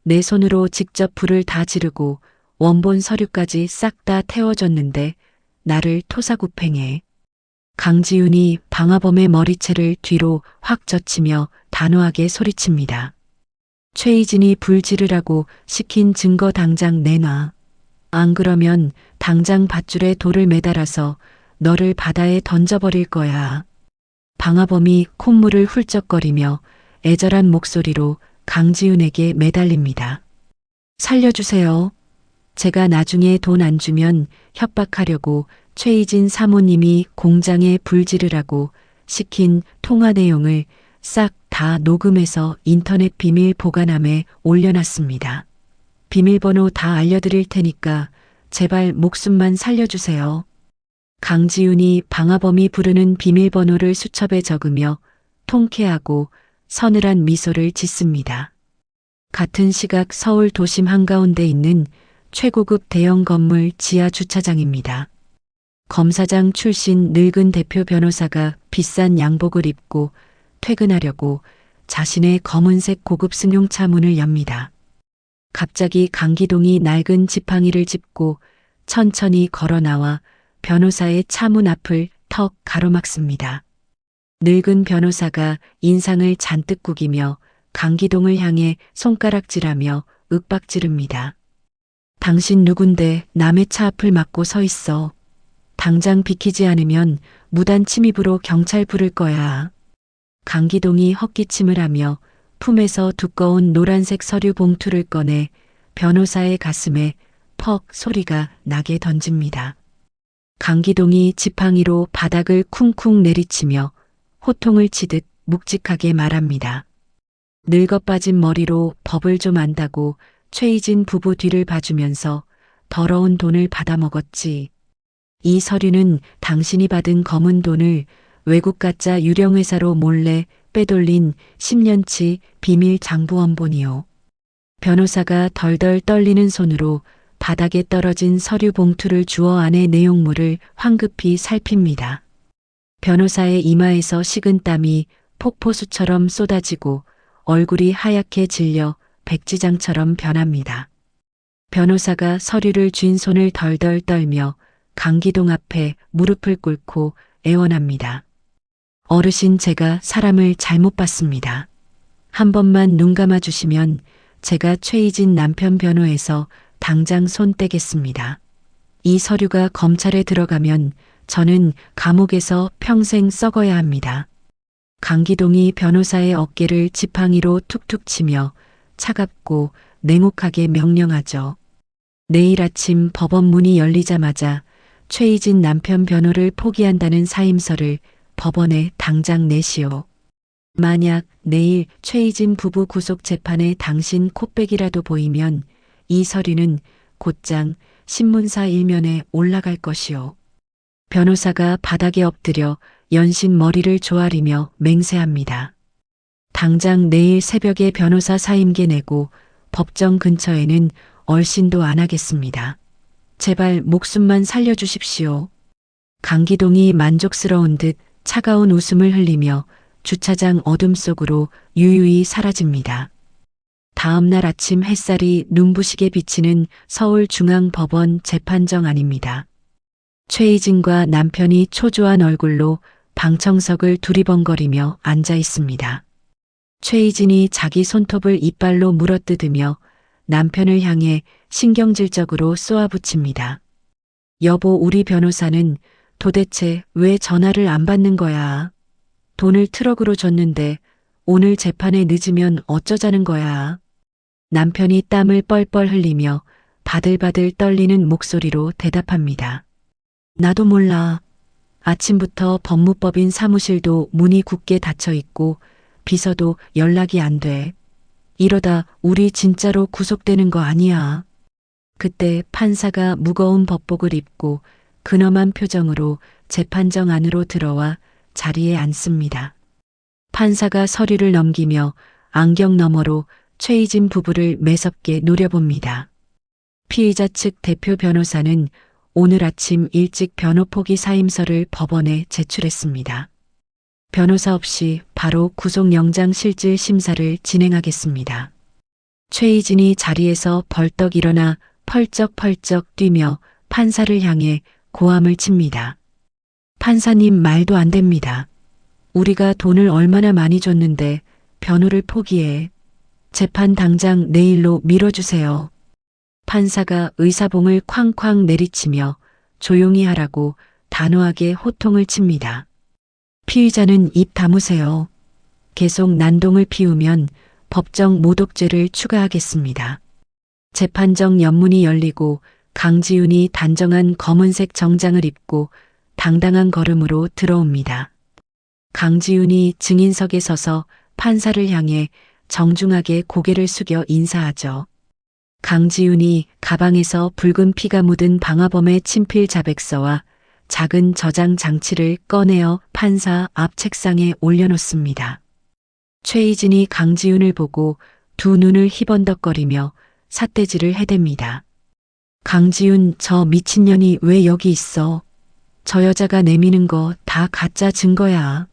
내 손으로 직접 불을 다 지르고 원본 서류까지 싹 다 태워줬는데 나를 토사구팽해. 강지윤이 방화범의 머리채를 뒤로 확 젖히며 단호하게 소리칩니다. 최희진이 불 지르라고 시킨 증거 당장 내놔. 안 그러면 당장 밧줄에 돌을 매달아서 너를 바다에 던져버릴 거야. 방화범이 콧물을 훌쩍거리며 애절한 목소리로 강지윤에게 매달립니다. 살려주세요. 제가 나중에 돈 안 주면 협박하려고 최희진 사모님이 공장에 불 지르라고 시킨 통화 내용을 싹 다 녹음해서 인터넷 비밀 보관함에 올려놨습니다. 비밀번호 다 알려드릴 테니까 제발 목숨만 살려주세요. 강지윤이 방화범이 부르는 비밀번호를 수첩에 적으며 통쾌하고 서늘한 미소를 짓습니다. 같은 시각 서울 도심 한가운데 있는 최고급 대형 건물 지하 주차장입니다. 검사장 출신 늙은 대표 변호사가 비싼 양복을 입고 퇴근하려고 자신의 검은색 고급 승용차 문을 엽니다. 갑자기 강기동이 낡은 지팡이를 짚고 천천히 걸어 나와 변호사의 차문 앞을 턱 가로막습니다. 늙은 변호사가 인상을 잔뜩 구기며 강기동을 향해 손가락질하며 윽박지릅니다. 당신 누군데 남의 차 앞을 막고 서 있어. 당장 비키지 않으면 무단 침입으로 경찰 부를 거야. 강기동이 헛기침을 하며 품에서 두꺼운 노란색 서류 봉투를 꺼내 변호사의 가슴에 퍽 소리가 나게 던집니다. 강기동이 지팡이로 바닥을 쿵쿵 내리치며 호통을 치듯 묵직하게 말합니다. 늙어 빠진 머리로 법을 좀 안다고 최희진 부부 뒤를 봐주면서 더러운 돈을 받아먹었지. 이 서류는 당신이 받은 검은 돈을 외국 가짜 유령 회사로 몰래 빼돌린 10년치 비밀 장부원본이요. 변호사가 덜덜 떨리는 손으로 바닥에 떨어진 서류 봉투를 주워 안의 내용물을 황급히 살핍니다. 변호사의 이마에서 식은 땀이 폭포수처럼 쏟아지고 얼굴이 하얗게 질려 백지장처럼 변합니다. 변호사가 서류를 쥔 손을 덜덜 떨며 강기동 앞에 무릎을 꿇고 애원합니다. 어르신, 제가 사람을 잘못 봤습니다. 한 번만 눈 감아 주시면 제가 최희진 남편 변호해서 당장 손 떼겠습니다. 이 서류가 검찰에 들어가면 저는 감옥에서 평생 썩어야 합니다. 강기동이 변호사의 어깨를 지팡이로 툭툭 치며 차갑고 냉혹하게 명령하죠. 내일 아침 법원 문이 열리자마자 최희진 남편 변호를 포기한다는 사임서를 법원에 당장 내시오. 만약 내일 최희진 부부 구속 재판에 당신 코빼기라도 보이면 이 서류는 곧장 신문사 일면에 올라갈 것이오. 변호사가 바닥에 엎드려 연신 머리를 조아리며 맹세합니다. 당장 내일 새벽에 변호사 사임계 내고 법정 근처에는 얼씬도 안 하겠습니다. 제발 목숨만 살려주십시오. 강기동이 만족스러운 듯 차가운 웃음을 흘리며 주차장 어둠 속으로 유유히 사라집니다. 다음 날 아침 햇살이 눈부시게 비치는 서울중앙법원 재판정 안입니다. 최희진과 남편이 초조한 얼굴로 방청석을 두리번거리며 앉아 있습니다. 최희진이 자기 손톱을 이빨로 물어뜯으며 남편을 향해 신경질적으로 쏘아붙입니다. 여보, 우리 변호사는 도대체 왜 전화를 안 받는 거야? 돈을 트럭으로 줬는데 오늘 재판에 늦으면 어쩌자는 거야? 남편이 땀을 뻘뻘 흘리며 바들바들 떨리는 목소리로 대답합니다. 나도 몰라. 아침부터 법무법인 사무실도 문이 굳게 닫혀 있고 비서도 연락이 안 돼. 이러다 우리 진짜로 구속되는 거 아니야. 그때 판사가 무거운 법복을 입고 근엄한 표정으로 재판정 안으로 들어와 자리에 앉습니다. 판사가 서류를 넘기며 안경 너머로 최희진 부부를 매섭게 노려봅니다. 피의자 측 대표 변호사는 오늘 아침 일찍 변호 포기 사임서를 법원에 제출했습니다. 변호사 없이 바로 구속영장 실질 심사를 진행하겠습니다. 최희진이 자리에서 벌떡 일어나 펄쩍펄쩍 뛰며 판사를 향해 고함을 칩니다. 판사님, 말도 안 됩니다. 우리가 돈을 얼마나 많이 줬는데 변호를 포기해. 재판 당장 내일로 미뤄주세요. 판사가 의사봉을 쾅쾅 내리치며 조용히 하라고 단호하게 호통을 칩니다. 피의자는 입 다무세요. 계속 난동을 피우면 법정 모독죄를 추가하겠습니다. 재판정 연문이 열리고 강지윤이 단정한 검은색 정장을 입고 당당한 걸음으로 들어옵니다. 강지윤이 증인석에 서서 판사를 향해 정중하게 고개를 숙여 인사하죠. 강지윤이 가방에서 붉은 피가 묻은 방화범의 친필 자백서와 작은 저장 장치를 꺼내어 판사 앞 책상에 올려놓습니다. 최희진이 강지윤을 보고 두 눈을 희번덕거리며 삿대질을 해댑니다. 강지윤, 저 미친년이 왜 여기 있어? 저 여자가 내미는 거 다 가짜 증거야.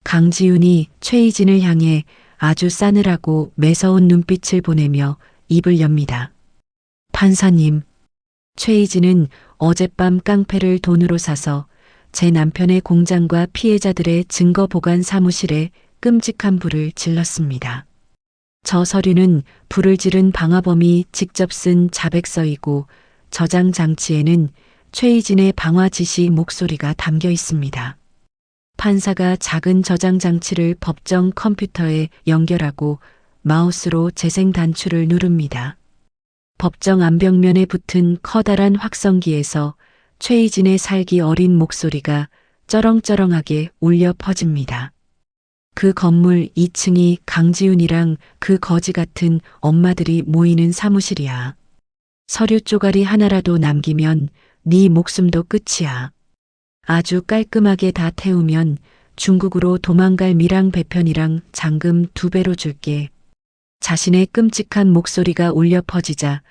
강지윤이 최희진을 향해 아주 싸늘하고 매서운 눈빛을 보내며 입을 엽니다. 판사님, 최희진은 어젯밤 깡패를 돈으로 사서 제 남편의 공장과 피해자들의 증거 보관 사무실에 끔찍한 불을 질렀습니다. 저 서류는 불을 지른 방화범이 직접 쓴 자백서이고 저장 장치에는 최희진의 방화 지시 목소리가 담겨 있습니다. 판사가 작은 저장 장치를 법정 컴퓨터에 연결하고 마우스로 재생 단추를 누릅니다. 법정 안벽면에 붙은 커다란 확성기에서 최희진의 살기 어린 목소리가 쩌렁쩌렁하게 울려 퍼집니다. 그 건물 2층이 강지윤이랑 그 거지 같은 엄마들이 모이는 사무실이야. 서류 쪼가리 하나라도 남기면 네 목숨도 끝이야. 아주 깔끔하게 다 태우면 중국으로 도망갈 미랑 배편이랑 잔금 2배로 줄게. 자신의 끔찍한 목소리가 울려 퍼지자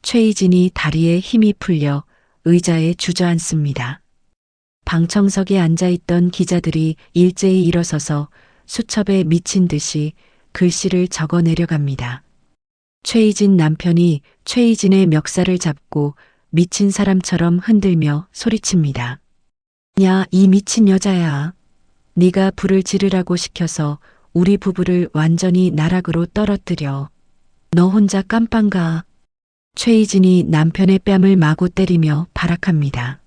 최희진이 다리에 힘이 풀려 의자에 주저앉습니다. 방청석에 앉아있던 기자들이 일제히 일어서서 수첩에 미친 듯이 글씨를 적어 내려갑니다. 최희진 남편이 최희진의 멱살을 잡고 미친 사람처럼 흔들며 소리칩니다. 야, 이 미친 여자야. 네가 불을 지르라고 시켜서 우리 부부를 완전히 나락으로 떨어뜨려. 너 혼자 깜빵 가. 최희진이 남편의 뺨을 마구 때리며 발악합니다.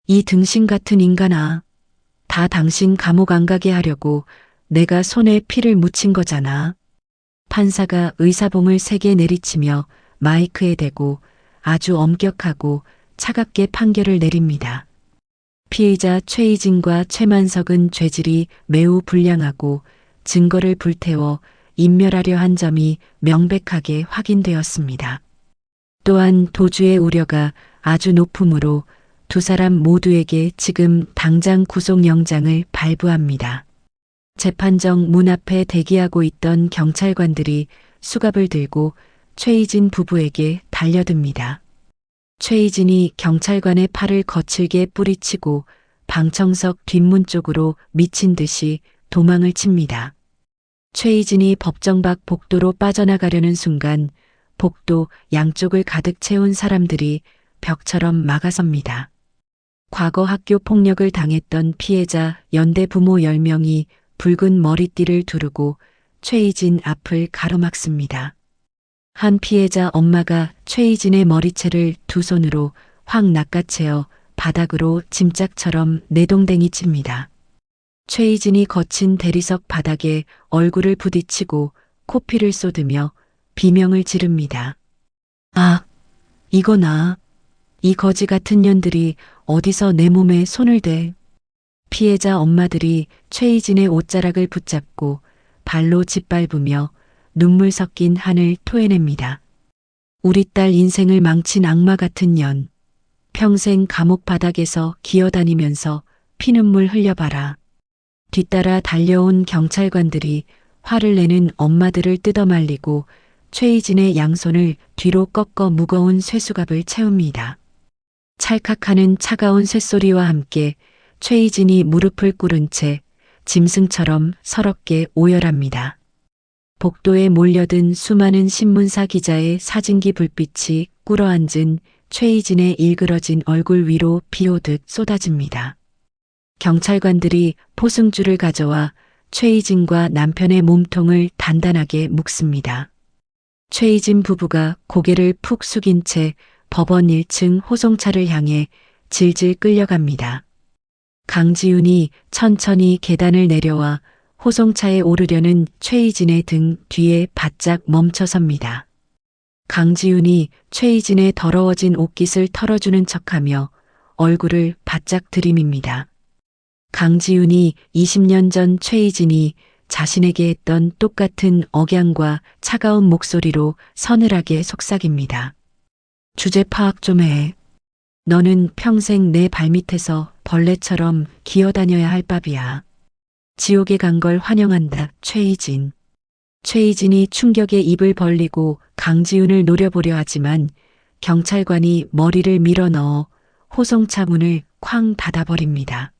이 등신 같은 인간아. 다 당신 감옥 안 가게 하려고 내가 손에 피를 묻힌 거잖아. 판사가 의사봉을 3개 내리치며 마이크에 대고 아주 엄격하고 차갑게 판결을 내립니다. 피의자 최희진과 최만석은 죄질이 매우 불량하고 증거를 불태워 인멸하려 한 점이 명백하게 확인되었습니다. 또한 도주의 우려가 아주 높으므로 두 사람 모두에게 지금 당장 구속영장을 발부합니다. 재판정 문 앞에 대기하고 있던 경찰관들이 수갑을 들고 최희진 부부에게 달려듭니다. 최희진이 경찰관의 팔을 거칠게 뿌리치고 방청석 뒷문 쪽으로 미친 듯이 도망을 칩니다. 최희진이 법정 밖 복도로 빠져나가려는 순간 복도 양쪽을 가득 채운 사람들이 벽처럼 막아섭니다. 과거 학교 폭력을 당했던 피해자 연대 부모 10명이 붉은 머리띠를 두르고 최희진 앞을 가로막습니다. 한 피해자 엄마가 최희진의 머리채를 두 손으로 확 낚아채어 바닥으로 짐짝처럼 내동댕이 칩니다. 최희진이 거친 대리석 바닥에 얼굴을 부딪히고 코피를 쏟으며 비명을 지릅니다. 아, 이거나. 이 거지 같은 년들이 어디서 내 몸에 손을 대. 피해자 엄마들이 최희진의 옷자락을 붙잡고 발로 짓밟으며 눈물 섞인 한을 토해냅니다. 우리 딸 인생을 망친 악마 같은 년. 평생 감옥 바닥에서 기어다니면서 피눈물 흘려봐라. 뒤따라 달려온 경찰관들이 화를 내는 엄마들을 뜯어말리고 최희진의 양손을 뒤로 꺾어 무거운 쇠수갑을 채웁니다. 찰칵하는 차가운 쇳소리와 함께 최희진이 무릎을 꿇은 채 짐승처럼 서럽게 오열합니다. 복도에 몰려든 수많은 신문사 기자의 사진기 불빛이 꿇어앉은 최희진의 일그러진 얼굴 위로 비 오듯 쏟아집니다. 경찰관들이 포승줄을 가져와 최희진과 남편의 몸통을 단단하게 묶습니다. 최희진 부부가 고개를 푹 숙인 채 법원 1층 호송차를 향해 질질 끌려갑니다. 강지훈이 천천히 계단을 내려와 호송차에 오르려는 최희진의 등 뒤에 바짝 멈춰섭니다. 강지훈이 최희진의 더러워진 옷깃을 털어주는 척하며 얼굴을 바짝 들이밉니다. 강지훈이 20년 전 최희진이 자신에게 했던 똑같은 억양과 차가운 목소리로 서늘하게 속삭입니다. 주제 파악 좀 해. 너는 평생 내 발밑에서 벌레처럼 기어다녀야 할 밥이야. 지옥에 간 걸 환영한다, 최희진. 최희진이 충격에 입을 벌리고 강지훈을 노려보려 하지만 경찰관이 머리를 밀어 넣어 호송차 문을 쾅 닫아버립니다.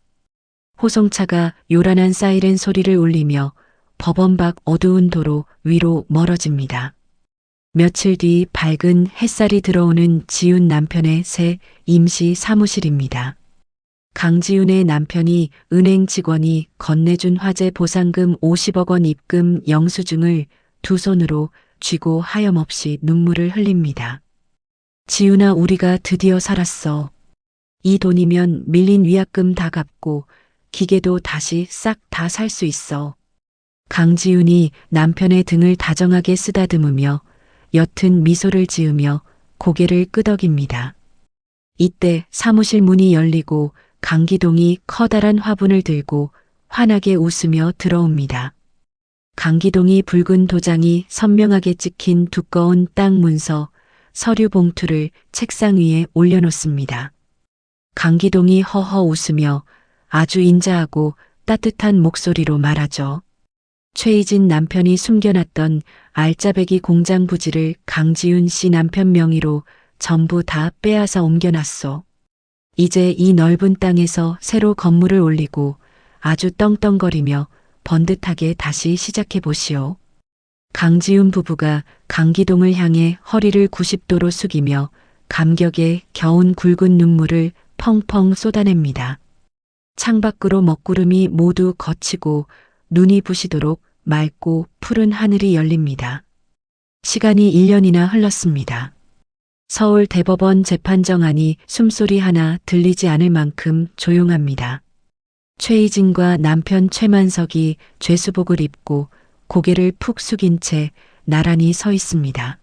호송차가 요란한 사이렌 소리를 울리며 법원 밖 어두운 도로 위로 멀어집니다. 며칠 뒤 밝은 햇살이 들어오는 지훈 남편의 새 임시 사무실입니다. 강지훈의 남편이 은행 직원이 건네준 화재 보상금 50억 원 입금 영수증을 두 손으로 쥐고 하염없이 눈물을 흘립니다. 지훈아, 우리가 드디어 살았어. 이 돈이면 밀린 위약금 다 갚고 기계도 다시 싹 다 살 수 있어. 강지훈이 남편의 등을 다정하게 쓰다듬으며 옅은 미소를 지으며 고개를 끄덕입니다. 이때 사무실 문이 열리고 강기동이 커다란 화분을 들고 환하게 웃으며 들어옵니다. 강기동이 붉은 도장이 선명하게 찍힌 두꺼운 땅 문서, 서류 봉투를 책상 위에 올려놓습니다. 강기동이 허허 웃으며 아주 인자하고 따뜻한 목소리로 말하죠. 최희진 남편이 숨겨놨던 알짜배기 공장 부지를 강지훈 씨 남편 명의로 전부 다 빼앗아 옮겨놨소. 이제 이 넓은 땅에서 새로 건물을 올리고 아주 떵떵거리며 번듯하게 다시 시작해 보시오. 강지훈 부부가 강기동을 향해 허리를 90도로 숙이며 감격에 겨운 굵은 눈물을 펑펑 쏟아냅니다. 창밖으로 먹구름이 모두 걷히고 눈이 부시도록 맑고 푸른 하늘이 열립니다. 시간이 1년이나 흘렀습니다. 서울 대법원 재판정 안이 숨소리 하나 들리지 않을 만큼 조용합니다. 최희진과 남편 최만석이 죄수복을 입고 고개를 푹 숙인 채 나란히 서 있습니다.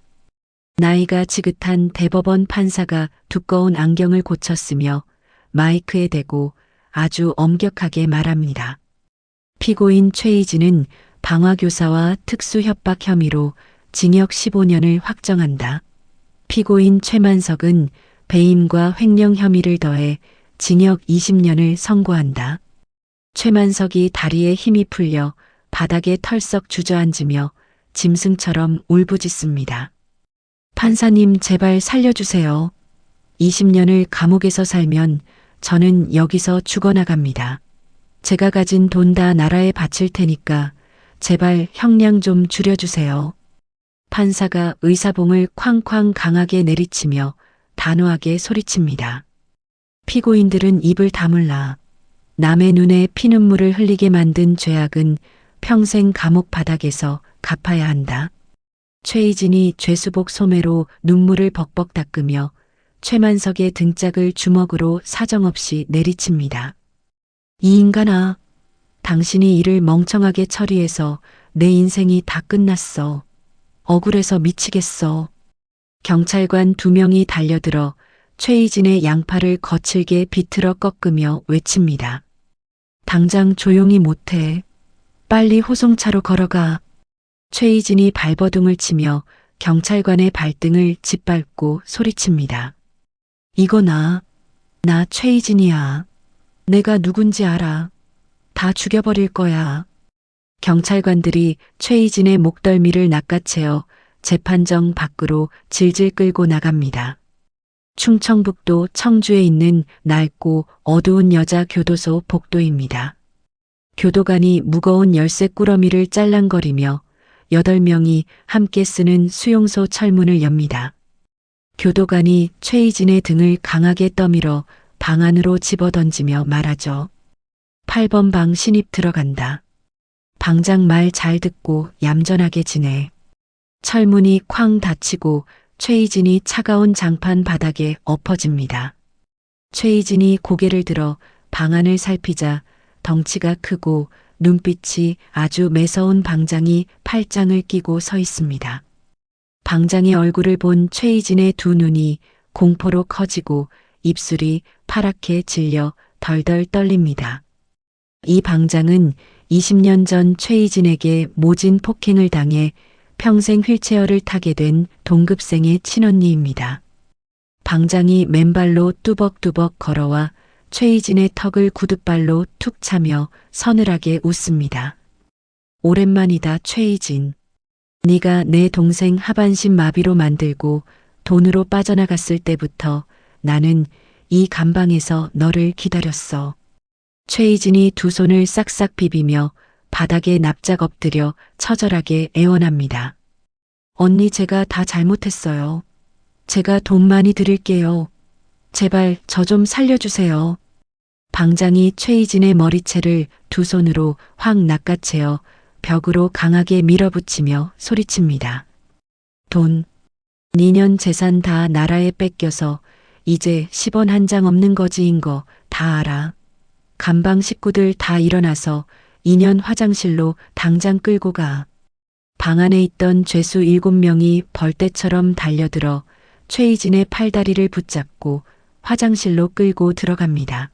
나이가 지긋한 대법원 판사가 두꺼운 안경을 고쳤으며 마이크에 대고 아주 엄격하게 말합니다. 피고인 최희진은 방화교사와 특수협박 혐의로 징역 15년을 확정한다. 피고인 최만석은 배임과 횡령 혐의를 더해 징역 20년을 선고한다. 최만석이 다리에 힘이 풀려 바닥에 털썩 주저앉으며 짐승처럼 울부짖습니다. 판사님, 제발 살려주세요. 20년을 감옥에서 살면 저는 여기서 죽어나갑니다. 제가 가진 돈 다 나라에 바칠 테니까 제발 형량 좀 줄여주세요. 판사가 의사봉을 쾅쾅 강하게 내리치며 단호하게 소리칩니다. 피고인들은 입을 다물라. 남의 눈에 피눈물을 흘리게 만든 죄악은 평생 감옥 바닥에서 갚아야 한다. 최희진이 죄수복 소매로 눈물을 벅벅 닦으며 최만석의 등짝을 주먹으로 사정없이 내리칩니다. 이 인간아, 당신이 이를 멍청하게 처리해서 내 인생이 다 끝났어. 억울해서 미치겠어. 경찰관 2명이 달려들어 최희진의 양팔을 거칠게 비틀어 꺾으며 외칩니다. 당장 조용히 못해. 빨리 호송차로 걸어가. 최희진이 발버둥을 치며 경찰관의 발등을 짓밟고 소리칩니다. 이거 나 최희진이야. 내가 누군지 알아. 다 죽여버릴 거야. 경찰관들이 최희진의 목덜미를 낚아채어 재판정 밖으로 질질 끌고 나갑니다. 충청북도 청주에 있는 낡고 어두운 여자 교도소 복도입니다. 교도관이 무거운 열쇠 꾸러미를 짤랑거리며 8명이 함께 쓰는 수용소 철문을 엽니다. 교도관이 최희진의 등을 강하게 떠밀어 방 안으로 집어던지며 말하죠. 8번 방 신입 들어간다. 방장 말 잘 듣고 얌전하게 지내. 철문이 쾅 닫히고 최희진이 차가운 장판 바닥에 엎어집니다. 최희진이 고개를 들어 방 안을 살피자 덩치가 크고 눈빛이 아주 매서운 방장이 팔짱을 끼고 서 있습니다. 방장의 얼굴을 본 최희진의 두 눈이 공포로 커지고 입술이 파랗게 질려 덜덜 떨립니다. 이 방장은 20년 전 최희진에게 모진 폭행을 당해 평생 휠체어를 타게 된 동급생의 친언니입니다. 방장이 맨발로 뚜벅뚜벅 걸어와 최희진의 턱을 구둣발로 툭 차며 서늘하게 웃습니다. 오랜만이다 최희진. 네가 내 동생 하반신 마비로 만들고 돈으로 빠져나갔을 때부터 나는 이 감방에서 너를 기다렸어. 최희진이 두 손을 싹싹 비비며 바닥에 납작 엎드려 처절하게 애원합니다. 언니 제가 다 잘못했어요. 제가 돈 많이 드릴게요. 제발 저 좀 살려주세요. 방장이 최희진의 머리채를 두 손으로 확 낚아채어 벽으로 강하게 밀어붙이며 소리칩니다. 돈. 니년 재산 다 나라에 뺏겨서 이제 10원 한 장 없는 거지인 거 다 알아. 감방 식구들 다 일어나서 2년 화장실로 당장 끌고 가. 방 안에 있던 죄수 7명이 벌떼처럼 달려들어 최희진의 팔다리를 붙잡고 화장실로 끌고 들어갑니다.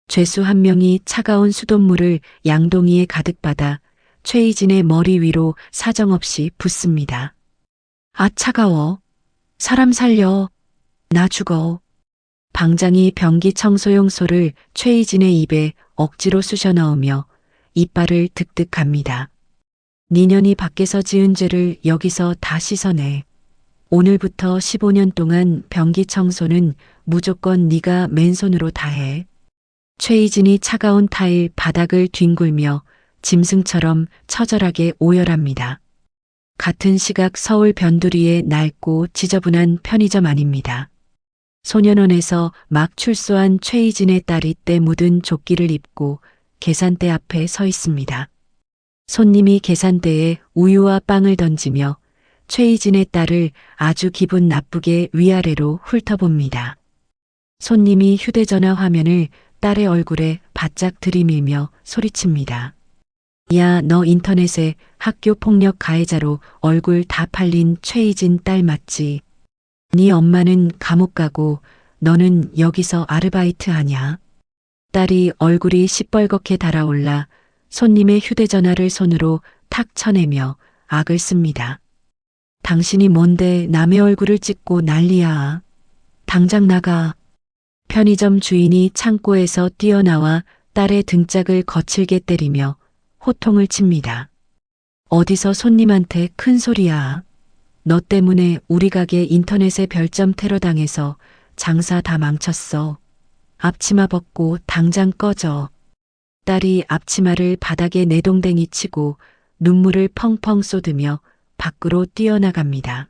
죄수 한 명이 차가운 수돗물을 양동이에 가득 받아 최희진의 머리 위로 사정없이 붓습니다. 아 차가워. 사람 살려. 나 죽어. 방장이 변기 청소용소를 최희진의 입에 억지로 쑤셔 넣으며 이빨을 득득합니다. 니년이 밖에서 지은 죄를 여기서 다 씻어내. 오늘부터 15년 동안 변기 청소는 무조건 네가 맨손으로 다 해. 최희진이 차가운 타일 바닥을 뒹굴며 짐승처럼 처절하게 오열합니다. 같은 시각 서울 변두리의 낡고 지저분한 편의점 안입니다. 소년원에서 막 출소한 최희진의 딸이 때 묻은 조끼를 입고 계산대 앞에 서 있습니다. 손님이 계산대에 우유와 빵을 던지며 최희진의 딸을 아주 기분 나쁘게 위아래로 훑어봅니다. 손님이 휴대전화 화면을 딸의 얼굴에 바짝 들이밀며 소리칩니다. 야, 너 인터넷에 학교 폭력 가해자로 얼굴 다 팔린 최희진 딸 맞지? 네 엄마는 감옥 가고 너는 여기서 아르바이트 하냐? 딸이 얼굴이 시뻘겋게 달아올라 손님의 휴대전화를 손으로 탁 쳐내며 악을 씁니다. 당신이 뭔데 남의 얼굴을 찍고 난리야. 당장 나가. 편의점 주인이 창고에서 뛰어나와 딸의 등짝을 거칠게 때리며 호통을 칩니다. 어디서 손님한테 큰 소리야. 너 때문에 우리 가게 인터넷에 별점 테러 당해서 장사 다 망쳤어. 앞치마 벗고 당장 꺼져. 딸이 앞치마를 바닥에 내동댕이 치고 눈물을 펑펑 쏟으며 밖으로 뛰어나갑니다.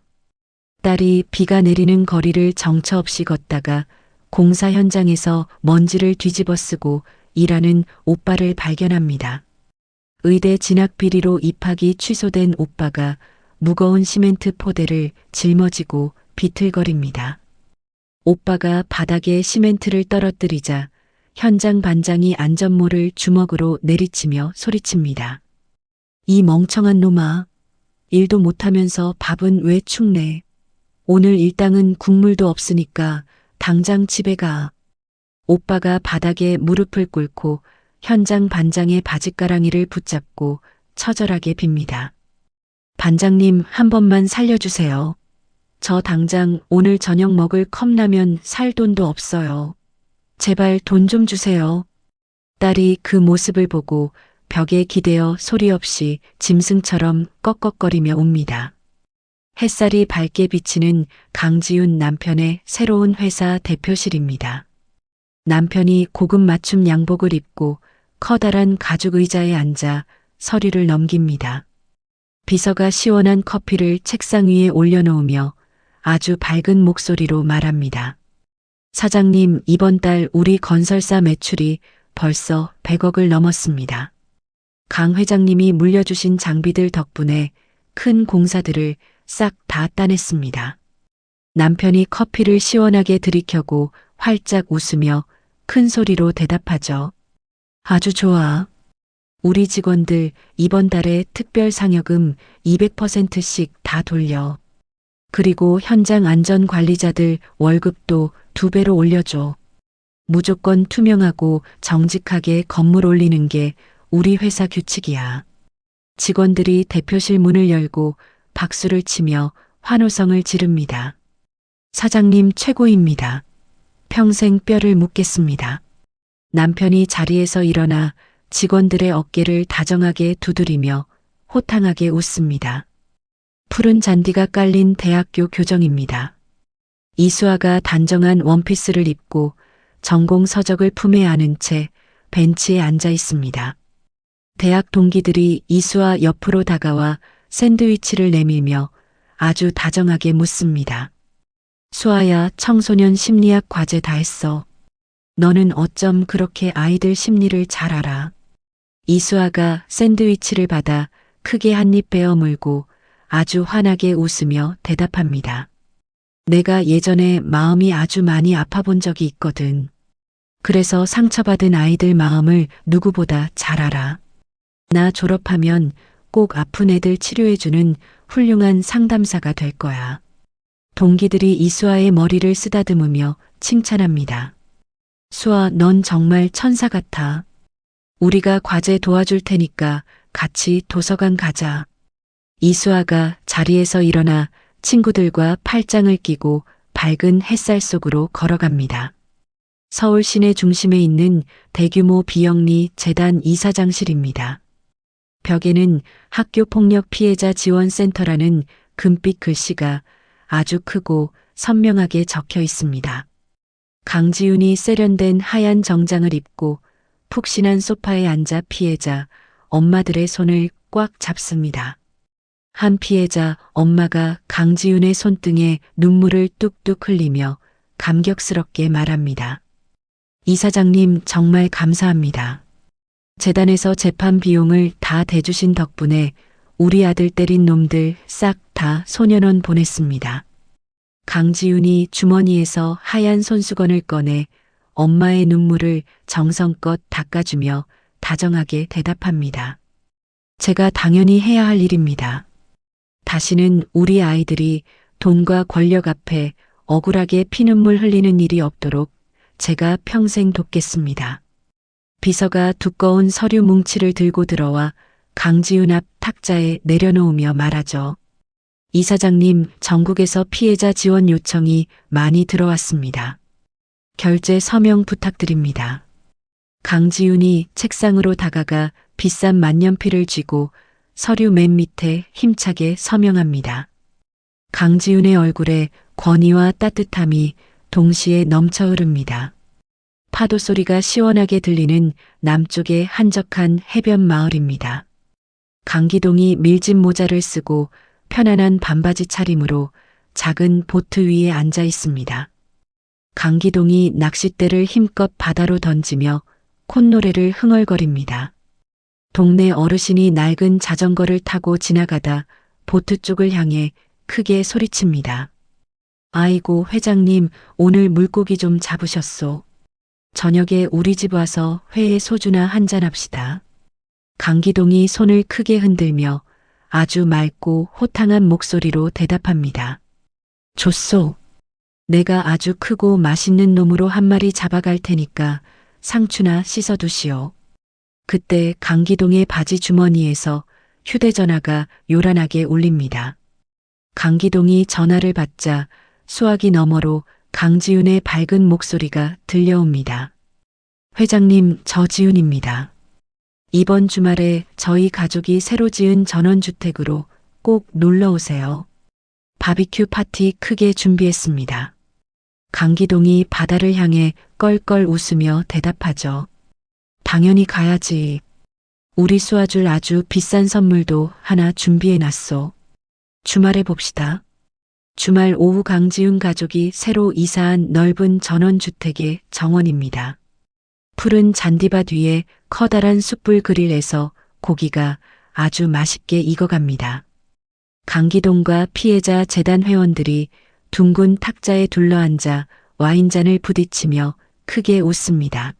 딸이 비가 내리는 거리를 정처 없이 걷다가 공사 현장에서 먼지를 뒤집어 쓰고 일하는 오빠를 발견합니다. 의대 진학 비리로 입학이 취소된 오빠가 무거운 시멘트 포대를 짊어지고 비틀거립니다. 오빠가 바닥에 시멘트를 떨어뜨리자 현장 반장이 안전모를 주먹으로 내리치며 소리칩니다. 이 멍청한 놈아. 일도 못하면서 밥은 왜 축내? 오늘 일당은 국물도 없으니까 당장 집에 가. 오빠가 바닥에 무릎을 꿇고 현장 반장의 바짓가랑이를 붙잡고 처절하게 빕니다. 반장님 한 번만 살려주세요. 저 당장 오늘 저녁 먹을 컵라면 살 돈도 없어요. 제발 돈 좀 주세요. 딸이 그 모습을 보고 벽에 기대어 소리 없이 짐승처럼 꺽꺽거리며 웁니다. 햇살이 밝게 비치는 강지훈 남편의 새로운 회사 대표실입니다. 남편이 고급 맞춤 양복을 입고 커다란 가죽 의자에 앉아 서류를 넘깁니다. 비서가 시원한 커피를 책상 위에 올려놓으며 아주 밝은 목소리로 말합니다. 사장님, 이번 달 우리 건설사 매출이 벌써 100억을 넘었습니다. 강 회장님이 물려주신 장비들 덕분에 큰 공사들을 싹 다 따냈습니다. 남편이 커피를 시원하게 들이켜고 활짝 웃으며 큰 소리로 대답하죠. 아주 좋아. 우리 직원들 이번 달에 특별 상여금 200%씩 다 돌려. 그리고 현장 안전 관리자들 월급도 2배로 올려줘. 무조건 투명하고 정직하게 건물 올리는 게 우리 회사 규칙이야. 직원들이 대표실 문을 열고 박수를 치며 환호성을 지릅니다. 사장님 최고입니다. 평생 뼈를 묻겠습니다. 남편이 자리에서 일어나 직원들의 어깨를 다정하게 두드리며 호탕하게 웃습니다. 푸른 잔디가 깔린 대학교 교정입니다. 이수아가 단정한 원피스를 입고 전공 서적을 품에 안은 채 벤치에 앉아 있습니다. 대학 동기들이 이수아 옆으로 다가와 샌드위치를 내밀며 아주 다정하게 묻습니다. 수아야, 청소년 심리학 과제 다 했어. 너는 어쩜 그렇게 아이들 심리를 잘 알아? 이수아가 샌드위치를 받아 크게 한 입 베어 물고 아주 환하게 웃으며 대답합니다. 내가 예전에 마음이 아주 많이 아파본 적이 있거든. 그래서 상처받은 아이들 마음을 누구보다 잘 알아. 나 졸업하면 꼭 아픈 애들 치료해주는 훌륭한 상담사가 될 거야. 동기들이 이수아의 머리를 쓰다듬으며 칭찬합니다. 수아, 넌 정말 천사 같아. 우리가 과제 도와줄 테니까 같이 도서관 가자. 이수아가 자리에서 일어나 친구들과 팔짱을 끼고 밝은 햇살 속으로 걸어갑니다. 서울 시내 중심에 있는 대규모 비영리 재단 이사장실입니다. 벽에는 학교폭력 피해자 지원센터라는 금빛 글씨가 아주 크고 선명하게 적혀 있습니다. 강지윤이 세련된 하얀 정장을 입고 푹신한 소파에 앉아 피해자 엄마들의 손을 꽉 잡습니다. 한 피해자 엄마가 강지윤의 손등에 눈물을 뚝뚝 흘리며 감격스럽게 말합니다. 이사장님 정말 감사합니다. 재단에서 재판 비용을 다 대주신 덕분에 우리 아들 때린 놈들 싹 다 소년원 보냈습니다. 강지윤이 주머니에서 하얀 손수건을 꺼내 엄마의 눈물을 정성껏 닦아주며 다정하게 대답합니다. 제가 당연히 해야 할 일입니다. 다시는 우리 아이들이 돈과 권력 앞에 억울하게 피눈물 흘리는 일이 없도록 제가 평생 돕겠습니다. 비서가 두꺼운 서류 뭉치를 들고 들어와 강지윤 앞 탁자에 내려놓으며 말하죠. 이사장님, 전국에서 피해자 지원 요청이 많이 들어왔습니다. 결제 서명 부탁드립니다. 강지윤이 책상으로 다가가 비싼 만년필을 쥐고 서류 맨 밑에 힘차게 서명합니다. 강지윤의 얼굴에 권위와 따뜻함이 동시에 넘쳐 흐릅니다. 파도 소리가 시원하게 들리는 남쪽의 한적한 해변 마을입니다. 강기동이 밀짚 모자를 쓰고 편안한 반바지 차림으로 작은 보트 위에 앉아 있습니다. 강기동이 낚싯대를 힘껏 바다로 던지며 콧노래를 흥얼거립니다. 동네 어르신이 낡은 자전거를 타고 지나가다 보트 쪽을 향해 크게 소리칩니다. 아이고 회장님, 오늘 물고기 좀 잡으셨소. 저녁에 우리 집 와서 회에 소주나 한잔합시다. 강기동이 손을 크게 흔들며 아주 맑고 호탕한 목소리로 대답합니다. 좋소. 내가 아주 크고 맛있는 놈으로 한 마리 잡아갈 테니까 상추나 씻어두시오. 그때 강기동의 바지 주머니에서 휴대전화가 요란하게 울립니다. 강기동이 전화를 받자 수화기 너머로 강지윤의 밝은 목소리가 들려옵니다. 회장님, 저 지윤입니다. 이번 주말에 저희 가족이 새로 지은 전원주택으로 꼭 놀러 오세요. 바비큐 파티 크게 준비했습니다. 강기동이 바다를 향해 껄껄 웃으며 대답하죠. 당연히 가야지. 우리 수아줄 아주 비싼 선물도 하나 준비해놨어. 주말에 봅시다. 주말 오후 강지훈 가족이 새로 이사한 넓은 전원주택의 정원입니다. 푸른 잔디밭 위에 커다란 숯불 그릴에서 고기가 아주 맛있게 익어갑니다. 강기동과 피해자 재단 회원들이 둥근 탁자에 둘러앉아 와인잔을 부딪히며 크게 웃습니다.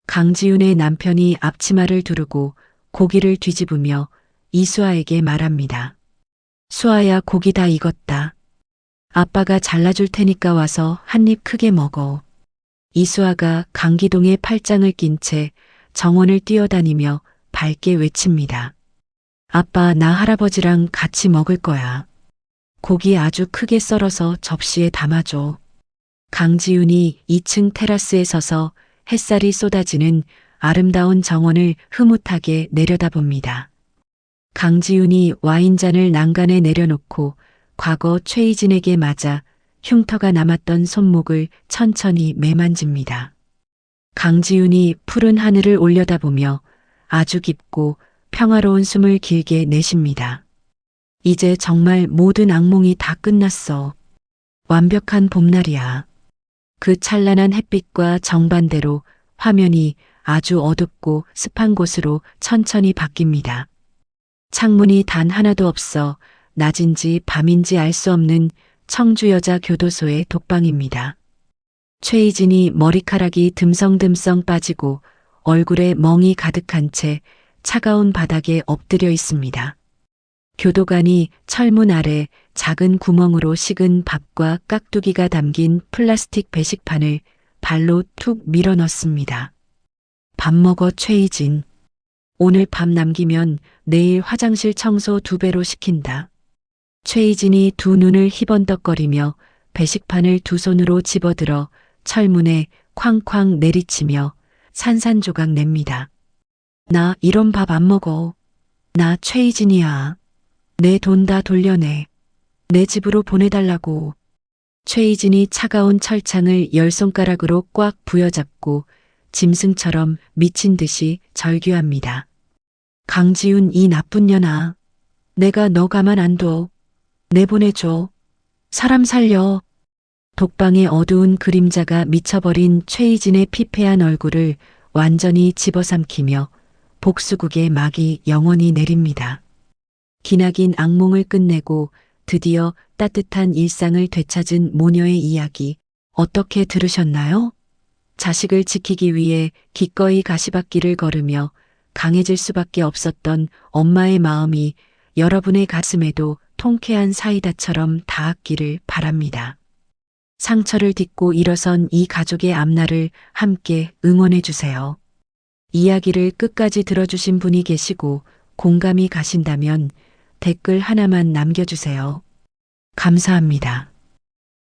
강지훈의 남편이 앞치마를 두르고 고기를 뒤집으며 이수아에게 말합니다. 수아야, 고기 다 익었다. 아빠가 잘라줄 테니까 와서 한 입 크게 먹어. 이수아가 강기동의 팔짱을 낀 채 정원을 뛰어다니며 밝게 외칩니다. 아빠, 나 할아버지랑 같이 먹을 거야. 고기 아주 크게 썰어서 접시에 담아줘. 강지훈이 2층 테라스에 서서 햇살이 쏟아지는 아름다운 정원을 흐뭇하게 내려다봅니다. 강지훈이 와인잔을 난간에 내려놓고 과거 최희진에게 맞아 흉터가 남았던 손목을 천천히 매만집니다. 강지훈이 푸른 하늘을 올려다보며 아주 깊고 평화로운 숨을 길게 내쉽니다. 이제 정말 모든 악몽이 다 끝났어. 완벽한 봄날이야. 그 찬란한 햇빛과 정반대로 화면이 아주 어둡고 습한 곳으로 천천히 바뀝니다. 창문이 단 하나도 없어 낮인지 밤인지 알 수 없는 청주여자교도소의 독방입니다. 최희진이 머리카락이 듬성듬성 빠지고 얼굴에 멍이 가득한 채 차가운 바닥에 엎드려 있습니다. 교도관이 철문 아래 작은 구멍으로 식은 밥과 깍두기가 담긴 플라스틱 배식판을 발로 툭 밀어 넣습니다. 밥 먹어, 최희진. 오늘 밥 남기면 내일 화장실 청소 2배로 시킨다. 최희진이 두 눈을 희번덕거리며 배식판을 두 손으로 집어들어 철문에 쾅쾅 내리치며 산산조각 냅니다. 나 이런 밥 안 먹어. 나 최희진이야. 내 돈 다 돌려내. 내 집으로 보내달라고. 최희진이 차가운 철창을 10손가락으로 꽉 부여잡고 짐승처럼 미친 듯이 절규합니다. 강지훈, 이 나쁜 년아. 내가 너 가만 안 둬. 내보내줘. 사람 살려. 독방의 어두운 그림자가 미쳐버린 최희진의 피폐한 얼굴을 완전히 집어삼키며 복수국의 막이 영원히 내립니다. 기나긴 악몽을 끝내고 드디어 따뜻한 일상을 되찾은 모녀의 이야기, 어떻게 들으셨나요? 자식을 지키기 위해 기꺼이 가시밭길을 걸으며 강해질 수밖에 없었던 엄마의 마음이 여러분의 가슴에도 통쾌한 사이다처럼 닿았기를 바랍니다. 상처를 딛고 일어선 이 가족의 앞날을 함께 응원해 주세요. 이야기를 끝까지 들어주신 분이 계시고 공감이 가신다면 댓글 하나만 남겨주세요. 감사합니다.